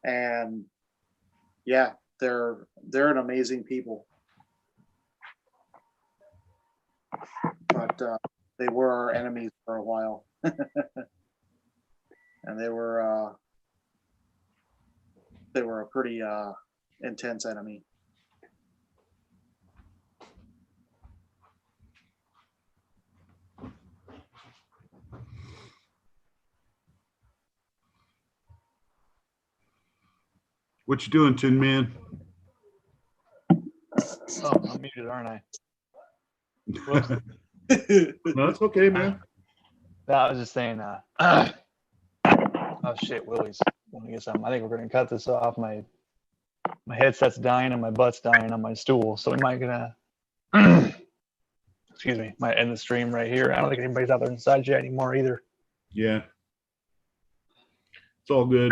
And yeah, they're an amazing people. But they were our enemies for a while. And they were a pretty intense enemy. What you doing, Tin Man? Oh, I'm muted, aren't I? Whoops. No, it's okay, man. No, I was just saying, oh shit, Willie's want to get something. I think we're gonna cut this off. My headset's dying and my butt's dying on my stool, so we might gonna excuse me, might end the stream right here. I don't think anybody's out there inside yet anymore either. Yeah, it's all good.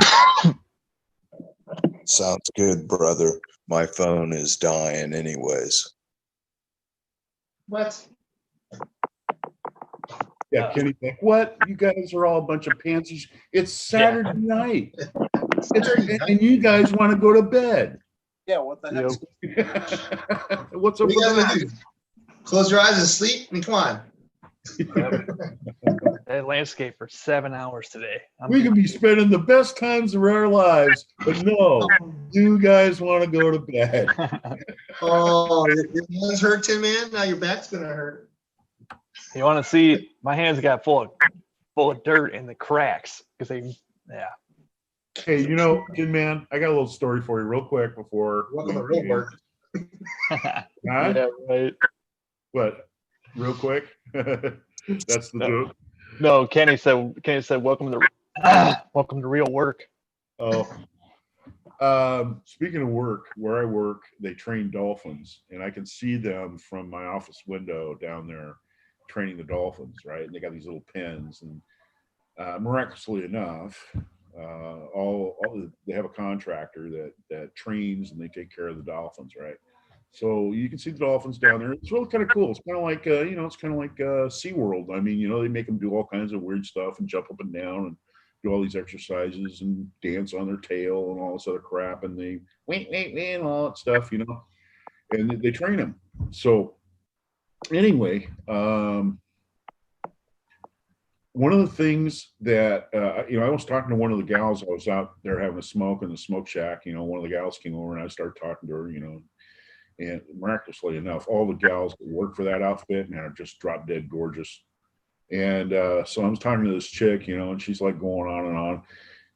Sounds good, brother. My phone is dying anyways. What? Yeah, Kenny's like, what? You guys are all a bunch of pansies. It's Saturday night. And you guys want to go to bed. Yeah, what the heck? What's What up are you guys with gonna do? Close your eyes and sleep? I mean, come on. That landscape for 7 hours today. We could be spending the best times of our lives, but no, you guys want to go to bed. Oh, your hands hurt, Tin Man. Now your back's gonna hurt. You want to see? My hands got full of dirt in the cracks because they, yeah. Hey, you know, Tin Man, I got a little story for you real quick before. Welcome to real work. Huh? Yeah, right. What? Real quick? That's the joke. No, Kenny said, welcome to welcome to real work. Oh. Speaking of work, where I work, they train dolphins, and I can see them from my office window down there training the dolphins, right? And they got these little pens, and miraculously enough, they have a contractor that trains and they take care of the dolphins, right? So you can see the dolphins down there. It's really kind of cool. It's kind of like it's kind of like SeaWorld. I mean, they make them do all kinds of weird stuff and jump up and down and do all these exercises and dance on their tail and all this other crap, and they wait and all that stuff, and they train them. So anyway, one of the things that I was talking to one of the gals. I was out there having a smoke in the smoke shack. One of the gals came over and I started talking to her. And miraculously enough, all the gals that work for that outfit, man, are just drop dead gorgeous. And so I was talking to this chick, and she's like going on and on.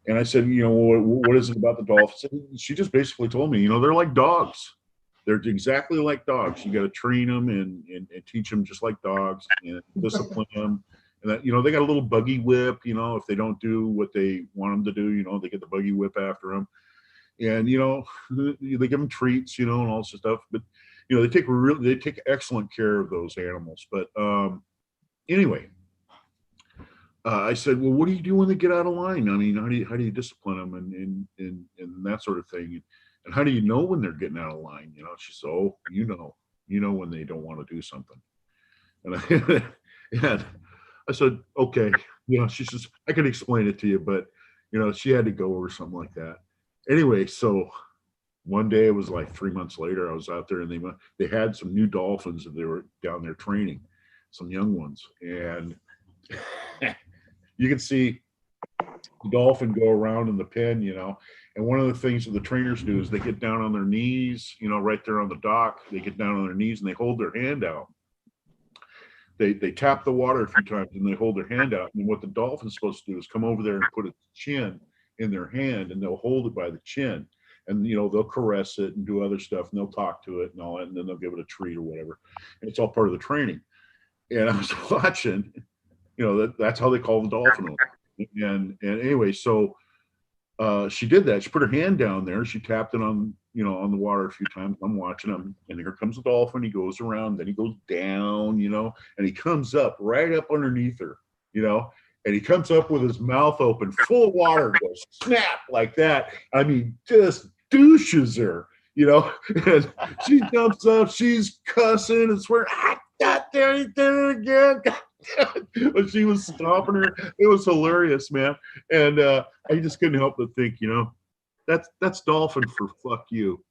And I said, what is it about the dolphins? And she just basically told me, they're like dogs. They're exactly like dogs. You got to train them and teach them just like dogs and discipline them. And that, they got a little buggy whip, if they don't do what they want them to do, they get the buggy whip after them. And, they give them treats, and all this stuff. But, they take excellent care of those animals. But anyway, I said, well, what do you do when they get out of line? I mean, how do you discipline them and that sort of thing? And how do you know when they're getting out of line? She said, oh, you know when they don't want to do something. And I said, okay, she says, I can explain it to you, but she had to go or something like that. Anyway, so one day, it was like 3 months later, I was out there and they had some new dolphins that they were down there training, some young ones. And you can see the dolphin go around in the pen, and one of the things that the trainers do is they get down on their knees, right there on the dock, they get down on their knees and they hold their hand out. They tap the water a few times and they hold their hand out. And what the dolphin's supposed to do is come over there and put its chin in their hand, and they'll hold it by the chin, and they'll caress it and do other stuff, and they'll talk to it and all that, and then they'll give it a treat or whatever. And it's all part of the training. And I was watching, that's how they call the dolphin. And anyway, so she did that. She put her hand down there. She tapped it on the water a few times. I'm watching him, and here comes the dolphin. He goes around, then he goes down, and he comes up right up underneath her, and he comes up with his mouth open, full of water, goes snap like that. I mean, just douches her, and she jumps up, she's cussing and swearing, God damn it, did it again. But she was stomping her. It was hilarious, man. And I just couldn't help but think, that's dolphin for fuck you.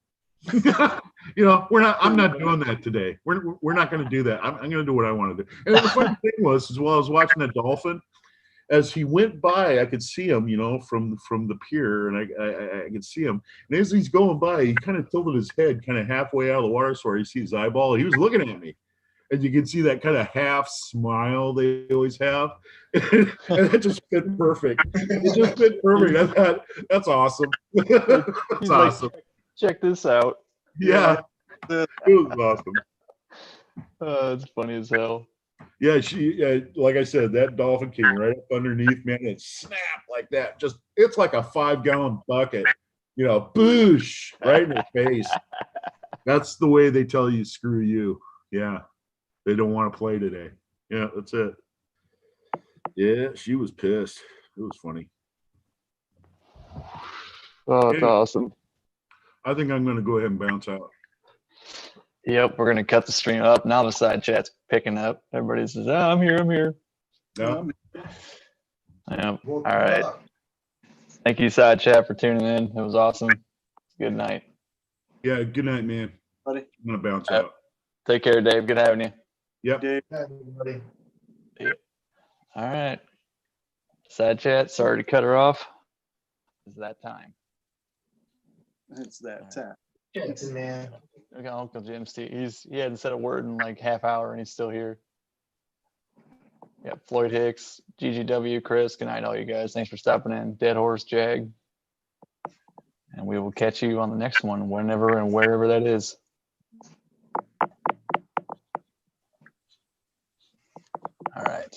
I'm not doing that today. We're not going to do that. I'm going to do what I want to do. And the funny thing was, as well, I was watching that dolphin. As he went by, I could see him, from the pier, and I could see him. And as he's going by, he kind of tilted his head kind of halfway out of the water so you see his eyeball. He was looking at me. And you can see that kind of half smile they always have. And it just fit perfect. It just fit perfect. I thought, that's awesome. That's awesome. Check this out. Yeah. It was awesome. It's funny as hell. Yeah, like I said, that dolphin came right up underneath, man, and snap like that. Just, it's like a 5-gallon bucket, boosh, right in the face. That's the way they tell you, screw you. Yeah. They don't want to play today. Yeah, that's it. Yeah, she was pissed. It was funny. Oh, it's awesome. I think I'm gonna go ahead and bounce out. Yep, we're gonna cut the stream up. Now the side chat's picking up. Everybody says, "Oh, I'm here, I'm here." Yeah. Yep. All right. Thank you, side chat, for tuning in. It was awesome. Good night. Yeah. Good night, man. Buddy. I'm gonna bounce out. Take care, Dave. Good having you. Yep. Dave. Everybody. All right. Side chat, sorry to cut her off. It's that time. It's that time. Jackson, man. We got Uncle Jim Steve. He hadn't said a word in like half hour and he's still here. Yeah, Floyd Hicks, GGW, Chris. Good night, all you guys. Thanks for stopping in. Dead Horse Jag. And we will catch you on the next one, whenever and wherever that is. All right.